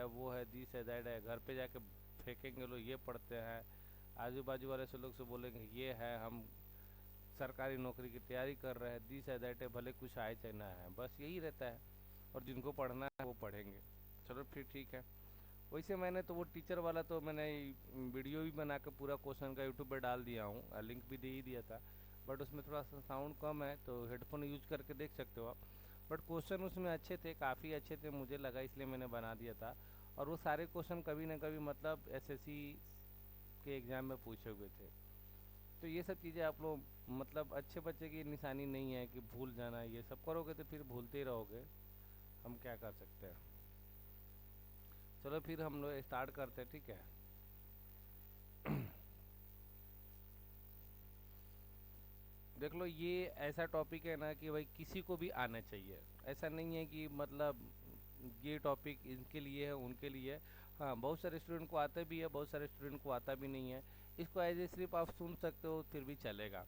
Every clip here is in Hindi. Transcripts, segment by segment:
है, वो है, दिस है, दैट है, घर पे जाके फेंकेंगे लोग, ये पढ़ते हैं, आजू बाजू वाले से लोग से बोलेंगे ये है, हम सरकारी नौकरी की तैयारी कर रहे हैं, दिस है, दैट है, भले कुछ आए चाहे ना है, बस यही रहता है। और जिनको पढ़ना है वो पढ़ेंगे। चलो फिर ठीक है। वैसे मैंने तो वो टीचर वाला तो मैंने वीडियो भी बना के पूरा क्वेश्चन का यूट्यूब पे डाल दिया हूँ, लिंक भी दे ही दिया था। बट उसमें थोड़ा सा साउंड कम है, तो हेडफोन यूज करके देख सकते हो आप। बट क्वेश्चन उसमें अच्छे थे, काफ़ी अच्छे थे मुझे लगा, इसलिए मैंने बना दिया था। और वो सारे क्वेश्चन कभी ना कभी मतलब एसएससी के एग्ज़ाम में पूछे हुए थे। तो ये सब चीज़ें आप लोग मतलब अच्छे बच्चे की निशानी नहीं है कि भूल जाना, ये सब करोगे तो फिर भूलते ही रहोगे। हम क्या कर सकते हैं। चलो फिर हम लोग स्टार्ट करते हैं, ठीक है। देख लो, ये ऐसा टॉपिक है ना कि भाई किसी को भी आना चाहिए। ऐसा नहीं है कि मतलब ये टॉपिक इनके लिए है उनके लिए है। हाँ, बहुत सारे स्टूडेंट को आता भी है, बहुत सारे स्टूडेंट को आता भी नहीं है। इसको एज ए सिर्फ आप सुन सकते हो फिर भी चलेगा।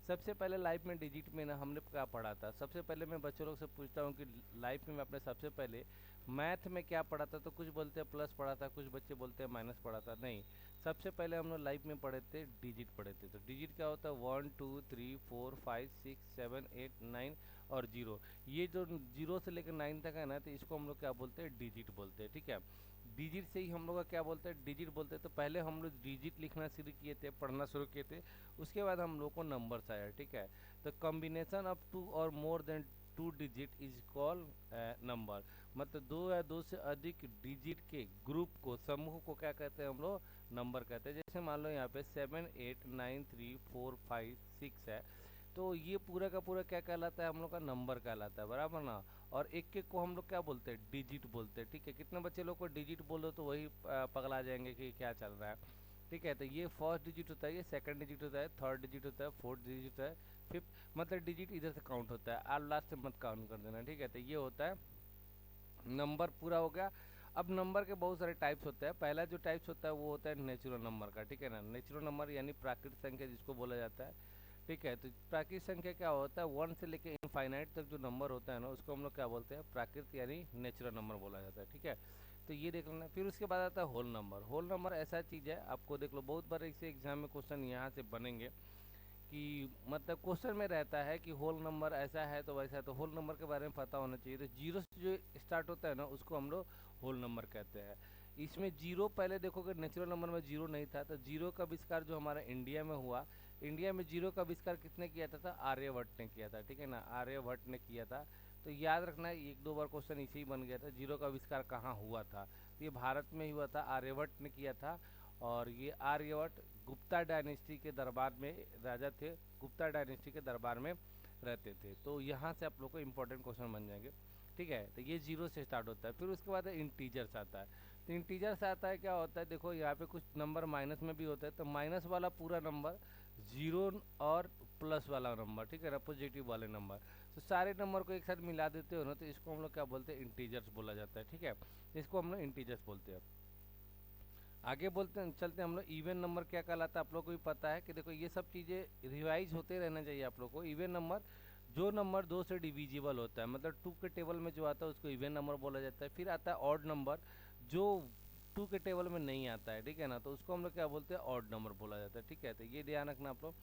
सबसे पहले लाइफ में डिजिट में ना हमने क्या पढ़ा था, सबसे पहले मैं बच्चों लोग से पूछता हूँ कि लाइफ में आपने सबसे पहले मैथ में क्या पढ़ा था, तो कुछ बोलते हैं प्लस पढ़ा था, कुछ बच्चे बोलते हैं माइनस पढ़ा था। नहीं, सबसे पहले हम लोग लाइफ में पढ़े थे डिजिट पढ़े थे। तो डिजिट क्या होता है, 1 2 3 4 5 6 7 8 9 और जीरो। ये जो जीरो से लेकर 9 तक है ना, तो इसको हम लोग क्या बोलते हैं, डिजिट बोलते हैं, ठीक है। डिजिट से ही हम लोग का क्या बोलते हैं, डिजिट बोलते हैं। तो पहले हम लोग डिजिट लिखना शुरू किए थे, पढ़ना शुरू किए थे। उसके बाद हम लोग को नंबर्स आया, ठीक है। तो कॉम्बिनेशन ऑफ टू और more than two digit is called number. मतलब दो या दो से अधिक डिजिट के ग्रुप को, समूह को क्या कहते हैं हम लोग, नंबर कहते हैं। जैसे मान लो यहाँ पे 7 8 9 3 4 5 6 है, तो ये पूरा का पूरा क्या कहलाता है, हम लोग का नंबर कहलाता है, बराबर ना। और एक एक को हम लोग क्या बोलते हैं, डिजिट बोलते हैं, ठीक है। कितने बच्चे लोग को डिजिट बोलो तो वही पगला जाएंगे कि क्या चल रहा है, ठीक है। तो ये फर्स्ट डिजिट होता है, ये सेकंड डिजिट होता है, थर्ड डिजिट होता है, फोर्थ डिजिट होता है, फिफ्थ मतलब डिजिट इधर से काउंट होता है, और लास्ट से मत काउंट कर देना, ठीक है। तो ये होता है नंबर, पूरा हो गया। अब नंबर के बहुत सारे टाइप्स होते हैं। पहला जो टाइप्स होता है वो होता है नेचुरल नंबर का, ठीक है ना। नेचुरल नंबर यानी प्राकृतिक संख्या जिसको बोला जाता है, ठीक है। तो प्राकृतिक संख्या क्या होता है, 1 से लेकर इनफाइनाइट तक जो नंबर होता है ना, उसको हम लोग क्या बोलते हैं, प्राकृतिक यानी नेचुरल नंबर बोला जाता है, ठीक है। तो ये देख लेना। फिर उसके बाद आता है होल नंबर। होल नंबर ऐसा चीज़ है, आपको देख लो बहुत बार इसे एग्जाम में क्वेश्चन यहाँ से बनेंगे कि मतलब क्वेश्चन में रहता है कि होल नंबर ऐसा है तो वैसा है, तो होल नंबर के बारे में पता होना चाहिए। तो जीरो से जो स्टार्ट होता है ना, उसको हम लोग होल नंबर कहते हैं। इसमें जीरो, पहले देखोगे नेचुरल नंबर में जीरो नहीं था, तो जीरो का आविष्कार जो हमारा इंडिया में हुआ, इंडिया में जीरो का आविष्कार किसने किया था, आर्यभट्ट ने किया था, ठीक है ना, आर्यभट्ट ने किया था। तो याद रखना, एक दो बार क्वेश्चन इसे ही बन गया था, जीरो का आविष्कार कहाँ हुआ था, तो ये भारत में ही हुआ था, आर्यभट्ट ने किया था। और ये आर्यभट्ट गुप्ता डायनेस्टी के दरबार में राजा थे, गुप्ता डायनेस्टी के दरबार में रहते थे। तो यहाँ से आप लोग को इंपॉर्टेंट क्वेश्चन बन जाएंगे, ठीक है। तो ये जीरो से स्टार्ट होता है। फिर उसके बाद इंटीजर्स आता है। तो इंटीजर्स आता है, क्या होता है, देखो यहाँ पे कुछ नंबर माइनस में भी होता है, तो माइनस वाला पूरा नंबर, जीरो और प्लस वाला नंबर, ठीक है ना, पॉजिटिव वाले नंबर, तो सारे नंबर को एक साथ मिला देते हो ना, तो इसको हम लोग क्या बोलते हैं, इंटीजर्स बोला जाता है, ठीक है। इसको हम लोग इंटीजर्स बोलते हैं। आगे बोलते हैं, चलते हैं हम लोग, इवन नंबर क्या कहलाता है आप लोग को भी पता है कि देखो ये सब चीज़ें रिवाइज होते रहना चाहिए आप लोग को। इवन नंबर, जो नंबर दो से डिविजिबल होता है, मतलब टू के टेबल में जो आता है उसको इवन नंबर बोला जाता है। फिर आता है ऑड नंबर, जो टू के टेबल में नहीं आता है, ठीक है ना, तो उसको हम लोग क्या बोलते हैं, ऑड नंबर बोला जाता है, ठीक है। तो ये ध्यान रखना आप लोग।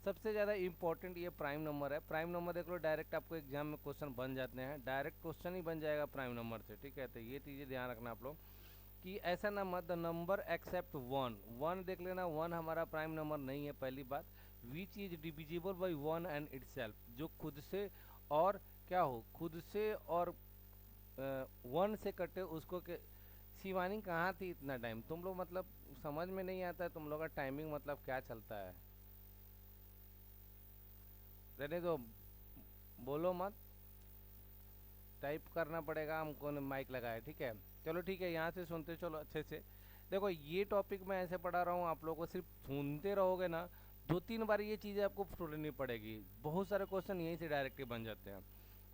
सबसे ज़्यादा इंपॉर्टेंट ये प्राइम नंबर है। प्राइम नंबर देख लो, डायरेक्ट आपको एग्जाम में क्वेश्चन बन जाते हैं, डायरेक्ट क्वेश्चन ही बन जाएगा प्राइम नंबर से, ठीक है। तो ये चीज़ें ध्यान रखना आप लोग कि ऐसा ना मत, the number except one, one देख लेना, वन हमारा प्राइम नंबर नहीं है, पहली बात। Which is divisible by one and itself, जो खुद से और क्या हो, खुद से और वन से कटे उसको के। शिवानी कहाँ थी इतना टाइम, तुम लोग मतलब समझ में नहीं आता है तुम लोग का टाइमिंग मतलब क्या चलता है। रहने दो, बोलो मत, टाइप करना पड़ेगा हमको, माइक लगाए, ठीक है। चलो ठीक है, यहाँ से सुनते चलो अच्छे से। देखो ये टॉपिक मैं ऐसे पढ़ा रहा हूँ, आप लोगों को सिर्फ सुनते रहोगे ना, दो तीन बार ये चीज़ें आपको सुननी पड़ेगी। बहुत सारे क्वेश्चन यहीं से डायरेक्टली बन जाते हैं।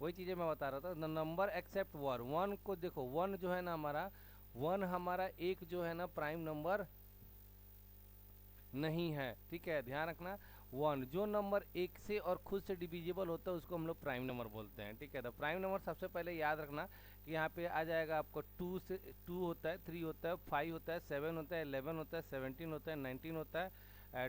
वही चीज़ें मैं बता रहा था, the number except one, one को देखो, वन जो है ना हमारा, वन हमारा एक जो है ना प्राइम नंबर नहीं है, ठीक है, ध्यान रखना। वन। जो नंबर एक से और खुद से डिविजिबल होता है उसको हम लोग प्राइम नंबर बोलते हैं, ठीक है। तो प्राइम नंबर सबसे पहले याद रखना कि यहाँ पे आ जाएगा आपको टू से, टू होता है, थ्री होता है, फाइव होता है, सेवन होता है, 11 होता है, 17 होता है, 19 होता है,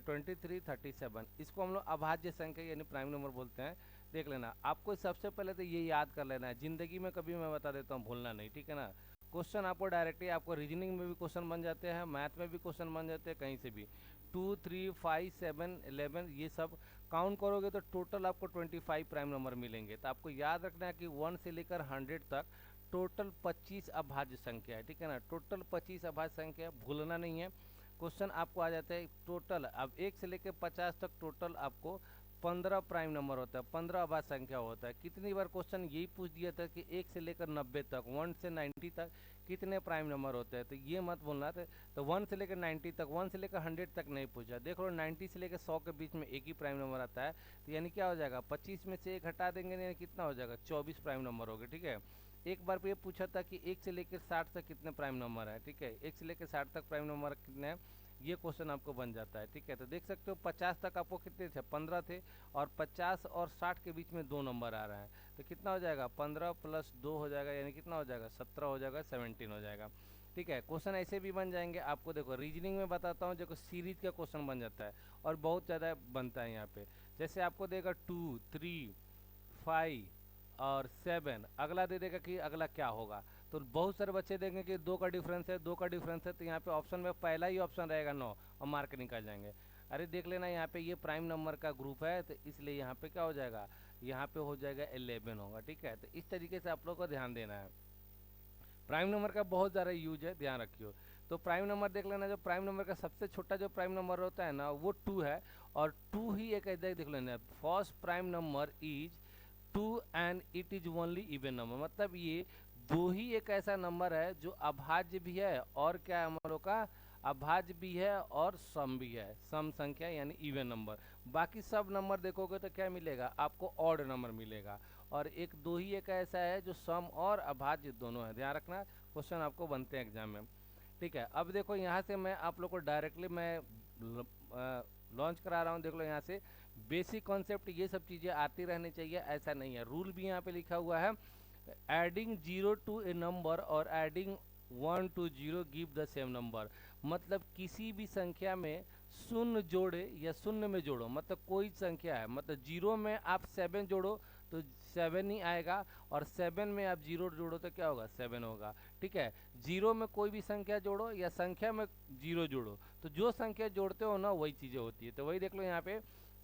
23, 37। इसको हम लोग अभाज्य संख्या यानी प्राइम नंबर बोलते हैं। देख लेना, आपको सबसे पहले तो ये याद कर लेना है, जिंदगी में कभी मैं बता देता हूँ भूलना नहीं, ठीक है ना। क्वेश्चन आपको डायरेक्टली आपको रीजनिंग में भी क्वेश्चन बन जाते हैं, मैथ में भी क्वेश्चन बन जाते हैं, कहीं से भी। 2, 3, 5, 7, 11 ये सब काउंट करोगे तो टोटल आपको 25 प्राइम नंबर मिलेंगे। तो आपको याद रखना है कि 1 से लेकर 100 तक टोटल 25 अभाज्य संख्या है, ठीक है ना। टोटल 25 अभाज्य संख्या है, भूलना नहीं है। क्वेश्चन आपको आ जाता है टोटल, अब 1 से लेकर 50 तक टोटल आपको 15 प्राइम नंबर होता है, 15 अभाज्य संख्या होता है। कितनी बार क्वेश्चन यही पूछ दिया था कि 1 से लेकर 90 तक, 1 से 90 तक कितने प्राइम नंबर होते हैं, तो ये मत बोलना था। तो 1 से लेकर 90 तक, 1 से लेकर 100 तक नहीं पूछा। देख लो 90 से लेकर 100 के बीच में एक ही प्राइम नंबर आता है, तो यानी क्या हो जाएगा, 25 में से एक हटा देंगे, यानी कितना हो जाएगा, 24 प्राइम नंबर हो गए, ठीक है। एक बार ये पूछा था कि 1 से लेकर 60 तक कितने प्राइम नंबर है, ठीक है, 1 से लेकर 60 तक प्राइम नंबर कितने हैं, ये क्वेश्चन आपको बन जाता है, ठीक है। तो देख सकते हो 50 तक आपको कितने थे, 15 थे, और 50 और 60 के बीच में 2 नंबर आ रहा है, तो कितना हो जाएगा, 15 प्लस 2 हो जाएगा, यानी कितना हो जाएगा, 17 हो जाएगा, 17 हो जाएगा, ठीक है। क्वेश्चन ऐसे भी बन जाएंगे आपको। देखो रीजनिंग में बताता हूँ, देखो सीरीज का क्वेश्चन बन जाता है और बहुत ज़्यादा बनता है यहाँ पे। जैसे आपको देगा 2, 3, 5 और 7, अगला दे देगा कि अगला क्या होगा। तो बहुत सारे बच्चे देंगे कि 2 का डिफरेंस है, 2 का डिफरेंस है, तो यहाँ पे ऑप्शन में पहला ही ऑप्शन रहेगा 9 और मार्क निकल जाएंगे। अरे देख लेना, यहाँ पे ये प्राइम नंबर का ग्रुप है, तो इसलिए यहाँ पे क्या हो जाएगा, यहाँ पे हो जाएगा 11 होगा, ठीक है। तो इस तरीके से आप लोग को ध्यान देना है। प्राइम नंबर का बहुत ज़्यादा यूज है, ध्यान रखियो। तो प्राइम नंबर देख लेना, जो प्राइम नंबर का सबसे छोटा जो प्राइम नंबर होता है ना, वो 2 है, और 2 ही एक ऐसा देख लेना, first prime number is 2 and it is only even number. मतलब ये दो ही एक ऐसा नंबर है जो अभाज्य भी है और क्या है हम लोग का, अभाज्य भी है और सम भी है, सम संख्या यानी इवन नंबर। बाकी सब नंबर देखोगे तो क्या मिलेगा आपको, ऑड नंबर मिलेगा। और एक दो ही एक ऐसा है जो सम और अभाज्य दोनों है, ध्यान रखना, क्वेश्चन आपको बनते हैं एग्जाम में, ठीक है। अब देखो यहाँ से मैं आप लोग को डायरेक्टली मैं लॉन्च करा रहा हूँ। देख लो यहाँ से बेसिक कॉन्सेप्ट, ये सब चीज़ें आती रहनी चाहिए, ऐसा नहीं है। रूल भी यहाँ पे लिखा हुआ है, एडिंग 0 टू ए नंबर और adding 1 to 0 give the same number. मतलब किसी भी संख्या में शून्य जोड़े या शून्य में जोड़ो, मतलब कोई संख्या है, मतलब 0 में आप 7 जोड़ो तो 7 ही आएगा, और 7 में आप 0 जोड़ो तो क्या होगा, 7 होगा, ठीक है। 0 में कोई भी संख्या जोड़ो या संख्या में 0 जोड़ो, तो जो संख्या जोड़ते हो ना वही चीज़ें होती है। तो वही देख लो यहाँ पे,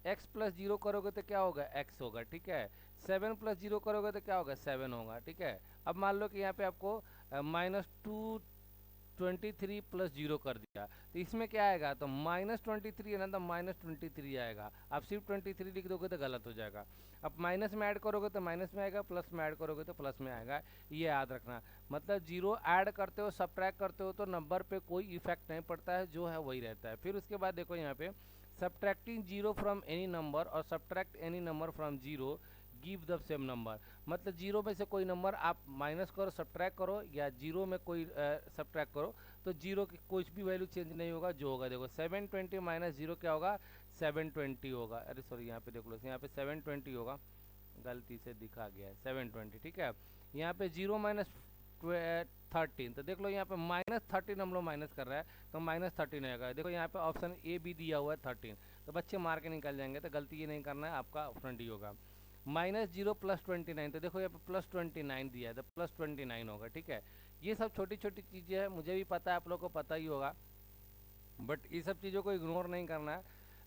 x प्लस 0 करोगे तो क्या होगा, x होगा, ठीक है। 7 प्लस 0 करोगे तो क्या होगा, 7 होगा, ठीक है। अब मान लो कि यहाँ पे आपको -223 प्लस 0 कर दिया, तो इसमें क्या आएगा, तो -23 है ना, तो -23 आएगा। आप सिर्फ 23 लिख दोगे तो गलत हो जाएगा। अब माइनस में ऐड करोगे तो माइनस में आएगा, प्लस में ऐड करोगे तो प्लस में आएगा, ये याद रखना। मतलब 0 ऐड करते हो, सब्ट्रैक्ट करते हो तो नंबर पे कोई इफेक्ट नहीं पड़ता है, जो है वही रहता है। फिर उसके बाद देखो यहाँ पे, सब्ट्रैक्टिंग 0 फ्रॉम एनी नंबर और subtract any number from 0 give the same number. मतलब 0 में से कोई नंबर आप माइनस करो, सब्ट्रैक्ट करो, या 0 में कोई सब्ट्रैक्ट करो, तो 0 की कुछ भी वैल्यू चेंज नहीं होगा, जो होगा देखो 720 माइनस 0 क्या होगा, 720 होगा। अरे सॉरी, यहाँ पे देख लो, यहाँ पे 720 होगा, गलती से दिखा गया है 720, ठीक है। यहाँ पे 0 माइनस 13, तो देख लो यहाँ पे -13 हम लोग माइनस कर रहा है, तो -13 आएगा। देखो यहाँ पे ऑप्शन ए भी दिया हुआ है 13, तो बच्चे मार के निकल जाएंगे, तो गलती ये नहीं करना है, आपका ऑप्शन डी होगा। -0 प्लस 29, तो देखो यहाँ पे प्लस 29 दिया है, तो प्लस 29 होगा, ठीक है। ये सब छोटी छोटी चीज़ें हैं, मुझे भी पता है, आप लोग को पता ही होगा, बट ये सब चीज़ों को इग्नोर नहीं करना है।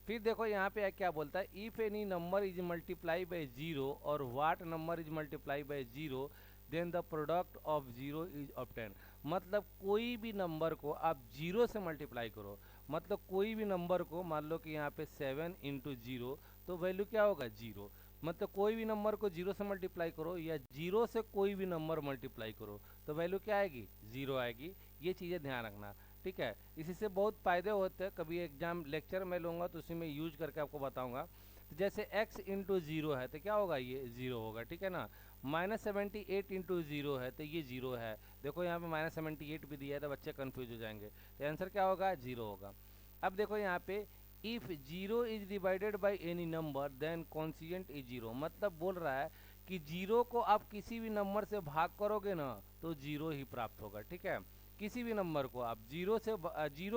फिर देखो यहाँ पे क्या बोलता है, if any number is multiply by 0 और what number is multiply by 0 then the product of 0 is obtain. मतलब कोई भी नंबर को आप 0 से मल्टीप्लाई करो, मतलब कोई भी नंबर को, मान लो कि यहाँ पे 7 इंटू 0, तो वैल्यू क्या होगा, 0। मतलब कोई भी नंबर को 0 से मल्टीप्लाई करो या 0 से कोई भी नंबर मल्टीप्लाई करो, तो वैल्यू क्या आएगी, 0 आएगी। ये चीज़ें ध्यान रखना, ठीक है। इसी से बहुत फ़ायदे होते हैं, कभी एग्जाम लेक्चर में लूँगा तो उसी में यूज करके आपको बताऊँगा। तो जैसे x इंटू 0 है तो क्या होगा, ये 0 होगा, ठीक है ना। -78 इंटू 0 है तो ये 0 है। देखो यहाँ पे -78 भी दिया है, तो बच्चे कन्फ्यूज हो जाएंगे, तो आंसर क्या होगा, 0 होगा। अब देखो यहाँ पे if zero is divided by any number then quotient is zero. मतलब बोल रहा है कि जीरो को आप किसी भी नंबर से भाग करोगे ना तो जीरो ही प्राप्त होगा, ठीक है। किसी भी नंबर को आप जीरो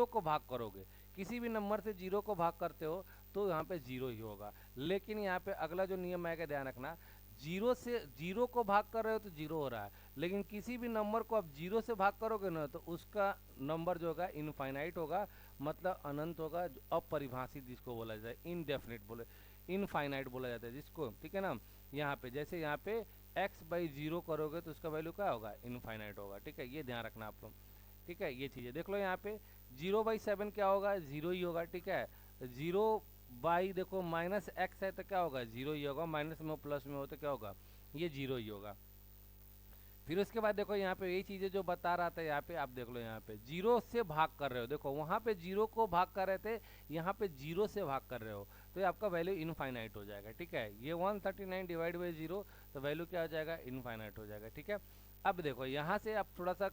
को भाग करोगे, किसी भी नंबर से जीरो को भाग करते हो तो यहाँ पे जीरो ही होगा। लेकिन यहाँ पे अगला जो नियम है, ध्यान रखना, जीरो से जीरो को भाग कर रहे हो तो जीरो हो रहा है, लेकिन किसी भी नंबर को आप जीरो से भाग करोगे ना तो उसका नंबर जो होगा इनफाइनाइट होगा, मतलब अनंत होगा, जो अपरिभाषित जिसको बोला जाए, इनडेफिनिट बोले, इनफाइनाइट बोला जाता है जिसको, ठीक है ना। यहाँ पे जैसे यहाँ पे एक्स बाई जीरो करोगे तो उसका वैल्यू क्या होगा, इनफाइनाइट होगा, ठीक है। ये ध्यान रखना आप लोग, ठीक है। ये चीज़ें देख लो, यहाँ पे 0/7 क्या होगा, जीरो ही होगा, ठीक है। जीरो बाई देखो माइनस एक्स है तो क्या होगा, जीरो ही होगा, माइनस में हो प्लस में हो तो क्या होगा, ये जीरो ही होगा। फिर उसके बाद देखो यहाँ पे यही चीज़ें जो बता रहा था, यहाँ पे आप देख लो, यहाँ पे जीरो से भाग कर रहे हो, देखो वहाँ पे जीरो को भाग कर रहे थे, यहाँ पे जीरो से भाग कर रहे हो तो ये आपका वैल्यू इनफाइनाइट हो जाएगा, ठीक है। ये 139 डिवाइड बाई जीरो तो वैल्यू क्या हो जाएगा, इनफाइनाइट हो जाएगा, ठीक है। अब देखो यहाँ से आप थोड़ा सा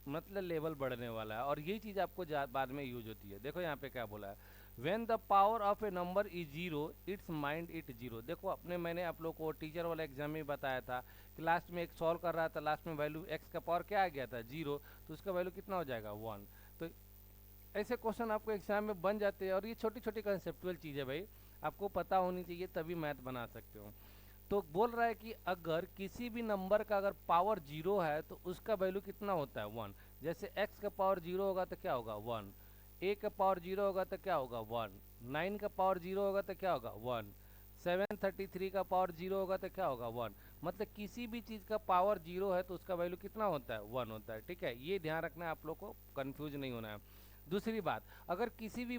मतलब लेवल बढ़ने वाला है और यही चीज़ आपको बाद में यूज होती है। देखो यहाँ पे क्या बोला है, when the power of A number is zero it's mind it zero. देखो मैंने आप लोग को टीचर वाला एग्जाम में बताया था कि लास्ट में एक सॉल्व कर रहा था, लास्ट में वैल्यू एक्स का पावर क्या आ गया था, जीरो, तो उसका वैल्यू कितना हो जाएगा, 1। तो ऐसे क्वेश्चन आपको एग्जाम में बन जाते हैं और ये छोटी छोटी कंसेप्चुअल चीज़ है भाई, आपको पता होनी चाहिए तभी मैथ बना सकते हो। तो बोल रहा है कि अगर किसी भी नंबर का अगर पावर जीरो है तो उसका वैल्यू कितना होता है, 1। जैसे x का पावर जीरो होगा तो क्या होगा, 1। a का पावर जीरो होगा तो क्या होगा, 1। 9 का पावर जीरो होगा तो क्या होगा, 1। 733 का पावर जीरो होगा तो क्या होगा, 1। मतलब किसी भी चीज़ का पावर जीरो है तो उसका वैल्यू कितना होता है, 1 होता है, ठीक है। ये ध्यान रखना है आप लोग को, कन्फ्यूज नहीं होना है। दूसरी बात, अगर किसी भी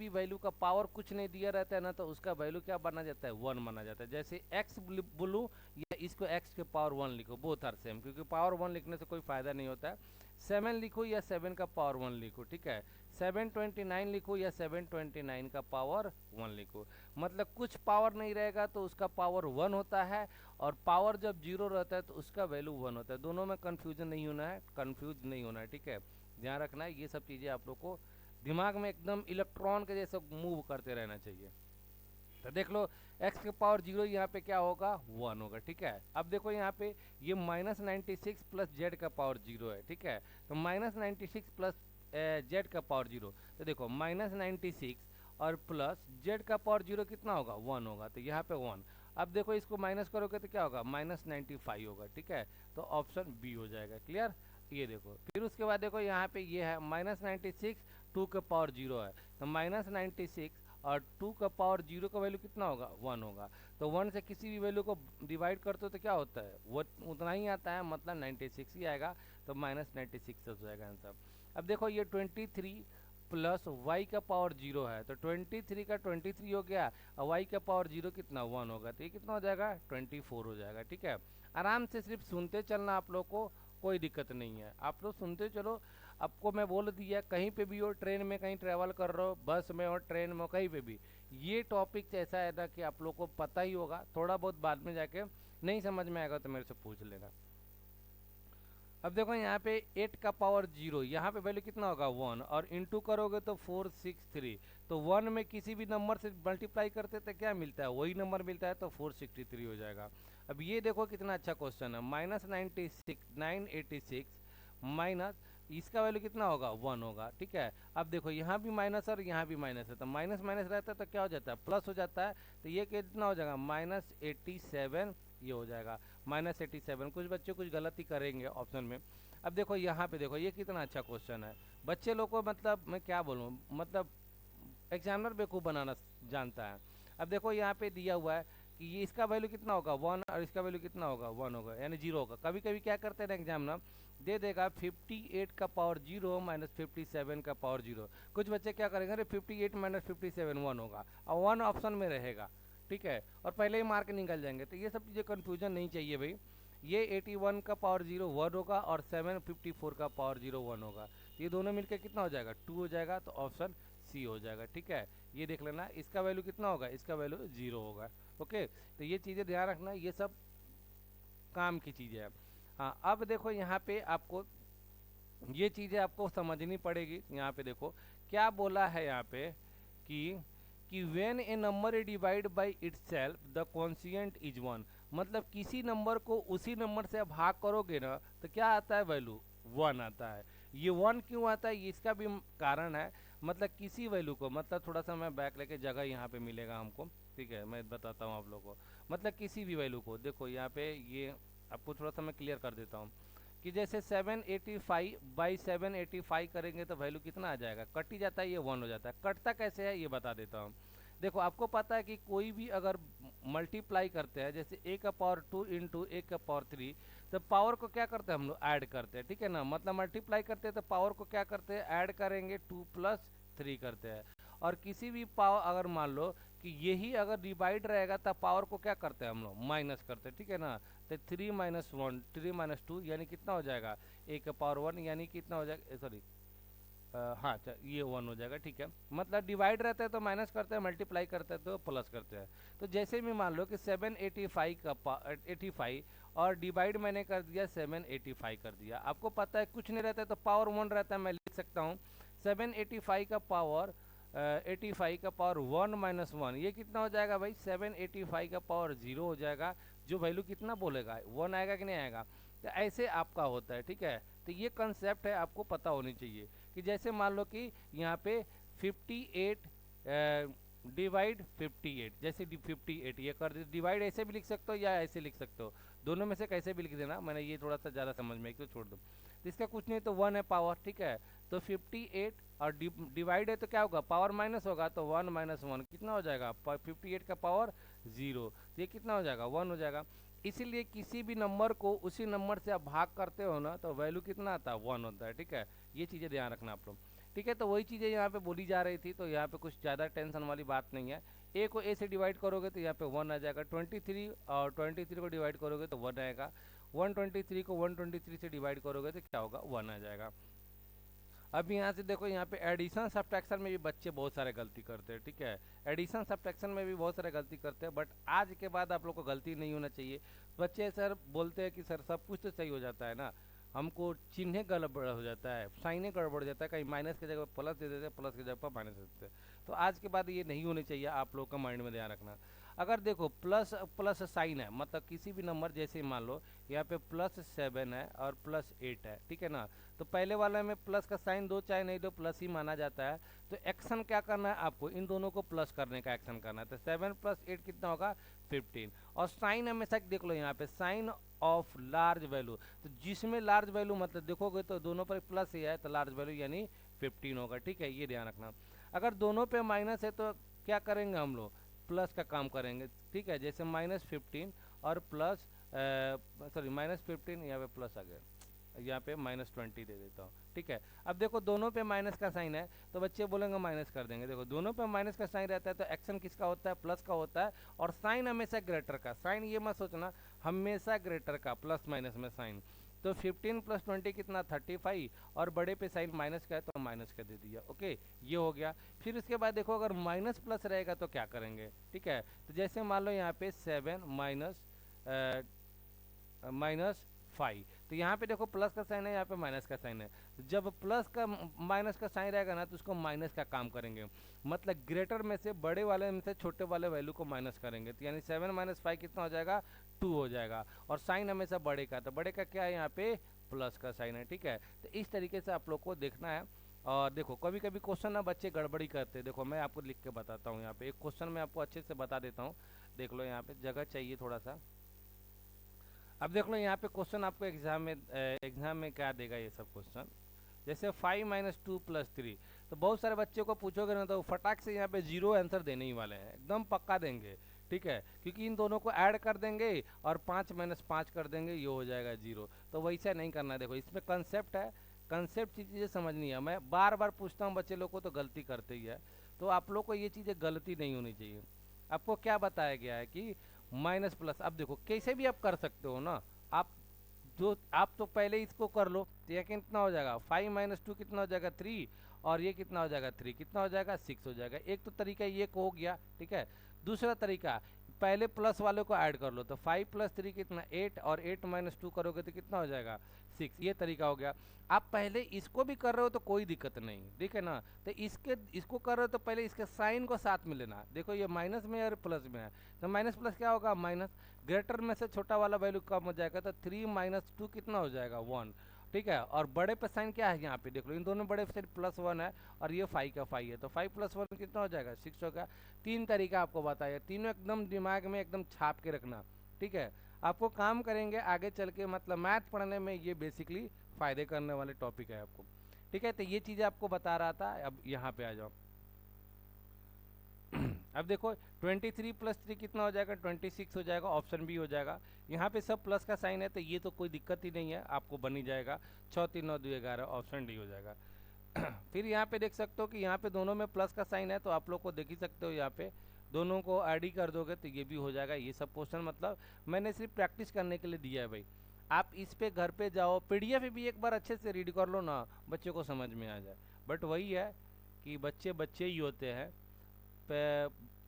वैल्यू का पावर कुछ नहीं दिया रहता है ना तो उसका वैल्यू क्या बना जाता है, 1 बना जाता है। जैसे x बोलूँ या इसको x के पावर 1 लिखो, बोथ आर सेम, क्योंकि पावर 1 लिखने से कोई फायदा नहीं होता है। 7 लिखो या 7 का पावर 1 लिखो, ठीक है। 729 लिखो या 729 का पावर 1 लिखो, मतलब कुछ पावर नहीं रहेगा तो उसका पावर 1 होता है, और पावर जब जीरो रहता है तो उसका वैल्यू 1 होता है। दोनों में कन्फ्यूजन नहीं होना है, कन्फ्यूज नहीं होना है, ठीक है। ध्यान रखना है, ये सब चीज़ें आप लोग को दिमाग में एकदम इलेक्ट्रॉन के जैसे मूव करते रहना चाहिए। तो देख लो, x के पावर जीरो यहाँ पे क्या होगा, 1 होगा, ठीक है। अब देखो यहाँ पे ये -96 प्लस जेड का पावर जीरो है, ठीक है। तो -96 प्लस जेड का पावर जीरो, तो देखो -96 और प्लस जेड का पावर जीरो कितना होगा, 1 होगा, तो यहाँ पे 1। अब देखो इसको माइनस करोगे तो क्या होगा, -95 होगा, ठीक है। तो ऑप्शन बी हो जाएगा, क्लियर। ये देखो, फिर उसके बाद देखो यहाँ पे ये है -96 2 का पावर जीरो है, तो -96 और 2 का पावर जीरो का वैल्यू कितना होगा, 1 होगा। तो 1 से किसी भी वैल्यू को डिवाइड करते हो तो क्या होता है, वो उतना ही आता है, मतलब 96 ही आएगा, तो -96 हो जाएगा आंसर। अब देखो ये 23 प्लस वाई का पावर जीरो है, तो 23 का 23 हो गया और वाई का पावर जीरो कितना, 1 होगा, तो ये कितना हो जाएगा, 24 हो जाएगा, ठीक है। आराम से सिर्फ सुनते चलना, आप लोग को कोई दिक्कत नहीं है, आप लोग सुनते चलो। आपको मैं बोल दिया, कहीं पे भी हो, ट्रेन में कहीं ट्रैवल कर रहे हो, बस में हो, ट्रेन में हो, कहीं पे भी, ये टॉपिक ऐसा है ना कि आप लोग को पता ही होगा, थोड़ा बहुत बाद में जाके नहीं समझ में आएगा तो मेरे से पूछ लेना। अब देखो यहाँ पे 8 का पावर जीरो, यहाँ पे वैल्यू कितना होगा, 1, और इंटू करोगे तो 463, तो 1 में किसी भी नंबर से मल्टीप्लाई करते तो क्या मिलता है, वही नंबर मिलता है, तो 463 हो जाएगा। अब ये देखो कितना अच्छा क्वेश्चन है, -986 माइनस इसका वैल्यू कितना होगा, 1 होगा, ठीक है। अब देखो यहाँ भी माइनस और यहाँ भी माइनस है, तो माइनस माइनस रहता है तो क्या हो जाता है, प्लस हो जाता है, तो ये कितना हो जाएगा, -87, ये हो जाएगा -87। कुछ बच्चे कुछ गलती करेंगे ऑप्शन में। अब देखो यहाँ पे देखो, ये कितना अच्छा क्वेश्चन है, बच्चे लोग को मतलब मैं क्या बोलूँ, मतलब एग्जामिनर बेवकूफ़ बनाना जानता है। अब देखो यहाँ पे दिया हुआ है कि ये इसका वैल्यू कितना होगा, 1, और इसका वैल्यू कितना होगा, 1 होगा, यानी 0 होगा। कभी कभी क्या करते हैं ना एग्जामिनर, दे देगा 58 का पावर 0 -57 का पावर 0। कुछ बच्चे क्या करेंगे, अरे 58 -57 1 होगा, और 1 ऑप्शन में रहेगा, ठीक है, और पहले ही मार्क निकल जाएंगे। तो ये सब चीज़ें कन्फ्यूजन नहीं चाहिए भाई। ये 81 का पावर 0 1 होगा और 754 का पावर 0 1 होगा, ये दोनों मिलकर कितना हो जाएगा, 2 हो जाएगा, तो ऑप्शन सी हो जाएगा, ठीक है। ये देख लेना, इसका वैल्यू कितना होगा, इसका वैल्यू 0 होगा, ओके। तो ये चीज़ें ध्यान रखना, ये सब काम की चीज़ें हैं। हाँ, अब देखो यहाँ पे आपको ये चीज़ें आपको समझनी पड़ेगी। यहाँ पे देखो क्या बोला है, यहाँ पे कि कि when A number A divide by itself the coefficient is 1। मतलब किसी नंबर को उसी नंबर से भाग करोगे ना तो क्या आता है, वैल्यू 1 आता है। ये 1 क्यों आता है, इसका भी कारण है। मतलब किसी वैल्यू को, मतलब थोड़ा सा मैं बैक लेके, जगह यहाँ पे मिलेगा हमको, ठीक है, मैं बताता हूँ आप लोगों को। मतलब किसी भी वैल्यू को देखो यहाँ पे, ये आपको थोड़ा सा मैं क्लियर कर देता हूँ कि जैसे 785 बाई 785 करेंगे तो वैल्यू कितना आ जाएगा, कट ही जाता है, ये 1 हो जाता है। कटता कैसे है ये बता देता हूँ। देखो आपको पता है कि कोई भी अगर मल्टीप्लाई करते हैं, जैसे a का पावर 2 इंटू a का पावर 3, तो पावर को क्या करते हैं हम लोग, ऐड करते हैं, ठीक है ना। मतलब मल्टीप्लाई करते हैं तो पावर को क्या करते हैं, ऐड करेंगे, 2 प्लस 3 करते हैं। और किसी भी पावर अगर मान लो कि यही अगर डिवाइड रहेगा तब पावर को क्या करते हैं हम लोग, माइनस करते हैं, ठीक है ना। तो 3 माइनस 1, 3 माइनस 2 यानी कितना हो जाएगा, a का पावर 1 यानी कितना हो जाएगा, सॉरी हाँ ये 1 हो जाएगा, ठीक है। मतलब डिवाइड रहता है तो माइनस करते हैं, मल्टीप्लाई करते हैं तो प्लस करते हैं। तो जैसे भी मान लो कि 785 का 85 और डिवाइड मैंने कर दिया 785 कर दिया। आपको पता है कुछ नहीं रहता है तो पावर 1 रहता है, मैं लिख सकता हूँ 785 का पावर 85 का पावर 1 माइनस 1, ये कितना हो जाएगा भाई, 785 का पावर 0 हो जाएगा। जो वैल्यू कितना बोलेगा, 1 आएगा कि नहीं आएगा। तो ऐसे आपका होता है, ठीक है। तो ये कंसेप्ट है, आपको पता होनी चाहिए कि जैसे मान लो कि यहाँ पे 58 डिवाइड 58, जैसे 58 ये कर दे, डिवाइड ऐसे भी लिख सकते हो या ऐसे लिख सकते हो, दोनों में से कैसे भी लिख देना, मैंने ये थोड़ा सा ज़्यादा समझ में तो छोड़ दो। तो इसका कुछ नहीं तो 1 है पावर, ठीक है। तो 58 और डिवाइड है तो क्या होगा, पावर माइनस होगा, तो 1 माइनस 1 कितना हो जाएगा, 58 का पावर 0, तो ये कितना हो जाएगा, 1 हो जाएगा। इसीलिए किसी भी नंबर को उसी नंबर से आप भाग करते हो ना तो वैल्यू कितना आता है, 1 होता है, ठीक है। ये चीज़ें ध्यान रखना आप लोग, ठीक है। तो वही चीज़ें यहाँ पे बोली जा रही थी, तो यहाँ पे कुछ ज़्यादा टेंशन वाली बात नहीं है। ए को ए से डिवाइड करोगे तो यहाँ पे 1 आ जाएगा, 23 और 23 को डिवाइड करोगे तो 1 आएगा, 123 को 123 से डिवाइड करोगे तो क्या होगा, 1 आ जाएगा। अब यहाँ से देखो, यहाँ पे एडिशन सब्ट्रैक्शन में भी बच्चे बहुत सारे गलती करते हैं, ठीक है। एडिशन सब्ट्रैक्शन में भी बहुत सारे गलती करते हैं, बट आज के बाद आप लोग को गलती नहीं होना चाहिए। बच्चे सर बोलते हैं कि सर सब कुछ तो सही हो जाता है ना, हमको चिन्ह गड़बड़ हो जाता है, साइने गड़बड़ हो जाता है, कहीं माइनस की जगह प्लस दे देते हैं, प्लस की जगह पर माइनस दे देते हैं। तो आज के बाद ये नहीं होनी चाहिए, आप लोग का माइंड में ध्यान रखना। अगर देखो प्लस प्लस साइन है, मतलब किसी भी नंबर, जैसे मान लो यहाँ पे +7 है और +8 है, ठीक है ना। तो पहले वाले में प्लस का साइन दो चाहे नहीं दो प्लस ही माना जाता है। तो एक्शन क्या करना है आपको, इन दोनों को प्लस करने का एक्शन करना है। तो 7 + 8 कितना होगा, 15। और साइन हमेशा देख लो यहाँ पे, साइन ऑफ लार्ज वैल्यू, तो जिसमें लार्ज वैल्यू मतलब देखोगे तो दोनों पर प्लस ही है, तो लार्ज वैल्यू यानी 15 होगा, ठीक है। ये ध्यान रखना। अगर दोनों पे माइनस है तो क्या करेंगे हम लोग, प्लस का काम करेंगे, ठीक है। जैसे -15 और प्लस सॉरी -15, यहाँ पे प्लस आ गया, यहाँ पे -20 दे देता हूँ, ठीक है। अब देखो दोनों पे माइनस का साइन है तो बच्चे बोलेंगे माइनस कर देंगे। देखो दोनों पे माइनस का साइन रहता है तो एक्शन किसका होता है, प्लस का होता है। और साइन हमेशा ग्रेटर का, साइन ये मत सोचना, हमेशा ग्रेटर का, प्लस माइनस में साइन। तो 15 + 20 कितना, 35, और बड़े पे साइन माइनस का है तो माइनस का दे दिया, ओके। ये हो गया। फिर उसके बाद देखो अगर माइनस प्लस रहेगा तो क्या करेंगे, ठीक है। तो जैसे मान लो यहाँ पे 7 -5, तो यहाँ पे देखो प्लस का साइन है, यहाँ पे माइनस का साइन है। जब प्लस का माइनस का साइन रहेगा ना तो उसको माइनस का काम करेंगे, मतलब ग्रेटर में से बड़े वाले में से छोटे वाले वैल्यू को माइनस करेंगे। तो यानी 7 - 5 कितना हो जाएगा, 2 हो जाएगा। और साइन हमेशा बड़े का, तो बड़े का क्या है, यहाँ पे प्लस का साइन है, ठीक है। तो इस तरीके से आप लोग को देखना है। और देखो कभी कभी क्वेश्चन ना बच्चे गड़बड़ी करते हैं, देखो मैं आपको लिख के बताता हूँ। यहाँ पे एक क्वेश्चन मैं आपको अच्छे से बता देता हूँ, देख लो। यहाँ पे जगह चाहिए थोड़ा सा। अब देख लो यहाँ पे क्वेश्चन आपको एग्जाम में क्या देगा ये सब क्वेश्चन। जैसे 5 - 2 + 3, तो बहुत सारे बच्चों को पूछोगे ना तो फटाक से यहाँ पे 0 आंसर देने ही वाले हैं, एकदम पक्का देंगे, ठीक है। क्योंकि इन दोनों को ऐड कर देंगे और 5 - 5 कर देंगे, ये हो जाएगा 0। तो वैसा नहीं करना है। देखो इसमें कंसेप्ट है, कंसेप्ट चीज़ें समझनी है। मैं बार बार पूछता हूँ बच्चे लोग को तो गलती करते ही है, तो आप लोग को ये चीज़ें गलती नहीं होनी चाहिए। आपको क्या बताया गया है कि माइनस प्लस, अब देखो कैसे भी आप कर सकते हो ना। आप आप तो पहले इसको कर लो तो ये कितना हो जाएगा, 5 - 2 कितना हो जाएगा, 3, और ये कितना हो जाएगा, 3 कितना हो जाएगा, 6 हो जाएगा। एक तो तरीका ये हो गया, ठीक है। दूसरा तरीका पहले प्लस वाले को ऐड कर लो, तो 5 + 3 कितना 8, और 8 - 2 करोगे तो कितना हो जाएगा 6। ये तरीका हो गया। आप पहले इसको भी कर रहे हो तो कोई दिक्कत नहीं, ठीक है ना। तो इसको कर रहे हो तो पहले इसके साइन को साथ में लेना। देखो ये माइनस में है और प्लस में है, तो माइनस प्लस क्या होगा माइनस, ग्रेटर में से छोटा वाला वैल्यू कम हो जाएगा, तो 3 - 2 कितना हो जाएगा 1, ठीक है। और बड़े पे साइन क्या है यहाँ पे देख लो, इन दोनों बड़े पे साइन +1 है और ये 5 का 5 है, तो 5 + 1 कितना हो जाएगा 6 हो गया। 3 तरीका आपको बताया, तीनों एकदम दिमाग में एकदम छाप के रखना, ठीक है। आपको काम करेंगे आगे चल के, मतलब मैथ पढ़ने में ये बेसिकली फायदे करने वाले टॉपिक है आपको, ठीक है। तो ये चीज़ें आपको बता रहा था। अब यहाँ पे आ जाओ। अब देखो 23 + 3 कितना हो जाएगा 26 हो जाएगा, ऑप्शन बी हो जाएगा। यहाँ पे सब प्लस का साइन है तो ये तो कोई दिक्कत ही नहीं है, आपको बन ही जाएगा। 6 3 9 2 11, ऑप्शन डी हो जाएगा। फिर यहाँ पे देख सकते हो कि यहाँ पे दोनों में प्लस का साइन है, तो आप लोग को देख ही सकते हो यहाँ पे दोनों को ऐड ही कर दोगे तो ये भी हो जाएगा। ये सब क्वेश्चन मतलब मैंने सिर्फ प्रैक्टिस करने के लिए दिया है भाई। आप इस पे घर पे जाओ, पीडीएफ भी एक बार अच्छे से रीड कर लो ना, बच्चों को समझ में आ जाए। बट वही है कि बच्चे बच्चे ही होते हैं।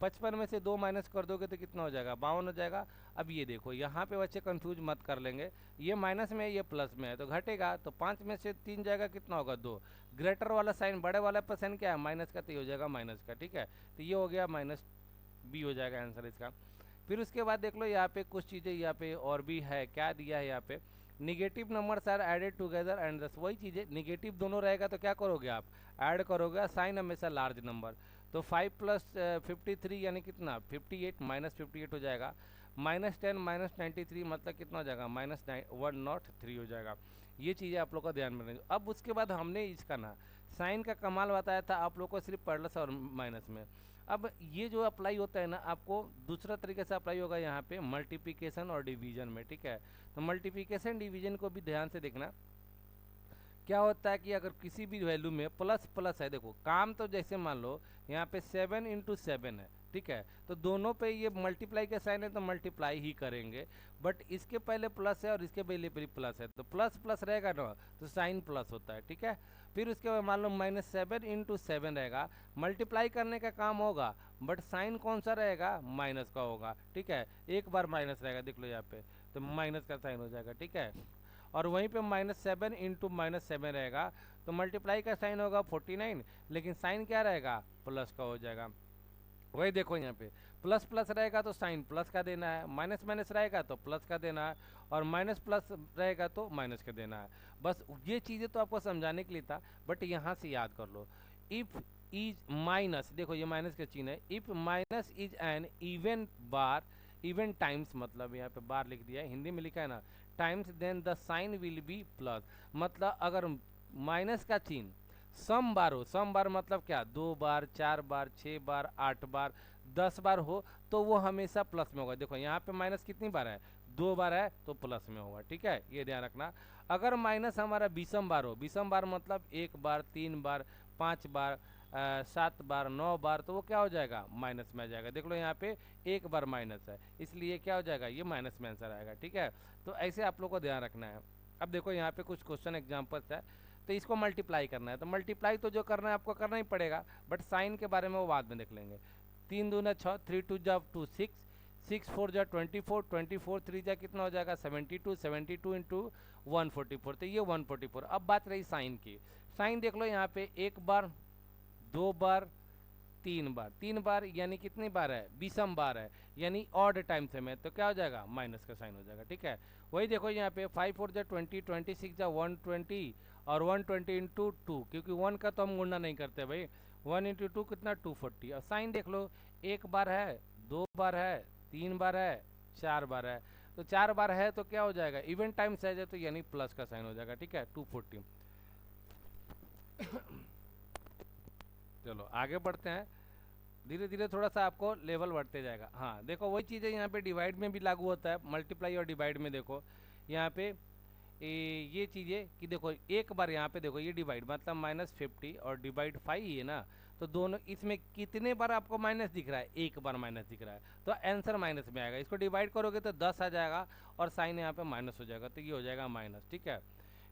55 में से 2 माइनस कर दोगे तो कितना हो जाएगा 52 हो जाएगा। अब ये देखो यहाँ पे बच्चे कंफ्यूज मत कर लेंगे, ये माइनस में है ये प्लस में है तो घटेगा, तो 5 में से 3 जाएगा कितना होगा 2। ग्रेटर वाला साइन बड़े वाला पर साइन क्या है माइनस का, तो ये हो जाएगा माइनस का, ठीक है। तो ये हो गया माइनस बी हो जाएगा आंसर इसका। फिर उसके बाद देख लो यहाँ पे कुछ चीज़ें यहाँ पे और भी है, क्या दिया है यहाँ पे, negative numbers are added together and दस, वही चीज़ें निगेटिव दोनों रहेगा तो क्या करोगे आप ऐड करोगे, साइन हमेशा लार्ज नंबर। तो 5 + 53 यानी कितना 58, -58 हो जाएगा। -10 -93 मतलब कितना हो जाएगा -103 हो जाएगा। ये चीज़ें आप लोग का ध्यान में रखना। अब उसके बाद हमने इसका ना साइन का कमाल बताया था आप लोग को सिर्फ प्लस और माइनस में। अब ये जो अप्लाई होता है ना आपको दूसरा तरीके से अप्लाई होगा यहाँ पे मल्टीप्लिकेशन और डिवीजन में, ठीक है। तो मल्टीप्लिकेशन डिवीजन को भी ध्यान से देखना। क्या होता है कि अगर किसी भी वैल्यू में प्लस प्लस है, देखो काम तो जैसे मान लो यहाँ पे 7 × 7 है, ठीक है। तो दोनों पे ये मल्टीप्लाई का साइन है तो मल्टीप्लाई ही करेंगे, बट इसके पहले प्लस है और इसके पहले प्लस है तो प्लस प्लस रहेगा ना, तो साइन प्लस होता है, ठीक है। फिर उसके बाद मान लो -7 × 7 रहेगा, मल्टीप्लाई करने का काम होगा बट साइन कौन सा रहेगा माइनस का होगा, ठीक है। एक बार माइनस रहेगा देख लो यहाँ पे, तो माइनस का साइन हो जाएगा, ठीक है। और वहीं पे -7 × -7 रहेगा तो मल्टीप्लाई का साइन होगा 49, लेकिन साइन क्या रहेगा प्लस का हो जाएगा। वही देखो यहाँ पे प्लस प्लस रहेगा तो साइन प्लस का देना है, माइनस माइनस रहेगा तो प्लस का देना है, और माइनस प्लस रहेगा तो माइनस का देना है। बस ये चीज़ें तो आपको समझाने के लिए था, बट यहाँ से याद कर लो। इफ इज माइनस, देखो ये माइनस का चिन्ह है, if minus is an even bar, even times मतलब यहाँ पे बार लिख दिया है, हिंदी में लिखा है ना times, then the sign will be plus. मतलब अगर माइनस का चिन्ह सम बार हो, सम बार मतलब क्या 2 बार 4 बार 6 बार 8 बार 10 बार हो तो वो हमेशा प्लस में होगा। देखो यहाँ पे माइनस कितनी बार है 2 बार है तो प्लस में होगा, ठीक है, ये ध्यान रखना। अगर माइनस हमारा विषम बार हो, विषम बार मतलब 1 बार 3 बार 5 बार 7 बार 9 बार, तो वो क्या हो जाएगा माइनस में आ जाएगा। देख लो यहाँ पे 1 बार माइनस है इसलिए क्या हो जाएगा ये माइनस में आंसर आएगा, ठीक है। तो ऐसे आप लोग को ध्यान रखना है। अब देखो यहाँ पे कुछ क्वेश्चन एग्जाम्पल्स है, तो इसको मल्टीप्लाई करना है, तो मल्टीप्लाई तो जो करना है आपको करना ही पड़ेगा, बट साइन के बारे में वो बाद में देख लेंगे। 3 दूना 6, 3 2 जा 2 6, 6 4 जा 24, 24 3 जा कितना हो जाएगा 72, 72 × 144, तो ये 144। अब बात रही साइन की, साइन देख लो यहाँ पे 1 बार 2 बार 3 बार, 3 बार यानी कितनी बार है विषम बार है, यानी ऑड टाइम से में, तो क्या हो जाएगा माइनस का साइन हो जाएगा, ठीक है। वही देखो यहाँ पे 5 4 जा 20, 26 जा 120 और 120 × 2, क्योंकि 1 का तो हम गुणा नहीं करते भाई, 1 × 2 कितना 240। और साइन देख लो 1 बार है 2 बार है 3 बार है 4 बार है, तो 4 बार है तो क्या हो जाएगा इवन टाइम साइज है तो यानी प्लस का साइन हो जाएगा, ठीक है 240। चलो आगे बढ़ते हैं, धीरे धीरे थोड़ा सा आपको लेवल बढ़ते जाएगा। हाँ देखो वही चीज़ें यहाँ पे डिवाइड में भी लागू होता है, मल्टीप्लाई और डिवाइड में देखो यहाँ पे ये चीज़ें कि देखो एक बार यहाँ पे देखो ये डिवाइड मतलब -50 और डिवाइड 5 ही है ना, तो दोनों इसमें कितने बार आपको माइनस दिख रहा है, एक बार माइनस दिख रहा है तो आंसर माइनस में आएगा। इसको डिवाइड करोगे तो 10 आ जाएगा और साइन यहाँ पे माइनस हो जाएगा, तो ये हो जाएगा माइनस, ठीक है।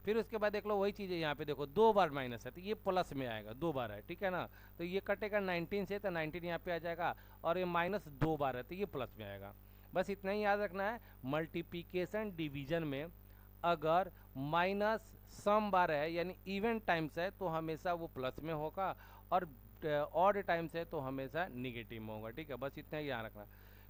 फिर उसके बाद देख लो वही चीज़ है, यहाँ पे देखो 2 बार माइनस है तो ये प्लस में आएगा, 2 बार है, ठीक है ना। तो ये कटेगा 19 से, तो 19 यहाँ पे आ जाएगा, और ये माइनस 2 बार है तो ये प्लस में आएगा। बस इतना ही याद रखना है। मल्टीप्लिकेशन डिवीजन में अगर माइनस सम बार है यानी इवन टाइम्स है तो हमेशा वो प्लस में होगा, और ऑड टाइम्स है तो हमेशा निगेटिव में होगा, ठीक है। बस इतना ही याद रखना।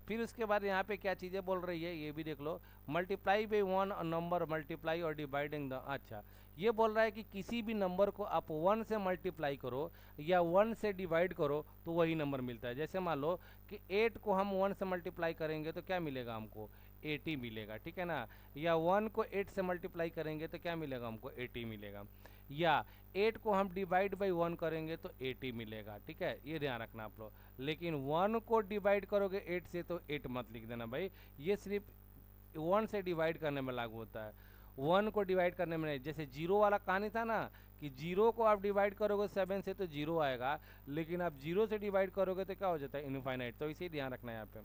फिर उसके बाद यहाँ पे क्या चीज़ें बोल रही है ये भी देख लो। Multiply by one number, multiply और डिवाइडिंग द, अच्छा ये बोल रहा है कि किसी भी नंबर को आप 1 से मल्टीप्लाई करो या 1 से डिवाइड करो तो वही नंबर मिलता है। जैसे मान लो कि 8 को हम 1 से मल्टीप्लाई करेंगे तो क्या मिलेगा हमको, 80 मिलेगा, ठीक है ना। या 1 को 8 से मल्टीप्लाई करेंगे तो क्या मिलेगा हमको, 80 मिलेगा। या 8 को हम डिवाइड बाई 1 करेंगे तो 80 मिलेगा, ठीक है, ये ध्यान रखना आप लोग। लेकिन 1 को डिवाइड करोगे 8 से तो 8 मत लिख देना भाई, ये सिर्फ 1 से डिवाइड करने में लागू होता है, 1 को डिवाइड करने में नहीं। जैसे जीरो वाला कहानी था ना कि जीरो को आप डिवाइड करोगे 7 से तो जीरो आएगा, लेकिन आप जीरो से डिवाइड करोगे तो क्या हो जाता है, इनफाइनाइट। तो इसे ध्यान रखना है यहाँ पे।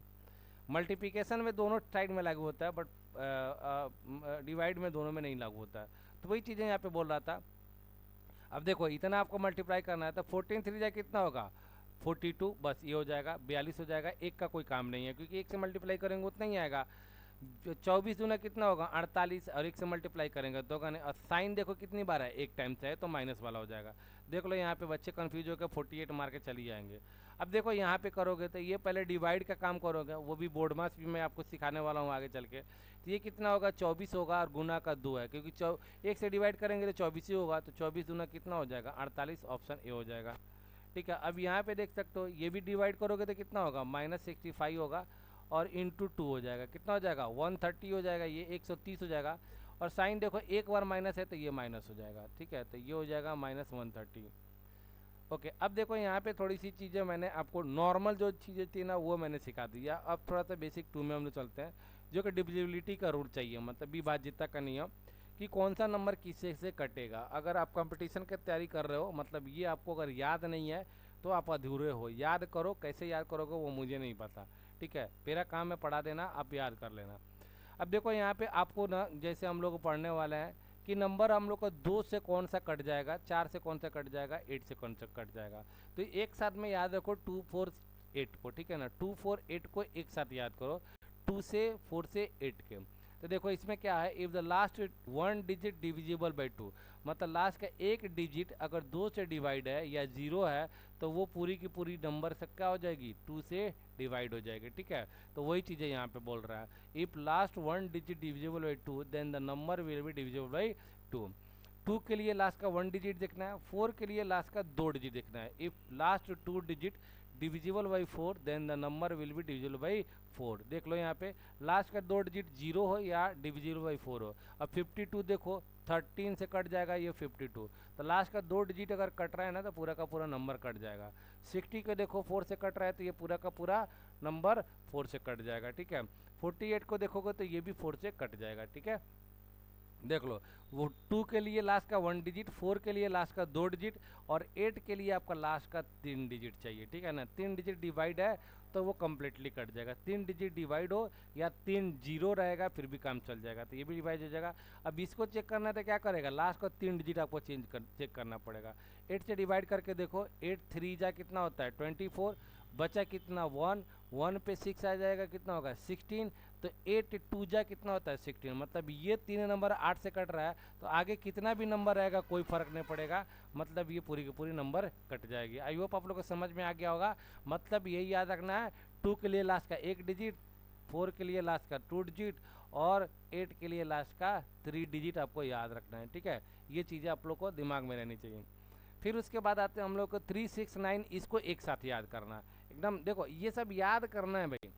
मल्टीप्लिकेशन में दोनों साइड में लागू होता है, बट डिवाइड में दोनों में नहीं लागू होता है। तो वही चीज़ें यहाँ पे बोल रहा था। अब देखो इतना आपको मल्टीप्लाई करना है तो 14 3 जा कितना होगा, 42, बस ये हो जाएगा, 42 हो जाएगा। एक का कोई काम नहीं है क्योंकि एक से मल्टीप्लाई करेंगे उतना ही आएगा। 24 दूना कितना होगा, 48, और एक से मल्टीप्लाई करेंगे दो का नहीं। और साइन देखो कितनी बार है, एक टाइम से है तो माइनस वाला हो जाएगा। देख लो यहाँ पे बच्चे कंफ्यूज होकर 48 मार के चली जाएंगे। अब देखो यहाँ पे करोगे तो ये पहले डिवाइड का काम करोगे, वो भी बोर्ड मास भी मैं आपको सिखाने वाला हूँ आगे चल के। तो ये कितना होगा, 24 होगा, और गुना का 2 है क्योंकि एक से डिवाइड करेंगे तो 24 ही होगा। तो 24 दूना कितना हो जाएगा, 48, ऑप्शन ए हो जाएगा, ठीक है। अब यहाँ पे देख सकते हो ये भी डिवाइड करोगे तो कितना होगा, -65 होगा, और इंटू 2 हो जाएगा, कितना हो जाएगा, 130 हो जाएगा, ये 130 हो जाएगा। और साइन देखो एक बार माइनस है तो ये माइनस हो जाएगा, ठीक है। तो ये हो जाएगा -130। ओके, अब देखो यहाँ पे थोड़ी सी चीज़ें मैंने आपको नॉर्मल जो चीज़ें थी ना वो मैंने सिखा दिया। अब थोड़ा सा बेसिक 2 में हम लोग चलते हैं, जो कि डिविजिबिलिटी का रूल चाहिए, मतलब विभाज्यता का नियम, कि कौन सा नंबर किससे से कटेगा। अगर आप कंपटीशन की तैयारी कर रहे हो, मतलब ये आपको अगर याद नहीं है तो आप अधूरे हो। याद करो, कैसे याद करोगे वो मुझे नहीं पता, ठीक है। मेरा काम है पढ़ा देना, आप याद कर लेना। अब देखो यहाँ पे आपको ना, जैसे हम लोग पढ़ने वाले हैं कि नंबर हम लोग का 2 से कौन सा कट जाएगा, 4 से कौन सा कट जाएगा, 8 से कौन सा कट जाएगा। तो एक साथ में याद रखो 2 4 8 को, ठीक है ना। 2 4 8 को एक साथ याद करो, 2 से 4 से 8 के। तो देखो इसमें क्या है, if the last 1 digit divisible by 2, मतलब लास्ट का एक डिजिट अगर 2 से डिवाइड है या 0 है तो वो पूरी की पूरी नंबर से क्या हो जाएगी, 2 से डिवाइड हो जाएगी, ठीक है। तो वही चीज़ें यहाँ पे बोल रहा है, if last 1 digit divisible by 2 then the number will be divisible by 2। 2 के लिए लास्ट का 1 डिजिट देखना है, 4 के लिए लास्ट का 2 डिजिट देखना है। If last 2 digit divisible by 4 then the number will be divisible by 4। देख लो यहाँ पे लास्ट का 2 डिजिट 0 हो या डिविजिबल बाई 4 हो। अब 52 देखो 13 से कट जाएगा ये 52, तो लास्ट का 2 डिजिट अगर कट रहा है ना तो पूरा का पूरा नंबर कट जाएगा। 60 को देखो 4 से कट रहा है तो ये पूरा का पूरा नंबर 4 से कट जाएगा, ठीक है। 48 को देखोगे तो ये भी 4 से कट जाएगा, ठीक है। देख लो वो 2 के लिए लास्ट का 1 डिजिट, 4 के लिए लास्ट का 2 डिजिट, और 8 के लिए आपका लास्ट का 3 डिजिट चाहिए, ठीक है ना। 3 डिजिट डिवाइड है तो वो कम्प्लीटली कट जाएगा। 3 डिजिट डिवाइड हो या 3 जीरो रहेगा फिर भी काम चल जाएगा, तो ये भी डिवाइड हो जाएगा। अब इसको चेक करना है तो क्या करेगा, लास्ट का 3 डिजिट आपको चेक करना पड़ेगा। 8 से डिवाइड करके देखो, 8 3 जा कितना होता है 24, बचा कितना 1, 1 पे 6 आ जाएगा, कितना होगा 16। तो 8 2 जा कितना होता है 16, मतलब ये 3 नंबर 8 से कट रहा है तो आगे कितना भी नंबर रहेगा कोई फर्क नहीं पड़ेगा, मतलब ये पूरी की पूरी नंबर कट जाएगी। आई होप आप लोग को समझ में आ गया होगा। मतलब यही याद रखना है, 2 के लिए लास्ट का 1 डिजिट, 4 के लिए लास्ट का 2 डिजिट, और 8 के लिए लास्ट का 3 डिजिट आपको याद रखना है, ठीक है। ये चीज़ें आप लोग को दिमाग में रहनी चाहिए। फिर उसके बाद आते हैं हम लोग को 3 6 9, इसको एक साथ याद करना एकदम। देखो ये सब याद करना है भाई,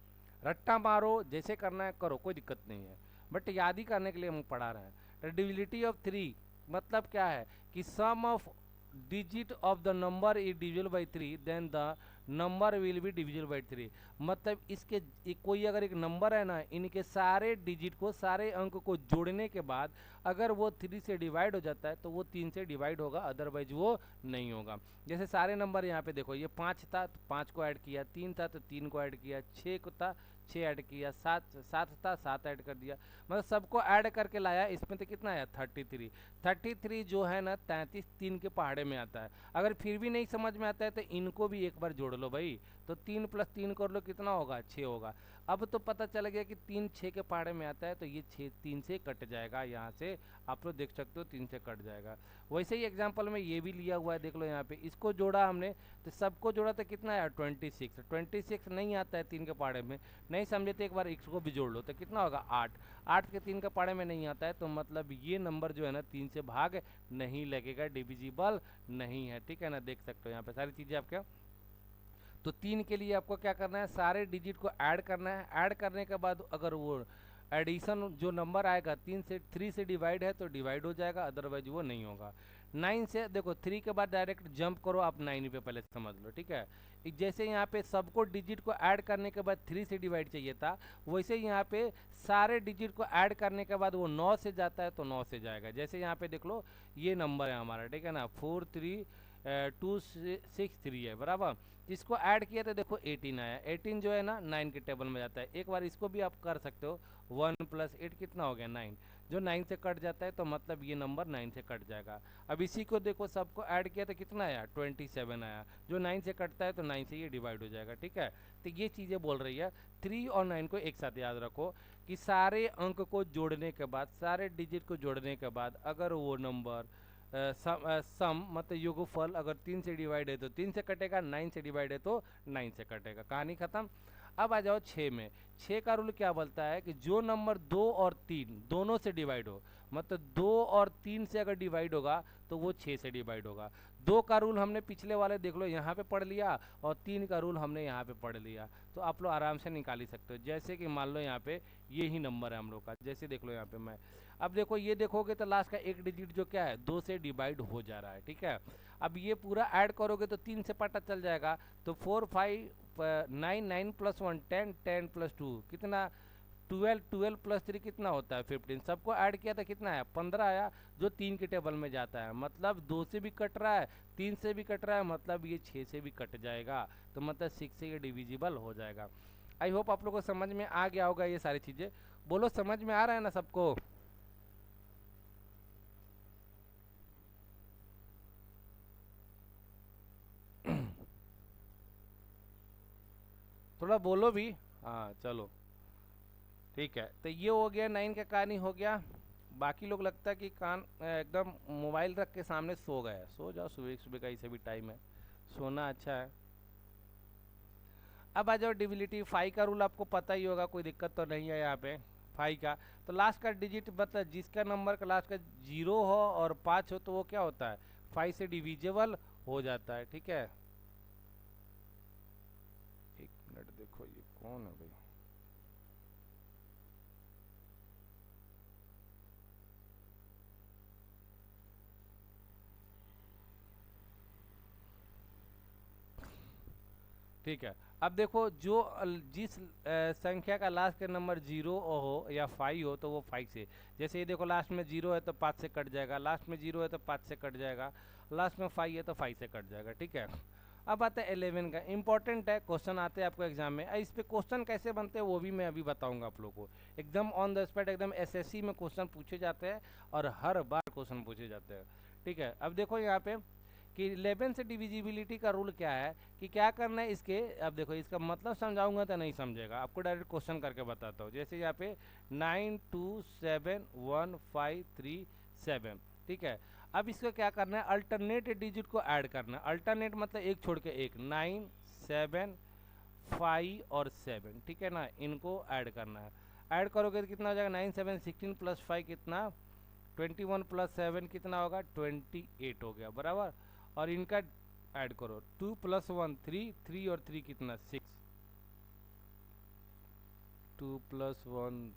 रट्टा मारो जैसे करना है करो, कोई दिक्कत नहीं है, बट याद ही करने के लिए हम पढ़ा रहे हैं। डिविजिबिलिटी ऑफ 3 मतलब क्या है कि sum of digit of the number is divisible by 3 then the number will be divisible by 3। मतलब इसके कोई अगर एक नंबर है ना, इनके सारे डिजिट को, सारे अंक को जोड़ने के बाद अगर वो 3 से डिवाइड हो जाता है तो वो 3 से डिवाइड होगा, अदरवाइज वो नहीं होगा। जैसे सारे नंबर यहाँ पे देखो, ये 5 था तो 5 को ऐड किया, 3 था तो 3 को ऐड किया, 6 को था 6 ऐड किया, 7 7 था 7 ऐड कर दिया, मतलब सबको ऐड करके लाया। इसमें तो कितना आया 33। 33 जो है ना 33 3 के पहाड़े में आता है। अगर फिर भी नहीं समझ में आता है तो इनको भी एक बार जोड़ लो भाई, तो 3 + 3 कर लो, कितना होगा 6 होगा। अब तो पता चल गया कि 3 6 के पहाड़े में आता है, तो ये 6 3 से कट जाएगा, यहाँ से आप लोग देख सकते हो 3 से कट जाएगा। वैसे ही एग्जाम्पल में ये भी लिया हुआ है, देख लो यहाँ पे, इसको जोड़ा हमने तो सबको जोड़ा तो कितना आया 26। 26 नहीं आता है 3 के पहाड़े में, नहीं समझे तो एक बार इसको भी जोड़ लो तो कितना होगा 8। 8 के 3 के पहाड़े में नहीं आता है, तो मतलब ये नंबर जो है ना 3 से भाग नहीं लगेगा, डिविजिबल नहीं है, ठीक है ना। देख सकते हो यहाँ पे सारी चीज़ें आपके। तो 3 के लिए आपको क्या करना है, सारे डिजिट को ऐड करना है। ऐड करने के बाद अगर वो एडिशन जो नंबर आएगा 3 से डिवाइड है तो डिवाइड हो जाएगा, अदरवाइज वो नहीं होगा। 9 से देखो 3 के बाद डायरेक्ट जंप करो आप 9 पे, पहले समझ लो, ठीक है। जैसे यहाँ पे सबको डिजिट को ऐड करने के बाद 3 से डिवाइड चाहिए था, वैसे यहाँ पे सारे डिजिट को ऐड करने के बाद वो 9 से जाता है तो 9 से जाएगा। जैसे यहाँ पे देख लो ये नंबर है हमारा, ठीक है ना, 43263 है बराबर। इसको ऐड किया तो देखो 18 आया। 18 जो है ना 9 के टेबल में जाता है। एक बार इसको भी आप कर सकते हो, 1 + 8 कितना हो गया 9, जो 9 से कट जाता है तो मतलब ये नंबर 9 से कट जाएगा। अब इसी को देखो सबको ऐड किया तो कितना आया 27 आया, जो 9 से कटता है तो 9 से ये डिवाइड हो जाएगा, ठीक है। तो ये चीज़ें बोल रही है। 3 और 9 को एक साथ याद रखो कि सारे अंक को जोड़ने के बाद, सारे डिजिट को जोड़ने के बाद अगर वो नंबर सम मतलब योगफल अगर 3 से डिवाइड है तो 3 से कटेगा, 9 से डिवाइड है तो 9 से कटेगा, कहानी खत्म। अब आ जाओ 6 में। 6 का रूल क्या बोलता है कि जो नंबर 2 और 3 दोनों से डिवाइड हो, मतलब 2 और 3 से अगर डिवाइड होगा तो वो 6 से डिवाइड होगा। 2 का रूल हमने पिछले वाले देख लो यहाँ पे पढ़ लिया, और 3 का रूल हमने यहाँ पे पढ़ लिया, तो आप लोग आराम से निकाल ही सकते हो। जैसे कि मान लो यहाँ पे ये ही नंबर है हम लोग का, जैसे देख लो यहाँ पे मैं, अब देखो ये देखोगे तो लास्ट का एक डिजिट जो क्या है 2 से डिवाइड हो जा रहा है, ठीक है। अब ये पूरा ऐड करोगे तो 3 से पता चल जाएगा, तो 4 5 9 9 + 1 10 10 + 2 कितना 12 12 + 3 कितना होता है 15। सबको ऐड किया था कितना आया 15 आया, जो 3 के टेबल में जाता है, मतलब 2 से भी कट रहा है 3 से भी कट रहा है, मतलब ये 6 से भी कट जाएगा, तो मतलब 6 से ये डिविजिबल हो जाएगा। आई होप आप लोगों को समझ में आ गया होगा ये सारी चीज़ें। बोलो समझ में आ रहा है ना सबको? थोड़ा बोलो भी। हाँ चलो ठीक है, तो ये हो गया 9 का कहानी हो गया। बाकी लोग लगता है कि कान एकदम मोबाइल रख के सामने सो गए। सो जाओ, सुबह सुबह का ही सभी टाइम है, सोना अच्छा है। अब आ जाओ डिविलिटी। 5 का रूल आपको पता ही होगा, कोई दिक्कत तो नहीं है यहाँ पे 5 का। तो लास्ट का डिजिट मतलब जिसका नंबर का लास्ट का 0 हो और 5 हो तो वो क्या होता है 5 से डिविजिबल हो जाता है, ठीक है। एक मिनट देखो ये कौन है भाई। ठीक है, अब देखो जो जिस संख्या का लास्ट का नंबर 0 हो या 5 हो तो वो 5 से, जैसे ये देखो लास्ट में 0 है तो 5 से कट जाएगा, लास्ट में 0 है तो 5 से कट जाएगा, लास्ट में 5 है तो 5 से कट जाएगा, ठीक है। अब आता है 11 का, इंपॉर्टेंट है, क्वेश्चन आते हैं आपको एग्जाम में। इस पे क्वेश्चन कैसे बनते हैं वो भी मैं अभी बताऊंगा आप लोगों को, एकदम ऑन द स्पॉट, एकदम एसएससी में क्वेश्चन पूछे जाते हैं और हर बार क्वेश्चन पूछे जाते हैं, ठीक है। अब देखो यहाँ पे कि 11 से डिविजिबिलिटी का रूल क्या है, कि क्या करना है इसके। अब देखो इसका मतलब समझाऊंगा तो नहीं समझेगा, आपको डायरेक्ट क्वेश्चन करके बताता हूँ। जैसे यहाँ पे 9 2 7 1 5 3 7, ठीक है। अब इसका क्या करना है, अल्टरनेट डिजिट को ऐड करना है। अल्टरनेट मतलब एक छोड़ के एक, 9 7 5 और 7, ठीक है ना, इनको ऐड करना है। ऐड करोगे तो कितना हो जाएगा 9 7 16 + 5 कितना 21 + 7 कितना होगा 28 हो गया बराबर। और इनका ऐड करो 2 + 1 3 3 और 3 कितना 6, 2 + 1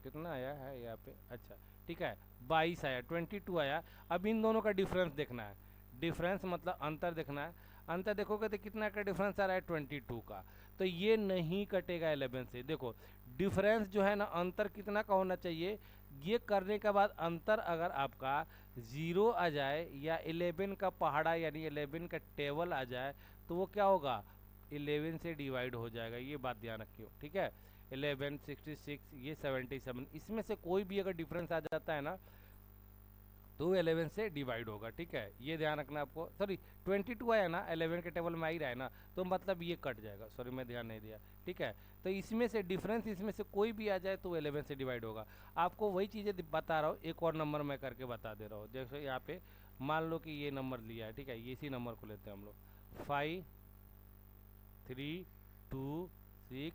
कितना आया है यहाँ पे, अच्छा ठीक है 22 आया, 22 आया। अब इन दोनों का डिफरेंस देखना है, डिफरेंस मतलब अंतर देखना है। अंतर देखोगे तो कितना का डिफरेंस आ रहा है 22 का, तो ये नहीं कटेगा 11 से। देखो डिफरेंस जो है ना अंतर कितना का होना चाहिए, ये करने के बाद अंतर अगर आपका 0 आ जाए या 11 का पहाड़ा यानी 11 का टेबल आ जाए तो वो क्या होगा 11 से डिवाइड हो जाएगा, ये बात ध्यान रखियो, ठीक है। 11, 66, ये 77, इसमें से कोई भी अगर डिफरेंस आ जाता है ना तो 11 से डिवाइड होगा, ठीक है, ये ध्यान रखना आपको। सॉरी 22 आया ना, 11 के टेबल में आ ही रहा है ना, तो मतलब ये कट जाएगा, सॉरी मैं ध्यान नहीं दिया, ठीक है। तो इसमें से डिफरेंस, इसमें से कोई भी आ जाए तो 11 से डिवाइड होगा। आपको वही चीज़ें बता रहा हूँ, एक और नंबर मैं करके बता दे रहा हूँ। जैसे यहाँ पे मान लो कि ये नंबर लिया है, ठीक है, ये इसी नंबर को लेते हैं हम लोग, 5 3 2 6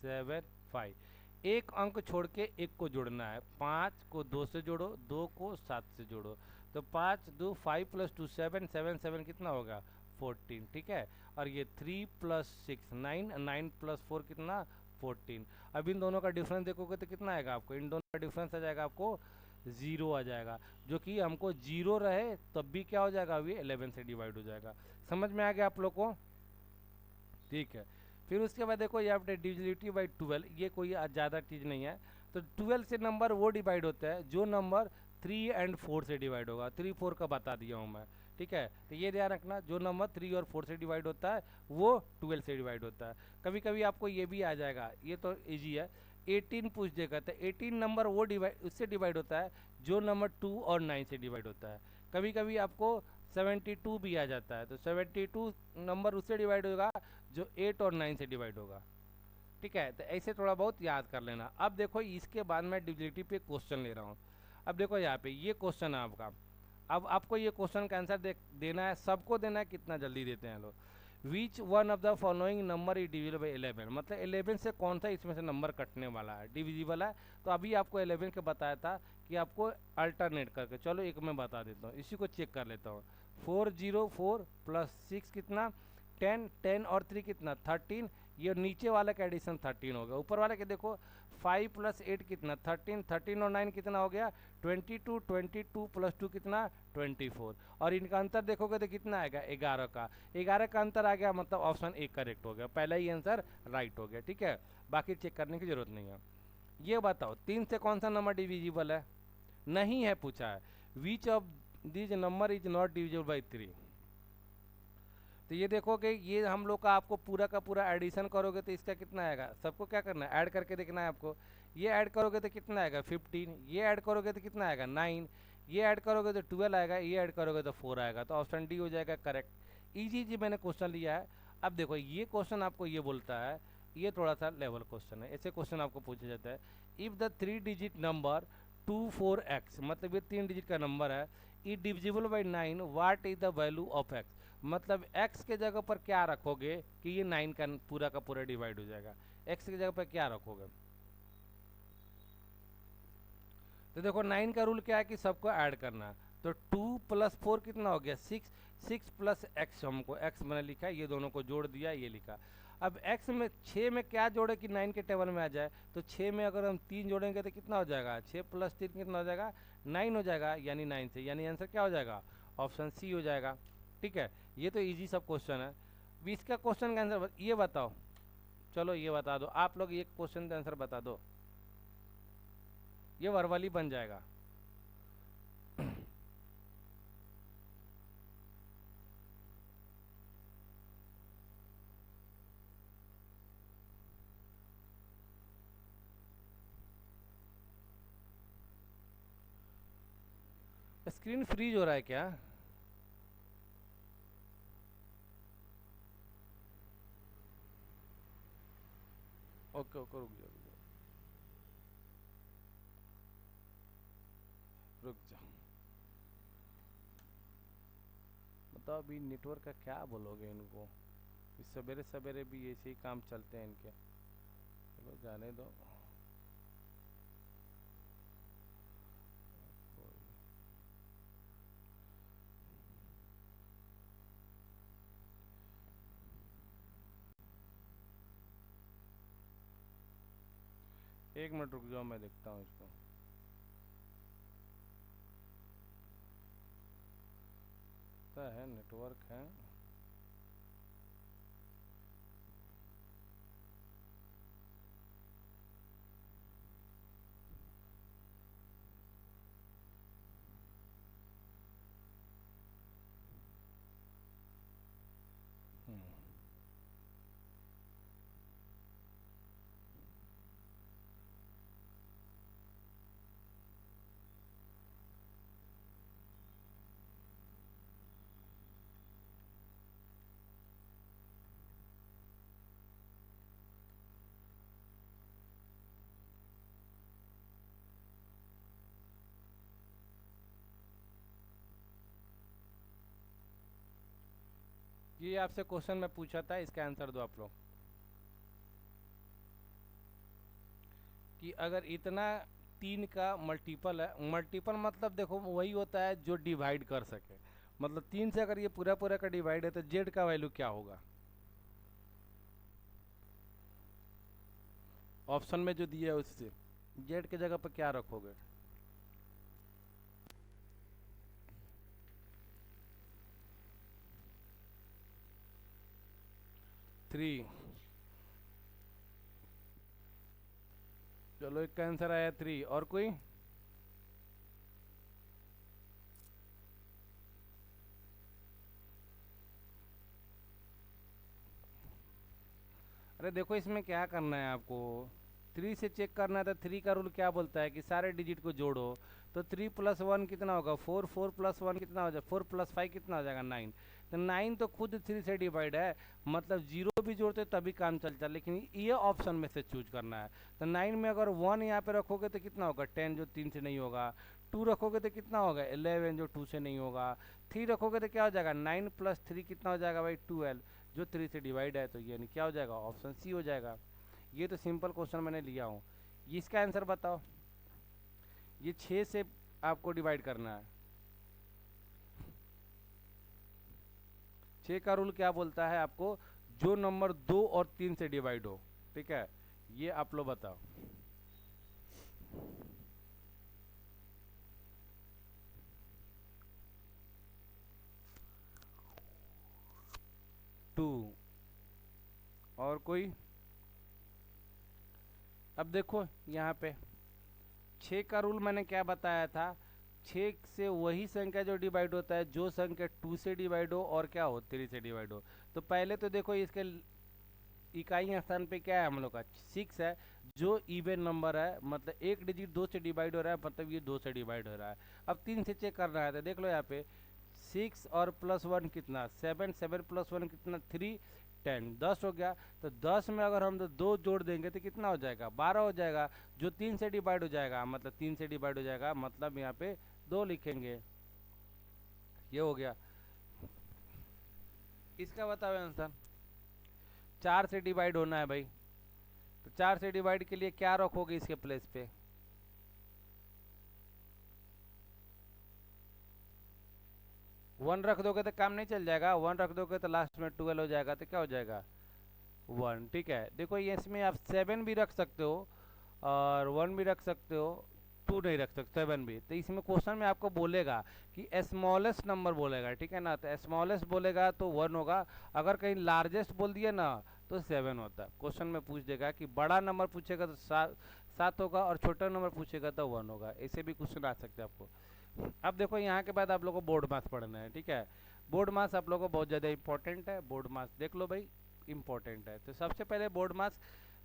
7 5। एक अंक छोड़ के एक को जोड़ना है, 5 को 2 से जोड़ो, 2 को 7 से जोड़ो, तो 5 2 5 प्लस 2 7 7 7 कितना होगा 14, ठीक है। और ये 3 प्लस 6 9, 9 प्लस 4 कितना 14। अब इन दोनों का डिफरेंस देखोगे तो कितना आएगा आपको, इन दोनों का डिफरेंस आ जाएगा आपको 0 आ जाएगा, जो कि हमको 0 रहे तब भी क्या हो जाएगा, अभी 11 से डिवाइड हो जाएगा। समझ में आ गया आप लोग को, ठीक है। फिर उसके बाद देखो यहाँ पे डिविजिबिलिटी बाई 12, ये कोई ज़्यादा चीज़ नहीं है। तो 12 से नंबर वो डिवाइड होता है जो नंबर 3 एंड 4 से डिवाइड होगा, 3 4 का बता दिया हूँ मैं, ठीक है। तो ये ध्यान रखना, जो नंबर 3 और 4 से डिवाइड होता है वो 12 से डिवाइड होता है। कभी कभी आपको ये भी आ जाएगा, ये तो ईजी है, 18 पूछ देगा, तो 18 नंबर वो डिवाइड, उससे डिवाइड होता है जो नंबर 2 और 9 से डिवाइड होता है। कभी कभी आपको 72 भी आ जाता है, तो 72 नंबर उससे डिवाइड होगा जो 8 और 9 से डिवाइड होगा, ठीक है। तो ऐसे थोड़ा बहुत याद कर लेना। अब देखो इसके बाद मैं डिविजिबिलिटी पे क्वेश्चन ले रहा हूँ। अब देखो यहाँ पे ये क्वेश्चन है आपका, अब आपको ये क्वेश्चन का आंसर देना है, सबको देना है, कितना जल्दी देते हैं लोग। Which one of the following number is divisible by 11, मतलब 11 से कौन सा इसमें से नंबर कटने वाला है, डिविजिबल है। तो अभी आपको 11 के बताया था कि आपको अल्टरनेट करके, चलो एक मैं बता देता हूँ, इसी को चेक कर लेता हूँ। 404 प्लस 6 कितना 10, 10 और 3 कितना 13, ये नीचे वाला का एडिशन 13 हो गया, ऊपर वाले के देखो 5 प्लस 8 कितना 13, 13 और 9 कितना हो गया 22, 22 प्लस 2 कितना 24, और इनका अंतर देखोगे तो कितना आएगा 11 का, 11 का अंतर आ गया, मतलब ऑप्शन ए करेक्ट हो गया, पहला ही आंसर राइट हो गया, ठीक है। बाकी चेक करने की जरूरत नहीं है। ये बताओ 3 से कौन सा नंबर डिविजिबल है, नहीं है पूछा है, which of this number is not divisible by 3। तो ये देखोगे, ये हम लोग का आपको पूरा का पूरा एडिशन करोगे तो इसका कितना आएगा, सबको क्या करना है ऐड करके देखना है आपको। ये ऐड करोगे तो कितना आएगा 15, ये ऐड करोगे तो कितना आएगा 9, ये ऐड करोगे तो 12 आएगा, ये ऐड करोगे तो 4 आएगा, तो ऑप्शन डी हो जाएगा करेक्ट। इजी जी मैंने क्वेश्चन लिया है। अब देखो ये क्वेश्चन आपको ये बोलता है, ये थोड़ा सा लेवल क्वेश्चन है, ऐसे क्वेश्चन आपको पूछा जाता है। If the 3 digit number 24x, मतलब ये 3 डिजिट का नंबर है, ई divisible by 9, what is the value of x, मतलब x के जगह पर क्या रखोगे कि ये 9 का पूरा डिवाइड हो जाएगा, x की जगह पर क्या रखोगे। तो देखो 9 का रूल क्या है कि सबको ऐड करना है, तो 2 प्लस 4 कितना हो गया 6, 6 प्लस x, हमको x मैंने लिखा है, ये दोनों को जोड़ दिया, ये लिखा। अब x में 6 में क्या जोड़े कि 9 के टेबल में आ जाए, तो 6 में अगर हम 3 जोड़ेंगे तो कितना हो जाएगा 6 प्लस 3 कितना हो जाएगा 9 हो जाएगा, यानी 9 से, यानी आंसर क्या हो जाएगा ऑप्शन सी हो जाएगा, ठीक है। ये तो इजी सब क्वेश्चन है। 20 का क्वेश्चन का आंसर ये बताओ, चलो ये बता दो आप लोग, ये क्वेश्चन का आंसर बता दो, ये वर्बली बन जाएगा। स्क्रीन फ्रीज हो रहा है क्या। ओके ओके रुक जाओ रुक जाओ, बताओ अभी नेटवर्क का क्या बोलोगे इनको, इस सवेरे सवेरे भी ऐसे ही काम चलते हैं इनके, चलो जाने दो। एक मिनट रुक जाओ, मैं देखता हूँ इसको। है नेटवर्क है, ये आपसे क्वेश्चन में पूछा था, इसका आंसर दो आप लोग कि अगर इतना 3 का मल्टीपल है, मल्टीपल मतलब देखो वही होता है जो डिवाइड कर सके, मतलब 3 से अगर ये पूरा पूरा का डिवाइड है तो जेड का वैल्यू क्या होगा? ऑप्शन में जो दिया है उससे जेड के जगह पर क्या रखोगे? 3। चलो एक का आंसर आया 3, और कोई? अरे देखो इसमें क्या करना है आपको, 3 से चेक करना है। तो 3 का रूल क्या बोलता है कि सारे डिजिट को जोड़ो। तो 3 + 1 कितना होगा? 4। 4 + 1 कितना हो जाएगा? 4 + 5 कितना हो जाएगा? 9। तो 9 तो खुद 3 से डिवाइड है, मतलब जीरो भी जोड़ते तभी काम चलता है, लेकिन ये ऑप्शन में से चूज करना है। तो 9 में अगर 1 यहाँ पे रखोगे तो कितना होगा? 10 जो 3 से नहीं होगा। 2 रखोगे तो कितना होगा? 11 जो 2 से नहीं होगा। 3 रखोगे तो क्या हो जाएगा? 9 + 3 कितना हो जाएगा भाई? 12 जो 3 से डिवाइड है। तो यानी क्या हो जाएगा? ऑप्शन सी हो जाएगा। ये तो सिंपल क्वेश्चन मैंने लिया हूँ। इसका आंसर बताओ। ये 6 से आपको डिवाइड करना है। 6 का रूल क्या बोलता है आपको? जो नंबर 2 और 3 से डिवाइड हो, ठीक है, ये आप लोग बताओ। 2। और कोई? अब देखो यहाँ पे 6 का रूल मैंने क्या बताया था? 6 से वही संख्या जो डिवाइड होता है जो संख्या 2 से डिवाइड हो और क्या हो? 3 से डिवाइड हो। तो पहले तो देखो इसके इकाई स्थान पे क्या है हम लोग का? 6 है, जो इवन नंबर है, मतलब एक डिजिट 2 से डिवाइड हो रहा है, मतलब ये 2 से डिवाइड हो रहा है। अब 3 से चेक करना है तो देख लो यहाँ पे 6 और +1 कितना? 7। 7 + 1 कितना? 3। 10 10 हो गया। तो 10 में अगर हम 2 जोड़ देंगे तो कितना हो जाएगा? 12 हो जाएगा, जो 3 से डिवाइड हो जाएगा, मतलब 3 से डिवाइड हो जाएगा, मतलब यहाँ पे 2 लिखेंगे। ये हो गया। इसका बताओ आंसर। 4 से डिवाइड होना है भाई, तो 4 से डिवाइड के लिए क्या रखोगे इसके प्लेस पे? 1 रख दोगे तो काम नहीं चल जाएगा? 1 रख दोगे तो लास्ट में 12 हो जाएगा, तो क्या हो जाएगा? 1। ठीक है, देखो ये इसमें आप 7 भी रख सकते हो और 1 भी रख सकते हो, 2 नहीं रख सकते, 7 भी। तो इसमें क्वेश्चन में आपको बोलेगा कि स्मॉलेस्ट नंबर बोलेगा, ठीक है ना? तो स्मॉलेस्ट बोलेगा तो 1 होगा। अगर कहीं लार्जेस्ट बोल दिया ना तो 7 होता है। क्वेश्चन में पूछ देगा कि बड़ा नंबर पूछेगा तो 7 होगा और छोटा नंबर पूछेगा तो 1 होगा। ऐसे भी क्वेश्चन आ सकते हैं आपको। अब देखो यहाँ के बाद आप लोगों को बोर्ड मास पढ़ना है, ठीक है? बोर्ड मास आप लोगों को बहुत ज़्यादा इंपॉर्टेंट है। बोर्ड मास देख लो भाई, इंपॉर्टेंट है। तो सबसे पहले बोर्ड मास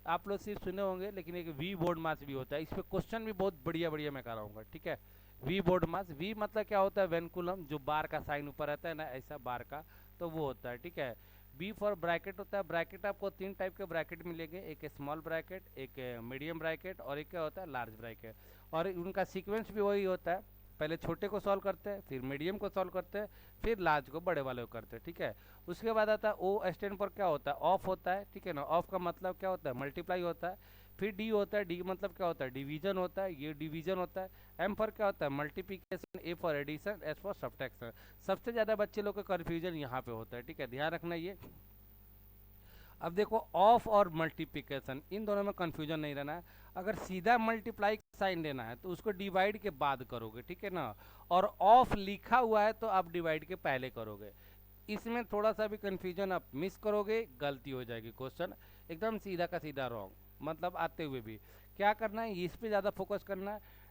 आप लोग सिर्फ सुने होंगे, लेकिन एक वी बोर्ड मास भी होता है। इस पर क्वेश्चन भी बहुत बढ़िया बढ़िया मैं कराऊंगा, ठीक है? वी बोर्ड मास, वी मतलब क्या होता है? वेनकुलम, जो बार का साइन ऊपर रहता है ना, ऐसा बार का, तो वो होता है, ठीक है? बी फॉर ब्रैकेट होता है। ब्रैकेट आपको 3 टाइप के ब्रैकेट मिलेंगे, एक स्मॉल ब्रैकेट, एक मीडियम ब्रैकेट और एक क्या होता है? Large bracket. और उनका सीक्वेंस भी वही होता है, पहले छोटे को सॉल्व करते हैं, फिर मीडियम को सॉल्व करते हैं, फिर लार्ज को, बड़े वाले को करते हैं, ठीक है? उसके बाद आता है ओ स्टैंड पर क्या होता है? ऑफ होता है, ठीक है ना? ऑफ का मतलब क्या होता है? मल्टीप्लाई होता है। फिर डी होता है, डी मतलब क्या होता है? डिवीजन होता है, ये डिवीजन होता है। एम पर क्या होता है? Multiplication. A for addition, S for subtraction. सबसे ज़्यादा बच्चे लोग का कन्फ्यूजन यहाँ पे होता है, ठीक है? ध्यान रखना ये। अब देखो ऑफ और मल्टीप्लिकेशन, इन दोनों में कंफ्यूजन नहीं रहना है। अगर सीधा मल्टीप्लाई का साइन लेना है तो उसको डिवाइड के बाद करोगे, ठीक है ना? और ऑफ लिखा हुआ है तो आप डिवाइड के पहले करोगे। इसमें थोड़ा सा भी कंफ्यूजन आप मिस करोगे, गलती हो जाएगी। क्वेश्चन एकदम सीधा का सीधा रॉन्ग, मतलब आते हुए भी क्या करना है? इस पे ज़्यादा फोकस करना है।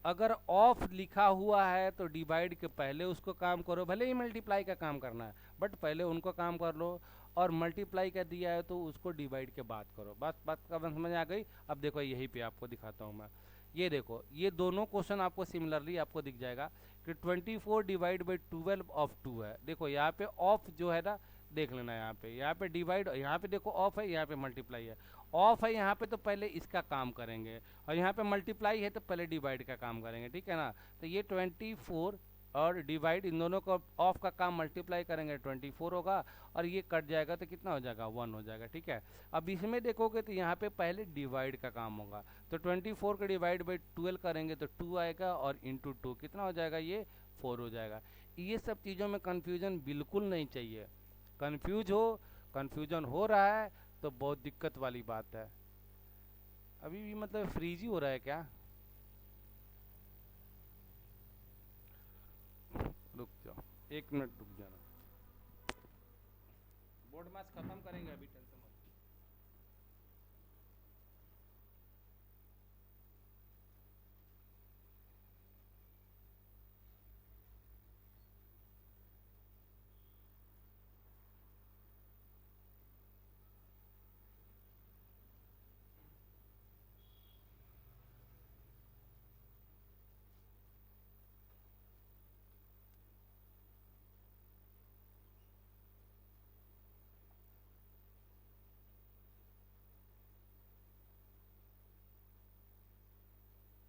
अगर ऑफ लिखा हुआ है तो डिवाइड के पहले उसको काम करो, भले ही मल्टीप्लाई का काम करना है, बट पहले उनको काम कर लो। और मल्टीप्लाई का दिया है तो उसको डिवाइड के बाद करो। बस बात का समझ आ गई? अब देखो यहीं पे आपको दिखाता हूँ मैं। ये देखो, ये दोनों क्वेश्चन आपको सिमिलरली आपको दिख जाएगा कि 24 डिवाइड बाई 12 ऑफ 2 है। देखो यहाँ पे ऑफ जो है ना, देख लेना यहाँ पे डिवाइड, यहाँ पे देखो ऑफ है, यहाँ पे मल्टीप्लाई है। ऑफ है यहाँ पे तो पहले इसका काम करेंगे, और यहाँ पे मल्टीप्लाई है तो पहले डिवाइड का काम करेंगे, ठीक है ना? तो ये 24 और डिवाइड, इन दोनों को ऑफ का काम मल्टीप्लाई करेंगे 24 होगा, और ये कट जाएगा तो कितना हो जाएगा 1 हो जाएगा, ठीक है। अब इसमें देखोगे तो यहाँ पे पहले डिवाइड का काम होगा, तो 24 का डिवाइड बाई 12 करेंगे तो 2 आएगा, और इंटू 2 कितना हो जाएगा, ये 4 हो जाएगा। ये सब चीज़ों में कन्फ्यूजन बिल्कुल नहीं चाहिए। कन्फ्यूजन हो रहा है तो बहुत दिक्कत वाली बात है। अभी भी मतलब फ्रीज ही हो रहा है क्या? रुक जाओ, 1 मिनट रुक जाना। बोर्ड मैच खत्म करेंगे अभी, टेंशन मत।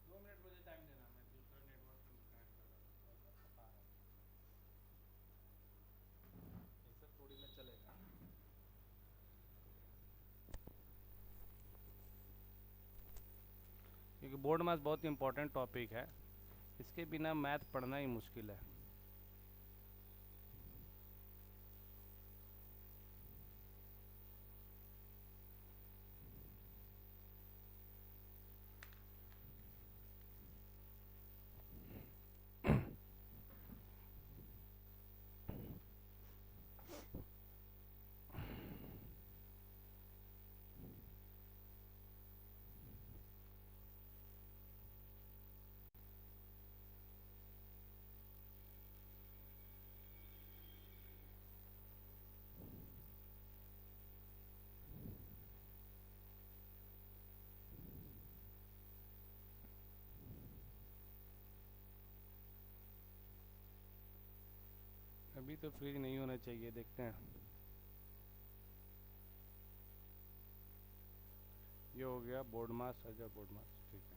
दो मिनट मुझे टाइम देना, मैं दूसरा नेटवर्क कनेक्ट कर रहा हूँ, पता है ऐसा थोड़ी ना चलेगा। क्योंकि बोर्ड मैथ बहुत इंपॉर्टेंट टॉपिक है, इसके बिना मैथ पढ़ना ही मुश्किल है। अभी तो फ्रीज नहीं होना चाहिए, देखते हैं। ये हो गया बोर्ड मास, अच्छा बोर्ड मास, ठीक है।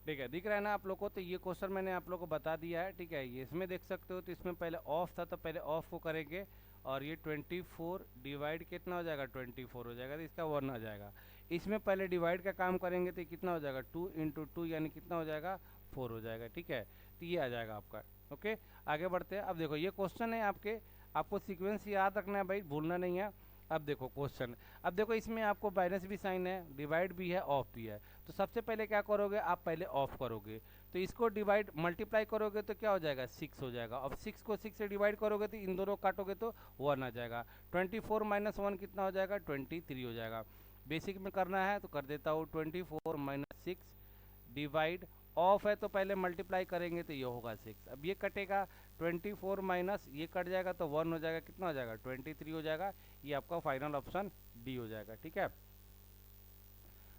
ठीक है, दिख रहा है ना आप लोग को? तो ये क्वेश्चन मैंने आप लोग को बता दिया है, ठीक है। ये इसमें देख सकते हो, तो इसमें पहले ऑफ था तो पहले ऑफ को करेंगे, और ये 24 डिवाइड कितना हो जाएगा, 24 हो जाएगा, तो इसका 1 आ जाएगा। इसमें पहले डिवाइड का काम करेंगे तो कितना हो जाएगा, 2 इंटू 2 यानी कितना हो जाएगा, 4 हो जाएगा, ठीक है। तो ये आ जाएगा आपका। ओके, आगे बढ़ते हैं। अब देखो ये क्वेश्चन है आपके, आपको सीक्वेंस याद रखना है भाई, भूलना नहीं है। अब देखो क्वेश्चन, अब देखो इसमें आपको माइनस भी साइन है, डिवाइड भी है, ऑफ भी है। तो सबसे पहले क्या करोगे, आप पहले ऑफ करोगे, तो इसको डिवाइड मल्टीप्लाई करोगे तो क्या हो जाएगा, 6 हो जाएगा। अब 6 को 6 से डिवाइड करोगे तो इन दोनों काटोगे तो 1 आ जाएगा। 24 माइनस 1 कितना हो जाएगा, 23 हो जाएगा। बेसिक में करना है तो कर देता हूँ, 24 माइनस 6 डिवाइड, ऑफ है तो पहले मल्टीप्लाई करेंगे तो ये होगा 6। अब ये कटेगा, 24 माइनस ये कट जाएगा तो 1 हो जाएगा, कितना हो जाएगा, 23 हो जाएगा। ये आपका फाइनल ऑप्शन डी हो जाएगा, ठीक है।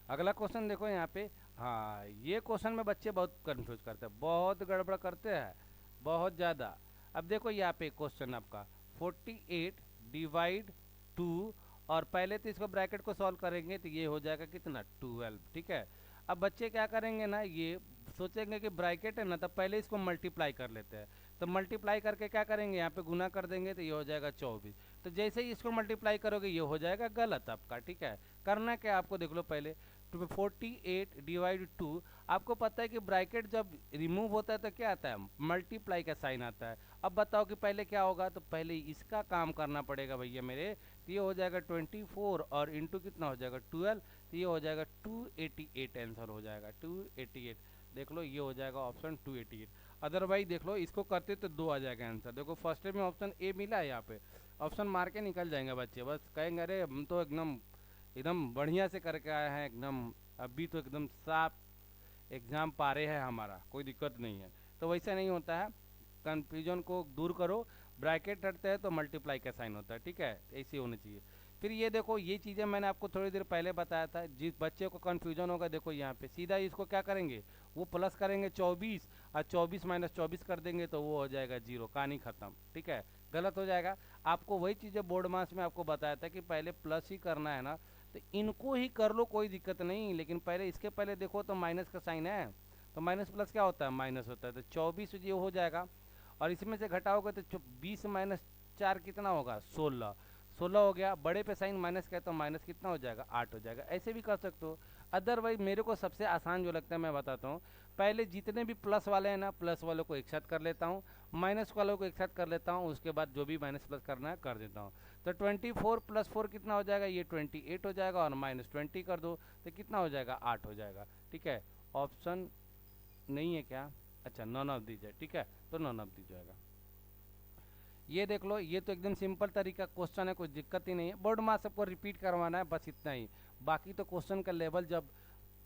अगला क्वेश्चन देखो यहाँ पे। हाँ, ये क्वेश्चन में बच्चे बहुत कंफ्यूज करते हैं, बहुत गड़बड़ करते हैं, बहुत ज़्यादा। अब देखो यहाँ पे क्वेश्चन आपका 48 डिवाइड 2, और पहले तो इसको ब्रैकेट को सॉल्व करेंगे तो ये हो जाएगा कितना, 12, ठीक है। अब बच्चे क्या करेंगे ना, ये सोचेंगे कि ब्रैकेट है ना, तब पहले इसको मल्टीप्लाई कर लेते हैं। तो मल्टीप्लाई करके क्या करेंगे, यहाँ पे गुना कर देंगे तो ये हो जाएगा 24। तो जैसे ही इसको मल्टीप्लाई करोगे ये हो जाएगा गलत आपका, ठीक है। करना क्या आपको, देख लो पहले 48 डिवाइड 2, आपको पता है कि ब्रैकेट जब रिमूव होता है तो क्या आता है, मल्टीप्लाई का साइन आता है। अब बताओ कि पहले क्या होगा, तो पहले इसका काम करना पड़ेगा भैया मेरे। तो ये हो जाएगा 24 और इंटू कितना हो जाएगा 12, तो ये हो जाएगा 288, आंसर हो जाएगा 288। देख लो ये हो जाएगा ऑप्शन 288। अदरवाइज देख लो इसको करते तो 2 आ जाएगा आंसर। देखो फर्स्ट में ऑप्शन ए मिला है, यहाँ पे ऑप्शन मार के निकल जाएंगे बच्चे, बस कहेंगे अरे हम तो एकदम एकदम बढ़िया से करके आए हैं, एकदम अभी तो एकदम साफ एग्ज़ाम पारे है हमारा, कोई दिक्कत नहीं है। तो वैसा नहीं होता है, कन्फ्यूजन को दूर करो। ब्रैकेट हटता है तो मल्टीप्लाई का साइन होता है, ठीक है, ऐसे होना चाहिए। फिर ये देखो, ये चीज़ें मैंने आपको थोड़ी देर पहले बताया था। जिस बच्चे को कन्फ्यूजन होगा, देखो यहाँ पे सीधा इसको क्या करेंगे, वो प्लस करेंगे 24, और 24 माइनस 24 कर देंगे तो वो हो जाएगा 0, कहानी ख़त्म, ठीक है। गलत हो जाएगा। आपको वही चीज़ें बोर्ड मास में आपको बताया था कि पहले प्लस ही करना है ना, तो इनको ही कर लो, कोई दिक्कत नहीं, लेकिन पहले इसके पहले देखो तो माइनस का साइन है, तो माइनस प्लस क्या होता है, माइनस होता है, तो 24 ये हो जाएगा। और इसमें से घटाओगे तो 20 माइनस 4 कितना होगा, 16। 16 हो गया, बड़े पे साइन माइनस का है तो माइनस कितना हो जाएगा, 8 हो जाएगा। ऐसे भी कर सकते हो। अदरवाइज मेरे को सबसे आसान जो लगता है मैं बताता हूँ, पहले जितने भी प्लस वाले हैं ना, प्लस वालों को एक साथ कर लेता हूँ, माइनस वालों को एक साथ कर लेता हूँ, उसके बाद जो भी माइनस प्लस करना है कर देता हूँ। तो 24 प्लस 4 कितना हो जाएगा, ये 28 हो जाएगा, और माइनस 20 कर दो तो कितना हो जाएगा, 8 हो जाएगा। ठीक है, ऑप्शन नहीं है क्या, अच्छा नॉन ऑफ दीज है, ठीक है, तो नॉन ऑफ दीज जाएगा। ये देख लो, ये तो एकदम सिंपल तरीका क्वेश्चन है, कोई दिक्कत ही नहीं है। बोर्ड मार्क्स सबको रिपीट करवाना है, बस इतना ही। बाकी तो क्वेश्चन का लेवल जब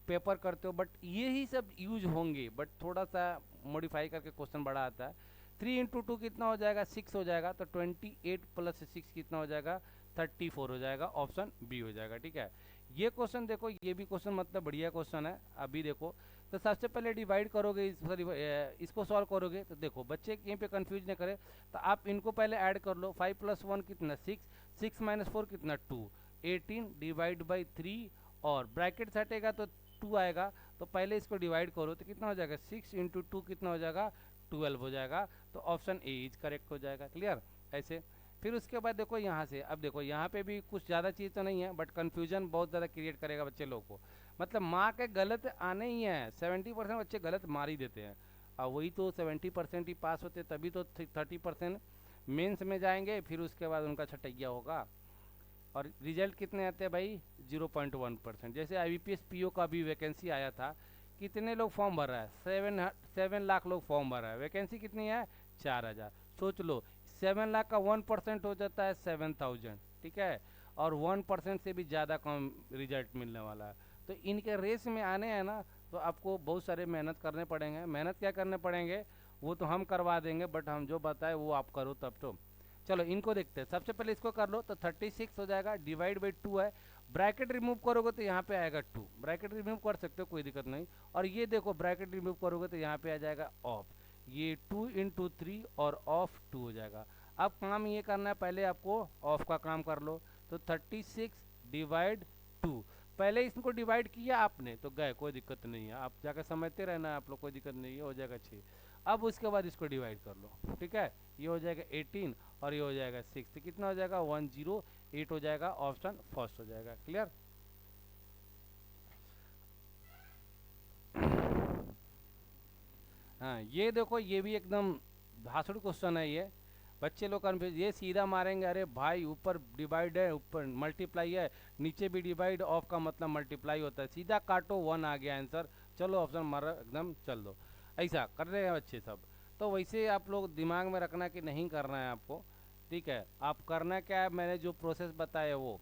पेपर करते हो, बट ये ही सब यूज होंगे, बट थोड़ा सा मॉडिफाई करके क्वेश्चन बड़ा आता है। 3 इंटू 2 कितना हो जाएगा, 6 हो जाएगा, तो 28 प्लस 6 कितना हो जाएगा, 34 हो जाएगा, ऑप्शन बी हो जाएगा। ठीक है, ये क्वेश्चन देखो, ये भी क्वेश्चन मतलब बढ़िया क्वेश्चन है। अभी देखो, तो सबसे पहले डिवाइड करोगे, इसको सॉल्व करोगे, तो देखो बच्चे यहीं पे कंफ्यूज नहीं करे, तो आप इनको पहले ऐड कर लो। 5 प्लस 1 कितना, 6, 6 माइनस 4 कितना, 2, 18 डिवाइड बाई 3, और ब्रैकेट हटेगा तो 2 आएगा, तो पहले इसको डिवाइड करो तो कितना हो जाएगा, 6 इंटू 2 कितना हो जाएगा, 12 हो जाएगा, तो ऑप्शन ए इज करेक्ट हो जाएगा। क्लियर, ऐसे। फिर उसके बाद देखो यहाँ से, अब देखो यहाँ पे भी कुछ ज़्यादा चीज़ तो नहीं है, बट कन्फ्यूजन बहुत ज़्यादा क्रिएट करेगा बच्चे लोग को। मतलब मार्क के गलत आने ही हैं, 70% बच्चे गलत मार ही देते हैं, और वही तो 70% ही पास होते, तभी तो 30% मेंस में जाएंगे, फिर उसके बाद उनका छटैया होगा। और रिजल्ट कितने आते हैं भाई, 0.1%। जैसे IBPS PO का भी वैकेंसी आया था, कितने लोग फॉर्म भर रहा है, 7 लाख लोग फॉर्म भर रहा है, वैकेंसी कितनी है, 4000। सोच लो, 7 लाख का 1% हो जाता है 7000, ठीक है, और 1% से भी ज़्यादा कम रिजल्ट मिलने वाला है। तो इनके रेस में आने हैं ना, तो आपको बहुत सारे मेहनत करने पड़ेंगे। मेहनत क्या करने पड़ेंगे, वो तो हम करवा देंगे, बट हम जो बताए वो आप करो तब तो। चलो इनको देखते हैं, सबसे पहले इसको कर लो, तो 36 हो जाएगा, डिवाइड बाई 2 है, ब्रैकेट रिमूव करोगे तो यहाँ पे आएगा 2, ब्रैकेट रिमूव कर सकते हो, कोई दिक्कत नहीं। और ये देखो ब्रैकेट रिमूव करोगे तो यहाँ पे आ जाएगा ऑफ, ये 2 इंटू 3 और ऑफ 2 हो जाएगा। अब काम ये करना है, पहले आपको ऑफ का काम कर लो, तो 36 डिवाइड 2, पहले इसको डिवाइड किया आपने तो गए, कोई दिक्कत नहीं है, आप जाकर समझते रहना है आप लोग, कोई दिक्कत नहीं है, हो जाएगा 6। अब उसके बाद इसको डिवाइड कर लो, ठीक है, ये हो जाएगा 18 और ये हो जाएगा 6, तो कितना हो जाएगा, 108 हो जाएगा, ऑप्शन फर्स्ट हो जाएगा। क्लियर, हाँ ये देखो, ये भी एकदम धांसू क्वेश्चन है ये, बच्चे लोग कन्फ्यूज, ये सीधा मारेंगे, अरे भाई ऊपर डिवाइड है, ऊपर मल्टीप्लाई है, नीचे भी डिवाइड, ऑफ का मतलब मल्टीप्लाई होता है, सीधा काटो 1 आ गया आंसर, चलो ऑप्शन मारा एकदम, चल दो। ऐसा कर रहे हैं बच्चे सब, तो वैसे आप लोग दिमाग में रखना कि नहीं करना है आपको, ठीक है, आप करना क्या है, मैंने जो प्रोसेस बताया वो।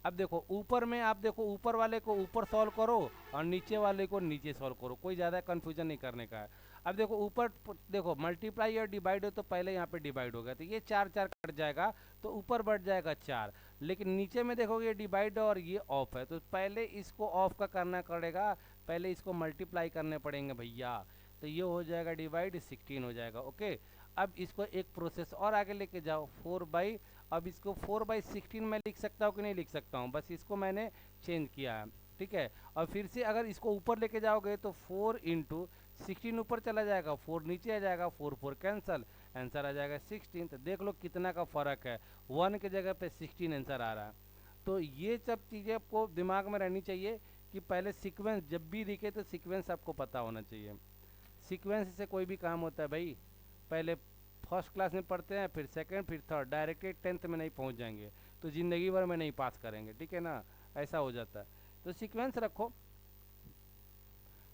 अब देखो ऊपर में, आप देखो ऊपर वाले को ऊपर सॉल्व करो और नीचे वाले को नीचे सॉल्व करो, कोई ज़्यादा कन्फ्यूजन नहीं करने का है। अब देखो ऊपर देखो मल्टीप्लाई और डिवाइड हो, तो पहले यहाँ पे डिवाइड हो गया, तो ये 4 4 कट जाएगा, तो ऊपर बढ़ जाएगा 4, लेकिन नीचे में देखोगे ये डिवाइड और ये ऑफ है, तो पहले इसको ऑफ का करना पड़ेगा, पहले इसको मल्टीप्लाई करने पड़ेंगे भैया, तो ये हो जाएगा डिवाइड, 16 हो जाएगा। ओके, अब इसको एक प्रोसेस और आगे लेके जाओ, 4 बाई, अब इसको 4/16 में लिख सकता हूँ कि नहीं लिख सकता हूँ, बस इसको मैंने चेंज किया है, ठीक है। और फिर से अगर इसको ऊपर लेके जाओगे तो 4 इंटू 16 ऊपर चला जाएगा, 4 नीचे आ जाएगा, 4 4 कैंसल, आंसर आ जाएगा 16। तो देख लो कितना का फ़र्क है, 1 के जगह पे 16 आंसर आ रहा है। तो ये सब चीज़ें आपको दिमाग में रहनी चाहिए कि पहले सीक्वेंस जब भी दिखे तो सीक्वेंस आपको पता होना चाहिए, सीक्वेंस से कोई भी काम होता है भाई, पहले फर्स्ट क्लास में पढ़ते हैं, फिर सेकंड, फिर थर्ड, डायरेक्टली 10th में नहीं पहुंच जाएंगे तो ज़िंदगी भर में नहीं पास करेंगे, ठीक है ना, ऐसा हो जाता है। तो सीक्वेंस रखो।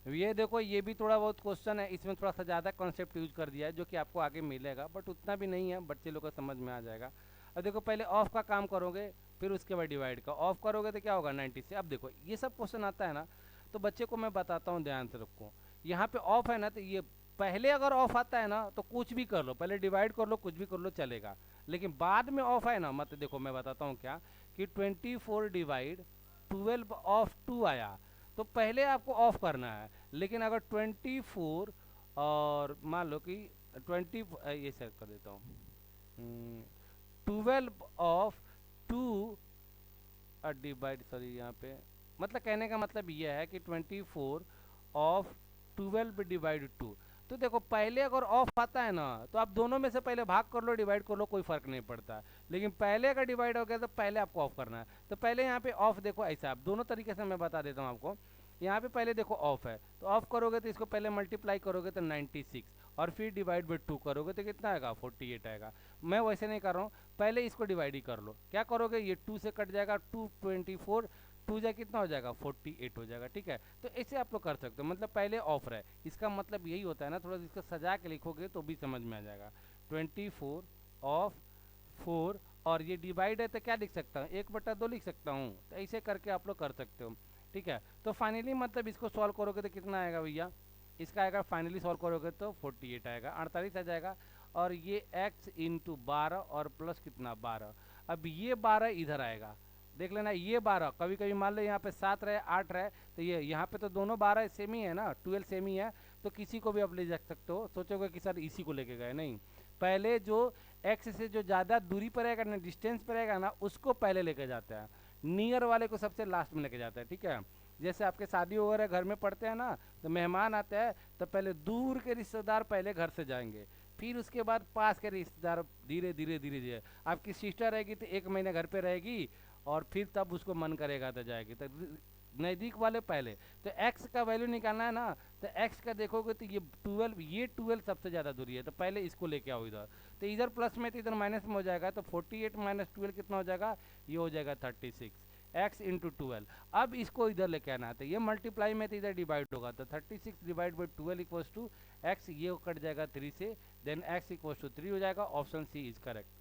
ये देखो, ये भी थोड़ा बहुत क्वेश्चन है, इसमें थोड़ा सा ज़्यादा कॉन्सेप्ट यूज कर दिया है, जो कि आपको आगे मिलेगा, बट उतना भी नहीं है, बच्चे लोग को समझ में आ जाएगा। अब देखो पहले ऑफ का काम करोगे, फिर उसके बाद डिवाइड का, ऑफ करोगे तो क्या होगा 90 से। अब देखो ये सब क्वेश्चन आता है ना, तो बच्चे को मैं बताता हूँ, ध्यान से रखो, यहाँ पे ऑफ है ना, तो ये पहले अगर ऑफ आता है ना तो कुछ भी कर लो, पहले डिवाइड कर लो, कुछ भी कर लो चलेगा, लेकिन बाद में ऑफ है ना, मत देखो मैं बताता हूँ क्या, कि 24 डिवाइड 12 ऑफ 2 आया, तो पहले आपको ऑफ करना है, लेकिन अगर 24 और मान लो कि 20, ये सेट कर देता हूँ, 12 ऑफ 2 डिवाइड सॉरी यहाँ पे मतलब कहने का मतलब ये है कि 24 ऑफ 12 डिवाइड 2। तो देखो पहले अगर ऑफ आता है ना तो आप दोनों में से पहले भाग कर लो डिवाइड कर लो कोई फर्क नहीं पड़ता, लेकिन पहले अगर डिवाइड हो गया तो पहले आपको ऑफ करना है। तो पहले यहाँ पे ऑफ देखो ऐसा, आप दोनों तरीके से मैं बता देता हूँ आपको। यहाँ पे पहले देखो ऑफ है तो ऑफ करोगे तो इसको पहले मल्टीप्लाई करोगे तो 96 और फिर डिवाइड बाई 2 करोगे तो कितना आएगा 48 आएगा। मैं वैसे नहीं कर रहा हूँ, पहले इसको डिवाइड ही कर लो। क्या करोगे, ये 2 से कट जाएगा, 224 2 जा कितना हो जाएगा 48 हो जाएगा। ठीक है, तो ऐसे आप लोग कर सकते हो, मतलब पहले ऑफ रहे, इसका मतलब यही होता है ना, थोड़ा इसको सजा के लिखोगे तो भी समझ में आ जाएगा। 24 ऑफ 4 और ये डिवाइड है तो क्या लिख सकता हूँ 1/2 लिख सकता हूँ, तो ऐसे करके आप लोग कर सकते हो। ठीक है, तो फाइनली मतलब इसको सॉल्व करोगे तो कितना आएगा भैया, इसका आएगा फाइनली सॉल्व करोगे तो 48 आएगा, 48 आ जाएगा। और ये x इंटू 12 और प्लस कितना 12, अब ये 12 इधर आएगा, देख लेना ये 12, कभी कभी मान लो यहाँ पे 7 रहे 8 रहे तो ये यहाँ पे तो दोनों 12 सेम ही है ना, 12 सेम ही है, तो किसी को भी आप ले जा सकते हो। सोचोगे कि सर इसी को लेके गए, नहीं, पहले जो x से जो ज़्यादा दूरी पर रहेगा ना, डिस्टेंस पर रहेगा ना, उसको पहले लेके जाता है, नियर वाले को सबसे लास्ट में लेके जाता है। ठीक है, जैसे आपके शादी वगैरह घर में पड़ते हैं ना, तो मेहमान आते हैं तो पहले दूर के रिश्तेदार पहले घर से जाएंगे, फिर उसके बाद पास के रिश्तेदार धीरे धीरे धीरे धीरे। आपकी सिस्टर रहेगी तो 1 महीने घर पे रहेगी और फिर तब उसको मन करेगा तो जाएगी, तो नज़दीक वाले पहले। तो x का वैल्यू निकालना है ना, तो x का देखोगे तो ये 12 सबसे ज़्यादा दूरी है, तो पहले इसको लेके आओ इधर, तो इधर प्लस में तो इधर माइनस में हो जाएगा, तो 48 माइनस 12 कितना हो जाएगा, ये हो जाएगा 36 x इंटू 12। अब इसको इधर लेके आना है, तो ये मल्टीप्लाई में तो इधर डिवाइड होगा, तो 36 divide by 12 equals to x, ये कट जाएगा 3 से, देन x इक्वल्स टू 3 हो जाएगा, ऑप्शन सी इज करेक्ट।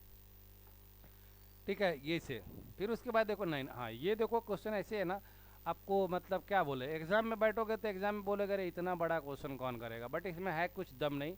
ठीक है, ये से फिर उसके बाद देखो 9, हाँ ये देखो क्वेश्चन ऐसे है ना, आपको मतलब क्या बोले, एग्जाम में बैठोगे तो एग्जाम में बोलेगा अरे इतना बड़ा क्वेश्चन कौन करेगा, बट इसमें है कुछ दम नहीं,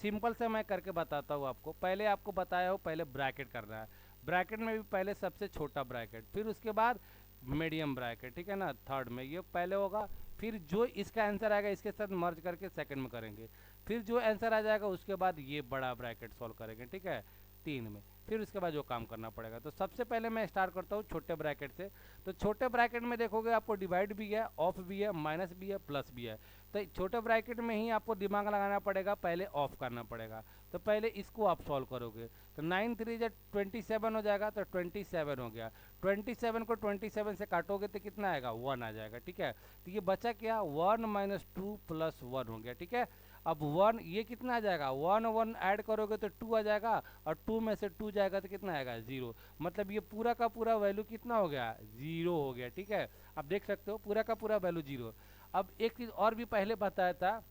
सिंपल से मैं करके बताता हूँ आपको। पहले आपको बताया हो पहले ब्रैकेट करना है, ब्रैकेट में भी पहले सबसे छोटा ब्रैकेट, फिर उसके बाद मीडियम ब्रैकेट, ठीक है ना, थर्ड में ये पहले होगा, फिर जो इसका आंसर आएगा इसके साथ मर्ज करके सेकंड में करेंगे, फिर जो आंसर आ जाएगा उसके बाद ये बड़ा ब्रैकेट सॉल्व करेंगे। ठीक है, 3 में, फिर उसके बाद जो काम करना पड़ेगा। तो सबसे पहले मैं स्टार्ट करता हूँ छोटे ब्रैकेट से। तो छोटे ब्रैकेट में देखोगे आपको डिवाइड भी है, ऑफ भी है, माइनस भी है, प्लस भी है। तो छोटे ब्रैकेट में ही आपको दिमाग लगाना पड़ेगा, पहले ऑफ करना पड़ेगा। तो पहले इसको आप सॉल्व करोगे, तो 9 3 जब 27 हो जाएगा, तो 27 हो गया, 27 को 27 से काटोगे तो कितना आएगा 1 आ जाएगा। ठीक है, तो ये बचा क्या 1 माइनस 2 प्लस 1 हो गया। ठीक है, अब 1 ये कितना आ जाएगा, 1 1 ऐड करोगे तो 2 आ जाएगा, और 2 में से 2 जाएगा तो कितना आएगा 0, मतलब ये पूरा का पूरा वैल्यू कितना हो गया 0 हो गया। ठीक है, आप देख सकते हो पूरा का पूरा वैल्यू 0। अब एक चीज़ और भी पहले बताया था,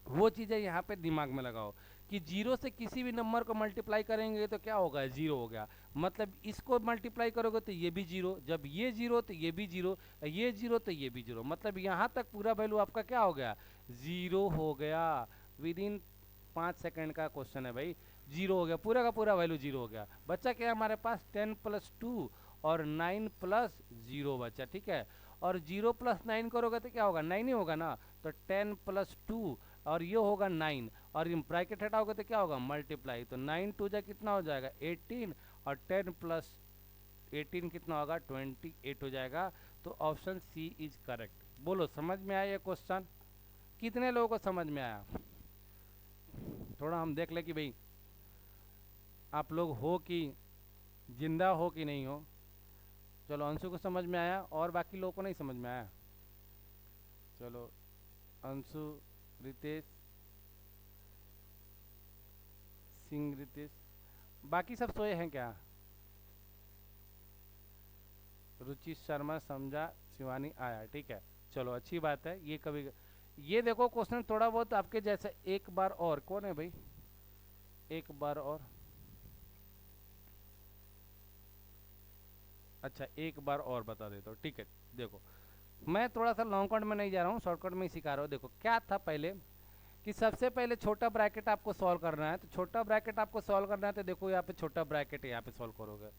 वो चीज़ें यहाँ पे दिमाग में लगाओ कि 0 से किसी भी नंबर को मल्टीप्लाई करेंगे तो क्या होगा 0 हो गया, मतलब इसको मल्टीप्लाई करोगे तो ये भी 0, जब ये 0 तो ये भी 0, ये 0 तो ये भी 0, मतलब यहाँ तक पूरा वैल्यू आपका क्या हो गया 0 हो गया। विद इन 5 सेकेंड का क्वेश्चन है भाई, 0 हो गया, पूरा का पूरा वैल्यू 0 हो गया। बच्चा क्या हमारे पास 10 प्लस 2 और 9 प्लस 0 बच्चा। ठीक है, और 0 प्लस 9 करोगे तो क्या होगा 9 ही होगा ना, तो 10 प्लस 2 और ये होगा 9, और ब्रैकेट हटाओगे तो क्या होगा मल्टीप्लाई, तो 9 2 जा कितना हो जाएगा 18, और 10 प्लस 18 कितना होगा 28 हो जाएगा। तो ऑप्शन सी इज करेक्ट। बोलो समझ में आया ये क्वेश्चन, कितने लोगों को समझ में आया, थोड़ा हम देख ले कि भाई आप लोग हो कि जिंदा हो कि नहीं हो। चलो अंशु को समझ में आया, और बाकी लोगों को नहीं समझ में आया। चलो अंशु, रितेश सिंह, रितेश, बाकी सब सोए हैं क्या, रुचि शर्मा समझा, शिवानी आया। ठीक है, चलो अच्छी बात है। ये कभी ये देखो क्वेश्चन थोड़ा बहुत आपके जैसे, एक बार और कौन है भाई, एक बार और, अच्छा एक बार और बता देता हूँ। ठीक है, देखो मैं थोड़ा सा लॉन्ग कट में नहीं जा रहा हूँ, शॉर्टकट में ही सिखा रहा हूँ। देखो क्या था पहले कि सबसे पहले छोटा ब्रैकेट आपको सॉल्व करना है, तो छोटा ब्रैकेट आपको सॉल्व करना है, तो देखो यहाँ पे छोटा ब्रैकेट है, यहाँ पे सॉल्व करोगे,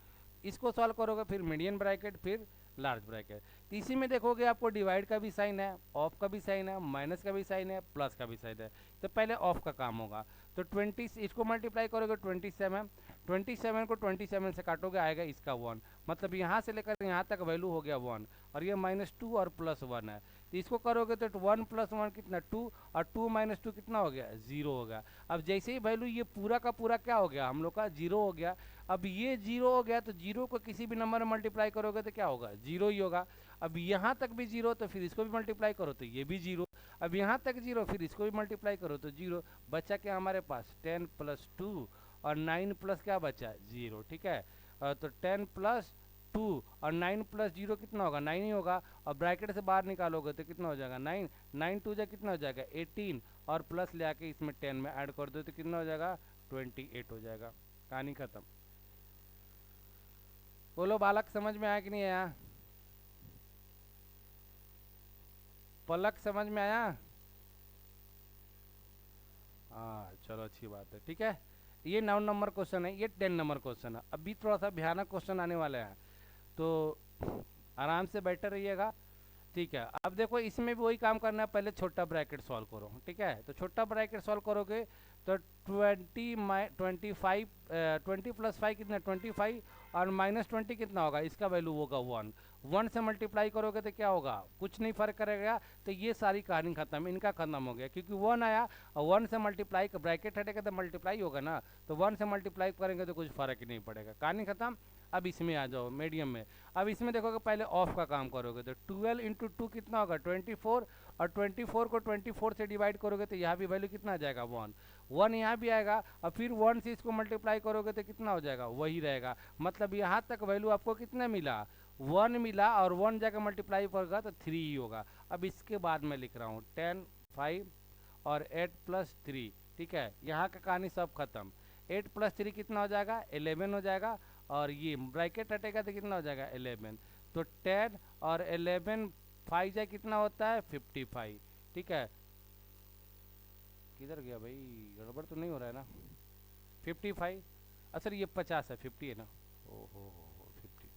इसको सॉल्व करोगे, फिर मीडियम ब्रैकेट, फिर लार्ज ब्रैकेट। तो इसी में देखोगे आपको डिवाइड का भी साइन है, ऑफ का भी साइन है, माइनस का भी साइन है, प्लस का भी साइन है। तो पहले ऑफ का काम होगा, तो 20 इसको मल्टीप्लाई करोगे 27, 27 को 27 से काटोगे आएगा इसका 1, मतलब यहाँ से लेकर यहाँ तक वैल्यू हो गया 1, और ये -2 और +1 है, तो इसको करोगे तो 1 + 1 कितना 2, और 2 - 2 कितना हो गया 0 हो गया। अब जैसे ही वैल्यू ये पूरा का पूरा क्या हो गया हम लोग का 0 हो गया। अब ये 0 हो गया तो 0 को किसी भी नंबर में मल्टीप्लाई करोगे तो क्या होगा 0 ही होगा। अब यहाँ तक भी 0 तो फिर इसको भी मल्टीप्लाई करो तो ये भी 0, अब यहाँ तक 0 फिर इसको भी मल्टीप्लाई करो तो 0, बचा क्या हमारे पास 10 + 2 और 9 प्लस क्या बचा 0, ठीक है। तो 10 + 2 और 9 + 0 कितना होगा 9 ही होगा, और ब्रैकेट से बाहर निकालोगे तो कितना हो जाएगा 9, 9 2 जा कितना हो जाएगा 18, और प्लस ले आके इसमें 10 में ऐड कर दो तो कितना हो जाएगा 28 हो जाएगा। कहानी खत्म। बोलो बालक समझ में आया कि नहीं आया? पलक समझ में आया? हाँ चलो अच्छी बात है, ठीक है। ये 9 नंबर क्वेश्चन है, ये 10 नंबर क्वेश्चन है। अभी थोड़ा सा भयानक क्वेश्चन आने वाले हैं, तो आराम से बैठे रहिएगा, ठीक है। अब देखो इसमें भी वही काम करना है, पहले छोटा ब्रैकेट सॉल्व करो, ठीक है। तो छोटा ब्रैकेट सॉल्व करोगे तो 20 + 5 कितना 25, और -20 कितना होगा इसका वैल्यू होगा 1, 1 से मल्टीप्लाई करोगे तो क्या होगा कुछ नहीं फर्क करेगा। तो ये सारी कहानी खत्म, इनका खत्म हो गया, क्योंकि 1 आया और 1 से मल्टीप्लाई ब्रैकेट हटेगा तो मल्टीप्लाई होगा ना, तो 1 से मल्टीप्लाई करेंगे तो कुछ फर्क ही नहीं पड़ेगा, कहानी खत्म। अब इसमें आ जाओ मीडियम में। अब इसमें देखोगे पहले ऑफ का काम करोगे तो 12 × 2 कितना होगा 24, और 24 को 24 से डिवाइड करोगे तो यहाँ भी वैल्यू कितना आ जाएगा 1, 1 यहाँ भी आएगा, और फिर 1 से इसको मल्टीप्लाई करोगे तो कितना हो जाएगा वही रहेगा। मतलब यहाँ तक वैल्यू आपको कितना मिला 1 मिला, और 1 जाकर मल्टीप्लाई करेगा तो 3 ही होगा। अब इसके बाद मैं लिख रहा हूँ 10 5 और 8 + 3, ठीक है। यहाँ का कहानी सब खत्म। 8 + 3 कितना हो जाएगा 11 हो जाएगा, और ये ब्रैकेट हटेगा तो कितना हो जाएगा 11, तो 10 और 11 5 जा कितना होता है 55, ठीक है। किधर गया भाई, गड़बड़ तो नहीं हो रहा है ना 55, सर ये 50 है 50 है ना, ओ 50,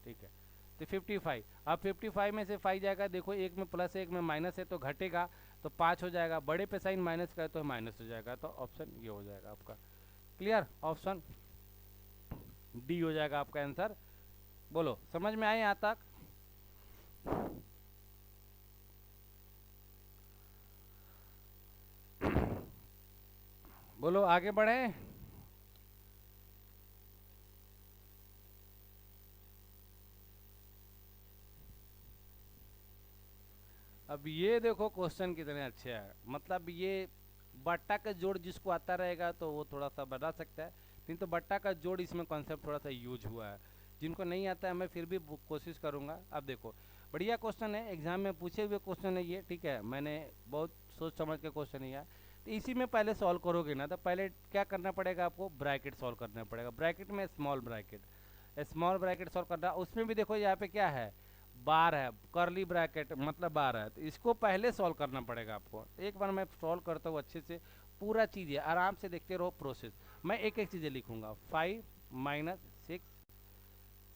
ठीक है। तो 55, अब 55 में से 5 जाएगा, देखो एक में प्लस है एक में माइनस है तो घटेगा, तो 5 हो जाएगा, बड़े पे साइन माइनस का है तो माइनस हो जाएगा, तो ऑप्शन ये हो जाएगा आपका। क्लियर, ऑप्शन डी हो जाएगा आपका आंसर। बोलो समझ में आए यहाँ तक? बोलो आगे बढ़े। अब ये देखो क्वेश्चन कितने अच्छे हैं, मतलब ये बट्टा का जोड़ जिसको आता रहेगा तो वो थोड़ा सा बना सकता है, नहीं तो बट्टा का जोड़ इसमें कॉन्सेप्ट थोड़ा सा यूज हुआ है, जिनको नहीं आता है मैं फिर भी कोशिश करूंगा। अब देखो बढ़िया क्वेश्चन है, एग्जाम में पूछे हुए क्वेश्चन है ये, ठीक है, मैंने बहुत सोच समझ के क्वेश्चन है। तो इसी में पहले सॉल्व करोगे ना, तो पहले क्या करना पड़ेगा आपको ब्रैकेट सॉल्व करना पड़ेगा, ब्रैकेट में स्मॉल ब्रैकेट सॉल्व करना। उसमें भी देखो यहाँ पे क्या है बार है, करली ब्रैकेट मतलब बार है, तो इसको पहले सॉल्व करना पड़ेगा आपको। एक बार मैं सॉल्व करता हूँ अच्छे से, पूरा चीज़ें आराम से देखते रहो प्रोसेस, मैं एक एक चीज़ें लिखूंगा। 5 - 6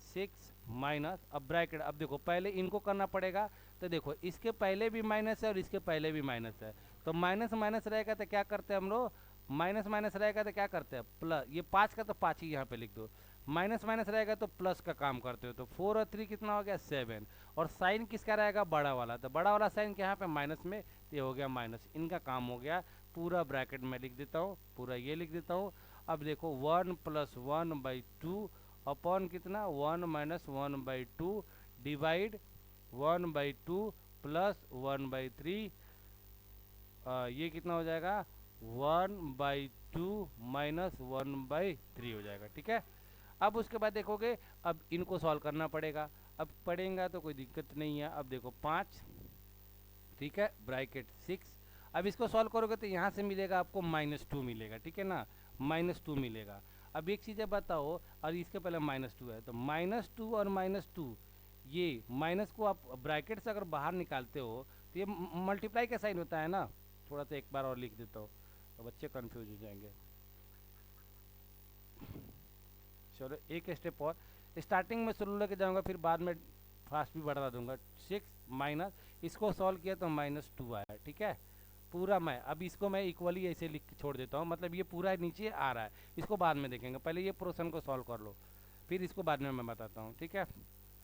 6 माइनस, अब ब्रैकेट, अब देखो पहले इनको करना पड़ेगा, तो देखो इसके पहले भी माइनस है और इसके पहले भी माइनस है, तो माइनस माइनस रहेगा तो क्या करते हैं हम लोग, माइनस माइनस रहेगा तो क्या करते हैं प्लस, ये 5 का तो 5 ही यहाँ पे लिख दो, माइनस माइनस रहेगा तो प्लस का काम करते हो, तो 4 और 3 कितना हो गया 7, और साइन किसका रहेगा बड़ा वाला, तो बड़ा वाला साइन यहाँ पे माइनस में, ये हो गया माइनस, इनका काम हो गया। पूरा ब्रैकेट में लिख देता हूँ, पूरा ये लिख देता हूँ। अब देखो 1 + 1/2 अपॉन कितना 1 - 1/2 डिवाइड 1/2 प्लस 1/3, ये कितना हो जाएगा 1/2 - 1/3 हो जाएगा, ठीक है। अब उसके बाद देखोगे अब इनको सॉल्व करना पड़ेगा, अब पढ़ेगा तो कोई दिक्कत नहीं है। अब देखो 5, ठीक है, ब्रैकेट 6, अब इसको सॉल्व करोगे तो यहाँ से मिलेगा आपको -2 मिलेगा, ठीक है ना, -2 मिलेगा। अब एक चीज़ बताओ, और इसके पहले -2 है, तो -2 और -2, ये माइनस को आप ब्रैकेट से अगर बाहर निकालते हो तो ये मल्टीप्लाई का साइन होता है ना, थोड़ा सा एक बार और लिख देता हूँ तो बच्चे कंफ्यूज हो जाएंगे। चलो एक स्टेप और, स्टार्टिंग में स्लो लेके जाऊँगा फिर बाद में फास्ट भी बढ़ा दूंगा। 6 माइनस, इसको सॉल्व किया तो -2 आया, ठीक है, पूरा मैं अब इसको मैं इक्वली ऐसे लिख के छोड़ देता हूँ, मतलब ये पूरा नीचे आ रहा है, इसको बाद में देखेंगे, पहले ये पोर्शन को सॉल्व कर लो, फिर इसको बाद में मैं बताता हूँ, ठीक है।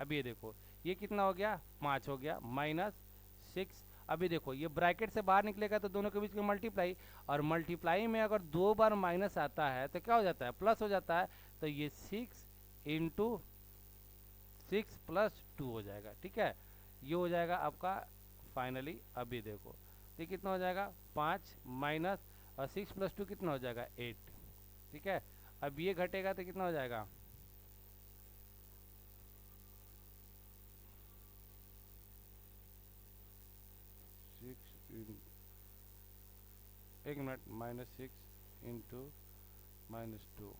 अब ये देखो ये कितना हो गया, 5 हो गया, -6। अभी देखो ये ब्रैकेट से बाहर निकलेगा तो दोनों के बीच में मल्टीप्लाई, और मल्टीप्लाई में अगर 2 बार माइनस आता है तो क्या हो जाता है, प्लस हो जाता है। तो ये 6 इंटू 6 प्लस 2 हो जाएगा, ठीक है। ये हो जाएगा आपका फाइनली। अभी देखो ये कितना हो जाएगा, 5 माइनस और 6 प्लस 2 कितना हो जाएगा, 8, ठीक है। अब ये घटेगा तो कितना हो जाएगा, 6 एक मिनट, -6 इंटू -2,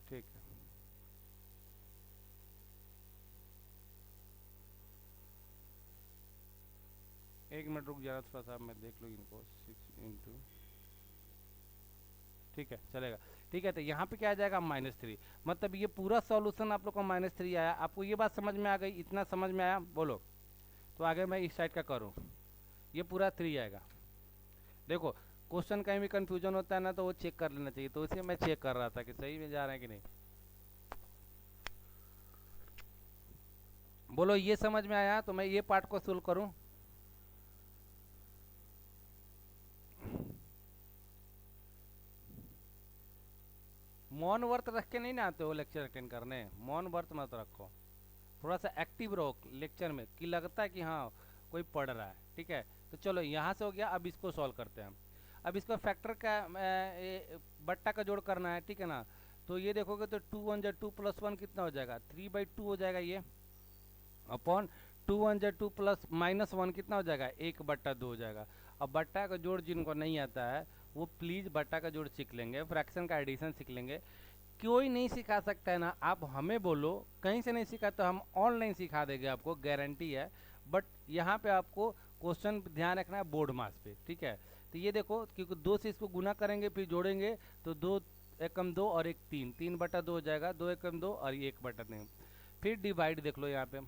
ठीक है। एक मिनट रुक जाना थोड़ा सा, मैं देख लूँ इनको। 6 इंटू, ठीक है चलेगा, ठीक है। तो यहाँ पे क्या आ जाएगा, -3, मतलब ये पूरा सॉल्यूशन आप लोग को -3 आया। आपको ये बात समझ में आ गई, इतना समझ में आया, बोलो। तो आगे मैं इस साइड का करूँ, ये पूरा 3 आएगा। देखो क्वेश्चन कहीं भी कंफ्यूजन होता है ना तो वो चेक कर लेना चाहिए, तो इसे मैं चेक कर रहा था कि सही में जा रहा है कि नहीं। बोलो ये समझ में आया, तो मैं ये पार्ट को सोल्व करूँ। मौन व्रत रख के नहीं ना आते हो लेक्चर अटेंड करने, मौन व्रत मत रखो, थोड़ा सा एक्टिव रहो लेक्चर में, कि लगता है कि हाँ कोई पढ़ रहा है, ठीक है। तो चलो यहाँ से हो गया, अब इसको सॉल्व करते हैं हम। अब इसको फैक्टर का बट्टा का जोड़ करना है, ठीक है ना। तो ये देखोगे तो 2 1 2 प्लस 1 कितना हो जाएगा, 3/2 हो जाएगा ये, अपॉन 2 1 2 प्लस -1 कितना हो जाएगा, 1/2 हो जाएगा। अब बट्टा का जोड़ जिनको नहीं आता है वो प्लीज़ बट्टा का जोड़ सीख लेंगे, फ्रैक्शन का एडिशन सीख लेंगे। कोई नहीं सिखा सकता है ना, आप हमें बोलो कहीं से नहीं सीखा तो हम ऑनलाइन सिखा देंगे आपको, गारंटी है। बट यहाँ पे आपको क्वेश्चन ध्यान रखना है बोर्ड मार्क्स पे, ठीक है। तो ये देखो क्योंकि 2 से इसको गुना करेंगे फिर जोड़ेंगे तो 2 एकम 2 और 1 3, 3/2 हो जाएगा, 2 एकम 2 और ये 1/3। फिर डिवाइड देख लो यहाँ पे,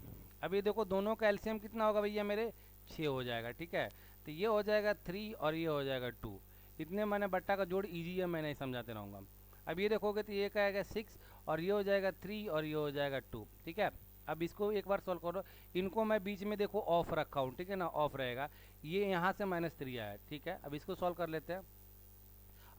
अब ये देखो दोनों का एलसीएम कितना होगा भैया मेरे, 6 हो जाएगा, ठीक है। तो ये हो जाएगा 3 और ये हो जाएगा 2, इतने मैंने बट्टा का जोड़ ईजी है, मैं नहीं समझाते रहूँगा। अब ये देखोगे तो ये क्या आएगा 6 और ये हो जाएगा 3 और ये हो जाएगा 2, ठीक है। अब इसको एक बार सॉल्व करो, इनको मैं बीच में देखो ऑफ रखा हूँ, ठीक है ना, ऑफ रहेगा। ये यहाँ से -3 आया, ठीक है। अब इसको सॉल्व कर लेते हैं।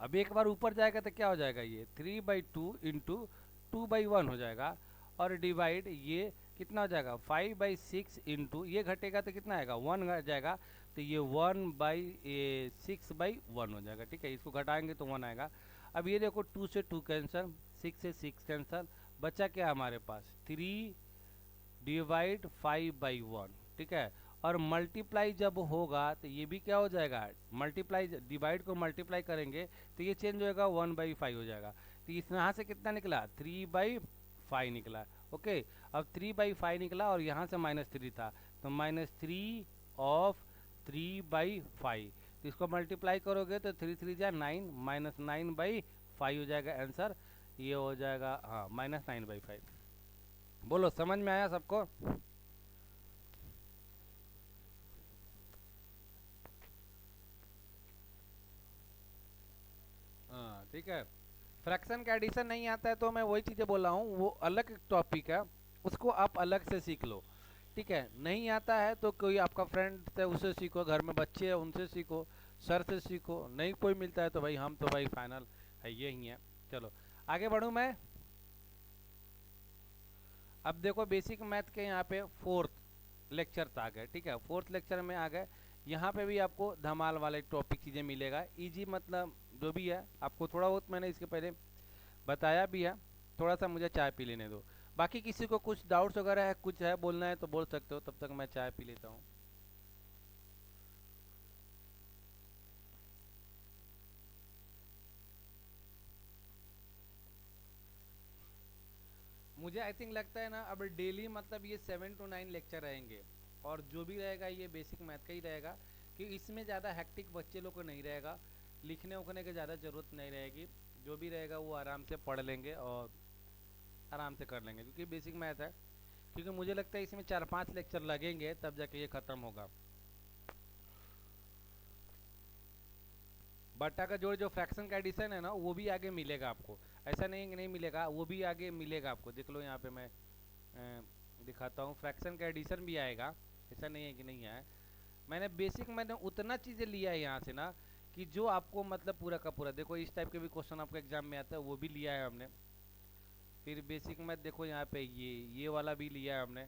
अब एक बार ऊपर जाएगा तो क्या हो जाएगा, ये 3/2 इंटू 2/1 हो जाएगा, और डिवाइड ये कितना हो जाएगा 5/6 इंटू ये घटेगा तो कितना आएगा 1 घट जाएगा, तो ये 1/6/1 हो जाएगा, ठीक है। इसको घटाएंगे तो 1 आएगा। अब ये देखो 2 से 2 कैंसिल, 6 से 6 कैंसिल, बचा क्या हमारे पास 3/5/1, ठीक है। और मल्टीप्लाई जब होगा तो ये भी क्या हो जाएगा, मल्टीप्लाई डिवाइड को मल्टीप्लाई करेंगे तो ये चेंज होएगा 1/5 हो जाएगा। तो इस यहाँ से कितना निकला 3/5 निकला, ओके। अब 3/5 निकला और यहाँ से -3 था, तो -3 ऑफ 3/5, तो इसको मल्टीप्लाई करोगे तो 3 3 जा 9, -9/5 हो जाएगा आंसर। ये हो जाएगा हाँ -9/5। बोलो समझ में आया सबको। हाँ ठीक है। फ्रैक्शन का एडिशन नहीं आता है तो मैं वही चीज़ें बोल रहा हूँ, वो अलग टॉपिक है, उसको आप अलग से सीख लो, ठीक है। नहीं आता है तो कोई आपका फ्रेंड है उससे सीखो, घर में बच्चे हैं उनसे सीखो, सर से सीखो, नहीं कोई मिलता है तो भाई हम तो भाई फाइनल है ये ही है। चलो आगे बढ़ूँ मैं। अब देखो बेसिक मैथ के यहाँ पे 4th लेक्चर आ गए, ठीक है। 4th लेक्चर में आ गए, यहाँ पे भी आपको धमाल वाले टॉपिक चीज़ें मिलेगा, इजी मतलब जो भी है आपको थोड़ा बहुत मैंने इसके पहले बताया भी है। थोड़ा सा मुझे चाय पी लेने दो, बाकी किसी को कुछ डाउट्स वगैरह है, कुछ है बोलना है तो बोल सकते हो, तब तक मैं चाय पी लेता हूँ। मुझे आई थिंक लगता है ना अब डेली मतलब ये 7 to 9 लेक्चर रहेंगे, और जो भी रहेगा ये बेसिक मैथ का ही रहेगा, कि इसमें ज़्यादा हैक्टिक बच्चे लोग को नहीं रहेगा, लिखने उखने की ज़्यादा ज़रूरत नहीं रहेगी। जो भी रहेगा वो आराम से पढ़ लेंगे और आराम से कर लेंगे, क्योंकि बेसिक मैथ है। क्योंकि मुझे लगता है इसमें 4-5 लेक्चर लगेंगे तब जाके ये ख़त्म होगा। बट्टा का जोड़ जो फ्रैक्शन का एडिशन है ना वो भी आगे मिलेगा आपको, ऐसा नहीं कि नहीं मिलेगा, वो भी आगे मिलेगा आपको। देख लो यहाँ पे मैं दिखाता हूँ, फ्रैक्शन का एडिशन भी आएगा, ऐसा नहीं है कि नहीं आया। मैंने उतना चीज़ें लिया है यहाँ से ना कि जो आपको मतलब पूरा का पूरा, देखो इस टाइप के भी क्वेश्चन आपको एग्जाम में आता है, वो भी लिया है हमने। फिर बेसिक मैथ देखो यहाँ पे ये वाला भी लिया है हमने,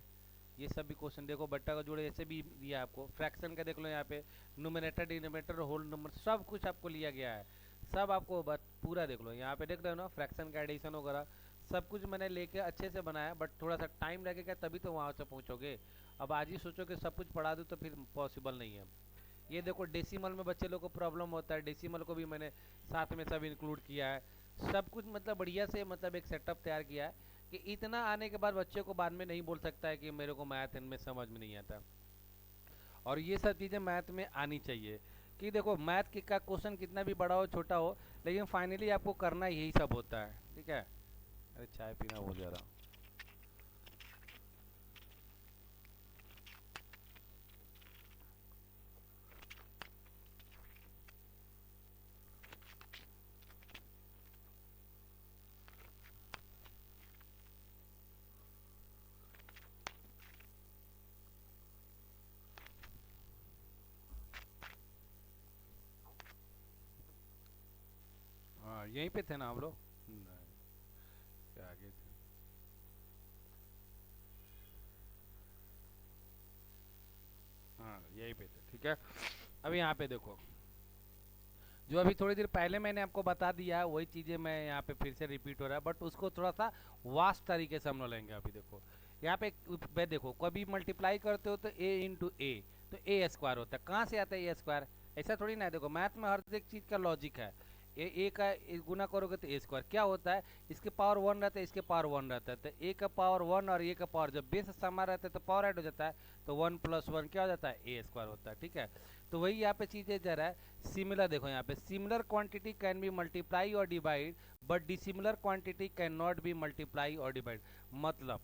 ये सब भी क्वेश्चन देखो, बट्टा का जोड़े ऐसे भी दिया है आपको। फ्रैक्शन का देख लो यहाँ पे, न्यूमरेटर डिनोमिनेटर होल नंबर सब कुछ आपको लिया गया है, सब आपको पूरा देख लो यहाँ पे, देख रहे हो ना, फ्रैक्शन का एडिशन वगैरह सब कुछ मैंने लेके अच्छे से बनाया। बट थोड़ा सा टाइम लगेगा तभी तो वहाँ से पहुँचोगे। अब आज ही सोचो कि सब कुछ पढ़ा दूँ तो फिर पॉसिबल नहीं है। ये देखो डेसिमल में बच्चे लोग को प्रॉब्लम होता है, डेसिमल को भी मैंने साथ में सब इंक्लूड किया है, सब कुछ मतलब बढ़िया से मतलब एक सेटअप तैयार किया है कि इतना आने के बाद बच्चे को बाद में नहीं बोल सकता है कि मेरे को मैथ इनमें समझ में नहीं आता। और ये सब चीज़ें मैथ में आनी चाहिए कि देखो मैथ का क्वेश्चन कितना भी बड़ा हो छोटा हो, लेकिन फाइनली आपको करना यही सब होता है, ठीक है। अरे चाय पीना भूल जा रहा हूँ। हाँ यहीं पे थे ना हम लोग, क्या आगे थे। हाँ यहीं पे थे, ठीक है। अब यहाँ पे देखो, जो अभी थोड़ी देर पहले मैंने आपको बता दिया है वही चीज़ें मैं यहाँ पे फिर से रिपीट हो रहा है, बट उसको थोड़ा सा वास्ट तरीके से हम लोग लेंगे। अभी देखो यहाँ पे देखो, कभी मल्टीप्लाई करते हो तो ए इंटू ए, तो ए स्क्वायर होता है। कहाँ से आता है ए स्क्वायर? ऐसा थोड़ी ना है, देखो मैथ में हर एक चीज़ का लॉजिक है। ए का गुना करोगे तो ए स्क्वायर क्या होता है, इसके पावर 1 रहता है, इसके पावर 1 रहता है, तो ए का पावर 1 और ए का पावर जब बेस समान रहता है तो पावर ऐड हो जाता है, तो 1 + 1 क्या हो जाता है, ए स्क्वायर होता है, ठीक है। तो वही यहाँ पे चीज़ें जरा है सिमिलर, देखो यहाँ पे similar quantity can be multiply और divide but dissimilar quantity can not be multiply और डिवाइड। मतलब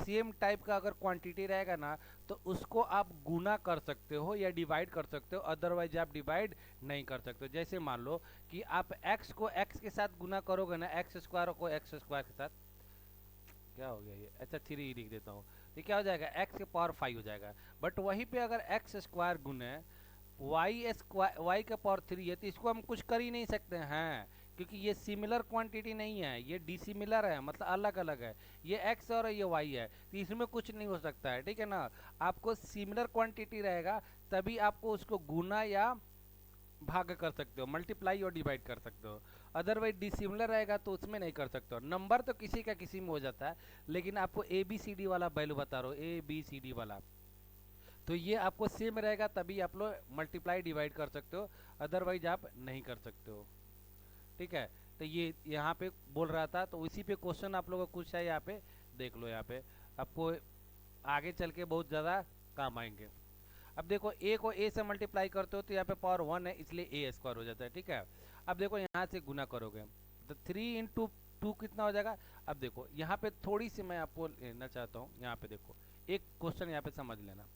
सेम टाइप का अगर क्वांटिटी रहेगा ना तो उसको आप गुना कर सकते हो या डिवाइड कर सकते हो, अदरवाइज आप डिवाइड नहीं कर सकते हो। जैसे मान लो कि आप x को x के साथ गुना करोगे ना, एक्स स्क्वायर को एक्स स्क्वायर के साथ, क्या हो गया ये, अच्छा 3 ही लिख देता हूँ, ये क्या हो जाएगा, x के पावर 5 हो जाएगा। बट वहीं पे अगर एक्स स्क्वायर गुने वाई का पावर 3 है तो इसको हम कुछ कर ही नहीं सकते हैं, क्योंकि ये सिमिलर क्वांटिटी नहीं है, ये डिसिमिलर है, मतलब अलग अलग है। ये x और ये y है, तो इसमें कुछ नहीं हो सकता है, ठीक है ना। आपको सिमिलर क्वांटिटी रहेगा तभी आपको उसको गुना या भाग कर सकते हो, मल्टीप्लाई और डिवाइड कर सकते हो। अदरवाइज डिसिमिलर रहेगा तो उसमें नहीं कर सकते हो। नंबर तो किसी का किसी में हो जाता है, लेकिन आपको ए बी सी डी वाला वैल्यू बता रहा हूँ, ए बी सी डी वाला, तो ये आपको सेम रहेगा तभी आप लोग मल्टीप्लाई डिवाइड कर सकते हो, अदरवाइज आप नहीं कर सकते हो, ठीक है। तो ये यहाँ पे बोल रहा था, तो इसी पे क्वेश्चन आप लोगों को कुछ है यहाँ पे, देख लो यहाँ पे, आपको आगे चल के बहुत ज़्यादा काम आएंगे। अब देखो ए को ए से मल्टीप्लाई करते हो तो यहाँ पे पावर 1 है, इसलिए ए स्क्वायर हो जाता है, ठीक है। अब देखो यहाँ से गुना करोगे तो 3 × 2 कितना हो जाएगा। अब देखो यहाँ पे थोड़ी सी मैं आपको लेना चाहता हूँ, यहाँ पे देखो एक क्वेश्चन यहाँ पे समझ लेना,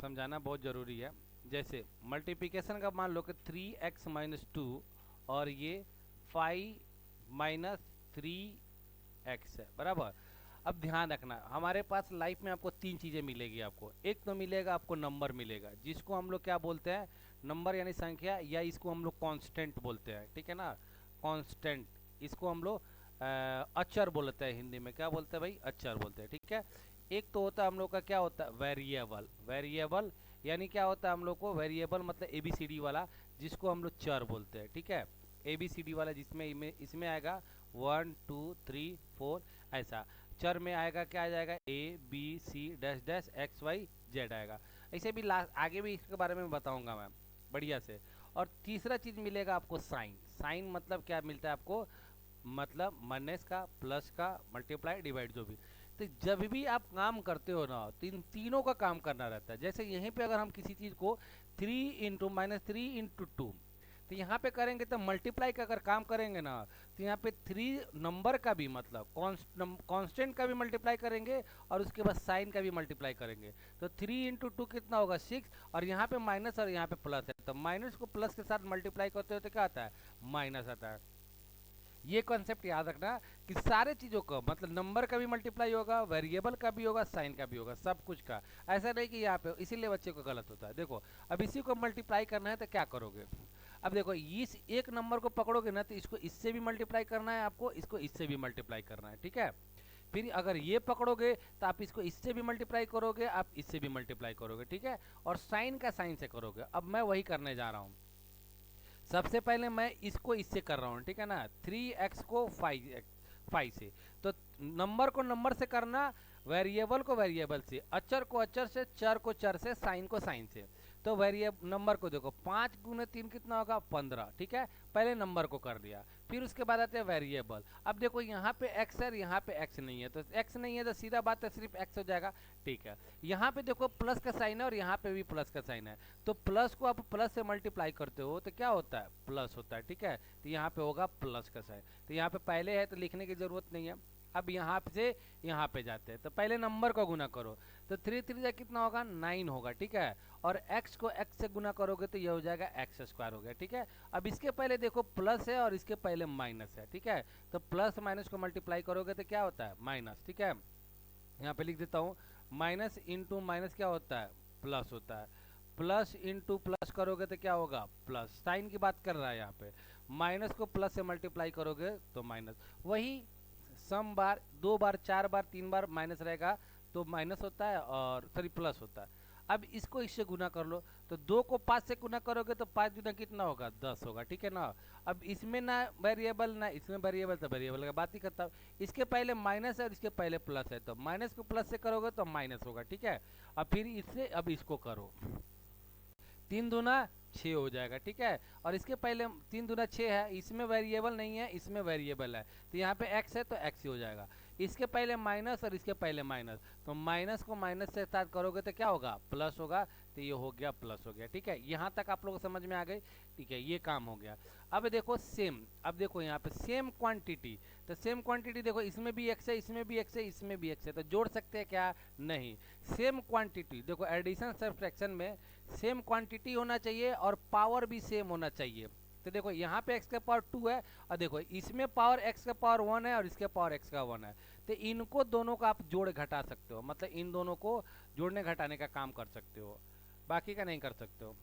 समझाना बहुत ज़रूरी है। जैसे मल्टीप्लिकेशन का मान लो कि 3x - 2 और ये 5 - 3x है, बराबर। अब ध्यान रखना, हमारे पास लाइफ में आपको 3 चीज़ें मिलेगी आपको। एक तो मिलेगा आपको नंबर मिलेगा, जिसको हम लोग क्या बोलते हैं, नंबर यानी संख्या, या इसको हम लोग कांस्टेंट बोलते हैं, ठीक है ना, कांस्टेंट। इसको हम लोग अक्षर बोलते हैं, हिंदी में क्या बोलते हैं भाई, अक्षर बोलते हैं, ठीक है। एक तो होता है हम लोग का क्या होता है, वेरिएबल। वेरिएबल यानी क्या होता है हम लोग को, वेरिएबल मतलब ABCD वाला, जिसको हम लोग चर बोलते हैं, ठीक है। ABCD वाला जिसमें इसमें आएगा 1 2 3 4, ऐसा। चर में आएगा क्या आ जाएगा, ABCD XY Z आएगा। ऐसे भी आगे भी इसके बारे में बताऊंगा मैं बढ़िया से। और तीसरा चीज़ मिलेगा आपको साइन। साइन मतलब क्या मिलता है आपको, मतलब माइनस का, प्लस का, मल्टीप्लाई, डिवाइड, जो भी। तो जब भी आप काम करते हो ना तो इन तीनों का काम करना रहता है। जैसे यहीं पे अगर हम किसी चीज़ को 3 × -3 × 2, तो यहाँ पे करेंगे तो मल्टीप्लाई का अगर काम करेंगे ना, तो यहाँ पे 3 नंबर का भी मतलब कांस्टेंट का भी मल्टीप्लाई करेंगे और उसके बाद साइन का भी मल्टीप्लाई करेंगे। तो 3 इंटू 2 कितना होगा 6, और यहाँ पे माइनस और यहाँ पे प्लस है, तो माइनस को प्लस के साथ मल्टीप्लाई करते हो तो क्या आता है, माइनस आता है। ये कॉन्सेप्ट याद रखना कि सारे चीज़ों का मतलब नंबर का भी मल्टीप्लाई होगा, वेरिएबल का भी होगा, साइन का भी होगा, सब कुछ का। ऐसा नहीं कि यहाँ पे, इसीलिए बच्चे को गलत होता है। देखो अब इसी को मल्टीप्लाई करना है तो क्या करोगे, अब देखो इस एक नंबर को पकड़ोगे ना तो इसको इससे भी मल्टीप्लाई करना है आपको, इसको इससे भी मल्टीप्लाई करना है, ठीक है। फिर अगर ये पकड़ोगे तो आप इसको इससे भी मल्टीप्लाई करोगे, आप इससे भी मल्टीप्लाई करोगे, ठीक है। और साइन का साइन से करोगे। अब मैं वही करने जा रहा हूँ। सबसे पहले मैं इसको इससे कर रहा हूँ, ठीक है ना, 3x को 5 से। तो नंबर को नंबर से करना, वेरिएबल को वेरिएबल से, अचर को अचर से, चर को चर से, साइन को साइन से। तो वेरिएबल नंबर को देखो 5 गुने 3 कितना होगा 15, ठीक है। पहले नंबर को कर दिया, फिर उसके बाद आते हैं वेरिएबल। अब देखो यहाँ पे x है, यहाँ पे x नहीं है, तो x नहीं है तो सीधा बात है सिर्फ x हो जाएगा, ठीक है। यहाँ पे देखो प्लस का साइन है और यहाँ पे भी प्लस का साइन है, तो प्लस को आप प्लस से मल्टीप्लाई करते हो तो क्या होता है, प्लस होता है, ठीक है। तो यहाँ पे होगा प्लस का साइन, तो यहाँ पे पहले है तो लिखने की जरूरत नहीं है। अब यहाँ से यहाँ पे जाते हैं, तो पहले नंबर को गुना करो, तो 3 3 जा कितना होगा 9 होगा, ठीक है। और x को x से गुना करोगे तो ये हो जाएगा x स्क्वायर हो गया, ठीक है। अब इसके पहले देखो प्लस है और इसके पहले माइनस है, ठीक है। तो प्लस माइनस को मल्टीप्लाई करोगे तो क्या होता है, माइनस, ठीक है। यहाँ पे लिख देता हूँ, माइनस इंटू माइनस क्या होता है, प्लस होता है। प्लस इंटू प्लस करोगे तो क्या होगा, प्लस। साइन की बात कर रहा है यहाँ पे, माइनस को प्लस से मल्टीप्लाई करोगे तो माइनस। वही सम बार 2 बार 4 बार 3 बार माइनस रहेगा तो माइनस होता है, और सॉरी प्लस होता है। अब इसको इससे गुना कर लो, तो 2 को 5 से गुना करोगे तो 5 गुना कितना होगा 10 होगा, ठीक है ना। अब इसमें ना वेरिएबल ना इसमें वेरिएबल, तो वेरिएबल का बात ही करता हूँ। इसके पहले माइनस है और इसके पहले प्लस है, तो माइनस को प्लस से करोगे तो माइनस होगा, ठीक है। अब फिर इससे अब इसको करो, 3 दूना 6 हो जाएगा, ठीक है। और इसके पहले 3 दूना 6 है, इसमें वेरिएबल नहीं है, इसमें वेरिएबल है, तो यहाँ पे x है तो x ही हो जाएगा। इसके पहले माइनस और इसके पहले माइनस, तो माइनस को माइनस से स्टार्ट करोगे तो क्या होगा, प्लस होगा, तो ये हो गया प्लस हो गया, ठीक है। यहाँ तक आप लोगों को समझ में आ गई, ठीक है, ये काम हो गया। अब देखो सेम, अब देखो यहाँ पे सेम क्वांटिटी, तो सेम क्वांटिटी देखो इसमें भी x है, इसमें भी x है, इसमें भी x है, तो जोड़ सकते हैं क्या, नहीं। सेम क्वांटिटी देखो एडिशन सब्ट्रैक्शन में सेम क्वांटिटी होना चाहिए और पावर भी सेम होना चाहिए। तो देखो यहाँ पे x का पावर 2 है, और देखो इसमें पावर x का पावर 1 है और इसके पावर x का 1 है, तो इनको दोनों का आप जोड़ घटा सकते हो, मतलब इन दोनों को जोड़ने घटाने का काम कर सकते हो, बाकी का नहीं कर सकते हो।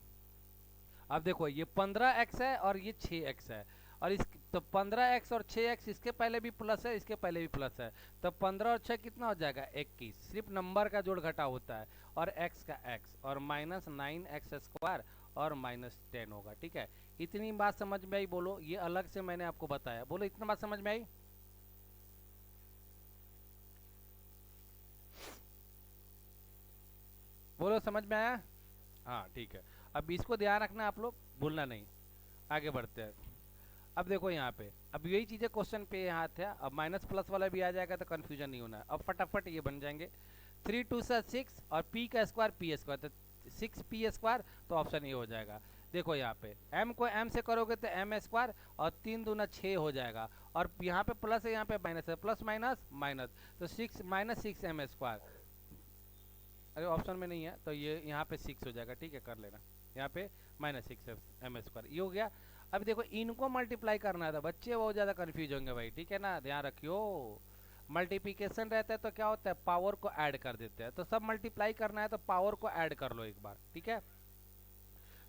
अब देखो ये 15x है और ये 6x है, और इस तो 15x और 6x इसके पहले भी प्लस है, इसके पहले भी प्लस है, तो 15 और 6 कितना हो जाएगा 21, सिर्फ नंबर का जोड़ घटा होता है, और x का x, और माइनस 9x स्क्वायर और माइनस 10 होगा, ठीक है। इतनी बात समझ में आई, बोलो। ये अलग से मैंने आपको बताया, बोलो इतना बात समझ में आई, बोलो समझ में आया, हाँ ठीक है। अब इसको ध्यान रखना आप लोग, भूलना नहीं। आगे बढ़ते हैं। अब देखो यहाँ पे, अब यही चीज़ें क्वेश्चन पे यहाँ थे, अब माइनस प्लस वाला भी आ जाएगा तो कन्फ्यूजन नहीं होना है। अब फटाफट ये बन जाएंगे, 3 2 से 6 और p का स्क्वायर पी स्क्वायर, तो 6p स्क्वायर, तो ऑप्शन ये हो जाएगा। देखो यहाँ पे m को m से करोगे तो m स्क्वायर, और 3 दूना 6 हो जाएगा, और यहाँ पे प्लस है यहाँ पे माइनस है, प्लस माइनस माइनस, तो 6 माइनस 6m स्क्वायर, अरे ऑप्शन में नहीं है तो ये यहाँ पे 6 हो जाएगा, ठीक है, कर लेना। यहाँ पे माइनस 6m स्क्वायर ये हो गया। अब देखो इनको मल्टीप्लाई करना था, बच्चे बहुत ज़्यादा कन्फ्यूज होंगे भाई, ठीक है ना, ध्यान रखियो। मल्टीप्लिकेशन रहता है तो क्या होता है, पावर को ऐड कर देते हैं, तो सब मल्टीप्लाई करना है तो पावर को ऐड कर लो एक बार, ठीक है।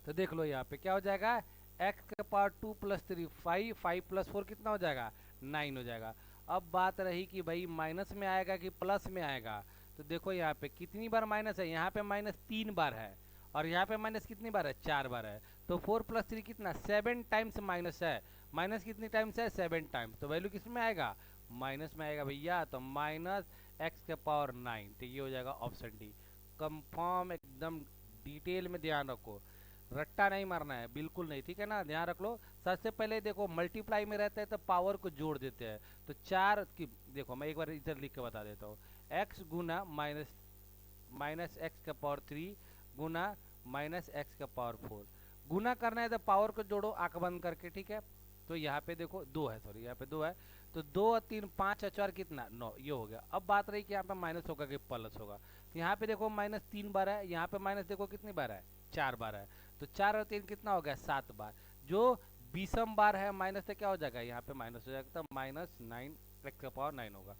तो देख लो यहाँ पे क्या हो जाएगा, x का पावर 2 प्लस 3 5, 5 प्लस 4 कितना हो जाएगा 9 हो जाएगा। अब बात रही कि भाई माइनस में आएगा कि प्लस में आएगा, तो देखो यहाँ पे कितनी बार माइनस है, यहाँ पे माइनस 3 बार है, और यहाँ पे माइनस कितनी बार है 4 बार है, तो 4 प्लस 3 कितना 7 टाइम्स माइनस है। माइनस कितनी टाइम्स है 7 टाइम्स, तो वैल्यू किस में आएगा, माइनस में आएगा भैया, तो माइनस x का पावर 9, तो ये हो जाएगा ऑप्शन डी। कंफर्म एकदम डिटेल में ध्यान रखो, रट्टा नहीं मारना है, बिल्कुल नहीं, ठीक है ना, ध्यान रख लो। सबसे पहले देखो मल्टीप्लाई में रहता है तो पावर को जोड़ देते हैं, तो 4 की देखो मैं एक बार इधर लिख के बता देता हूँ, x गुना माइनस एक्स का पावर 3 गुना माइनस एक्स का पावर 4, गुना करना है तो पावर को जोड़ो आंख बंद करके, ठीक है। तो यहाँ पे देखो 2 है, सॉरी यहाँ पे 2 है, तो 2 और 3 5 और 4 कितना 9, ये हो गया। अब बात रही कि यहाँ पे माइनस होगा कि प्लस होगा, तो यहाँ पे देखो माइनस 3 बार है, यहाँ पे माइनस देखो कितनी बार है 4 बार है, तो 4 और 3 कितना हो गया 7 बार। जो 20 बार है माइनस से क्या हो जाएगा, यहाँ पे माइनस हो जाएगा, तो माइनस 9 एक्स का पावर 9 होगा,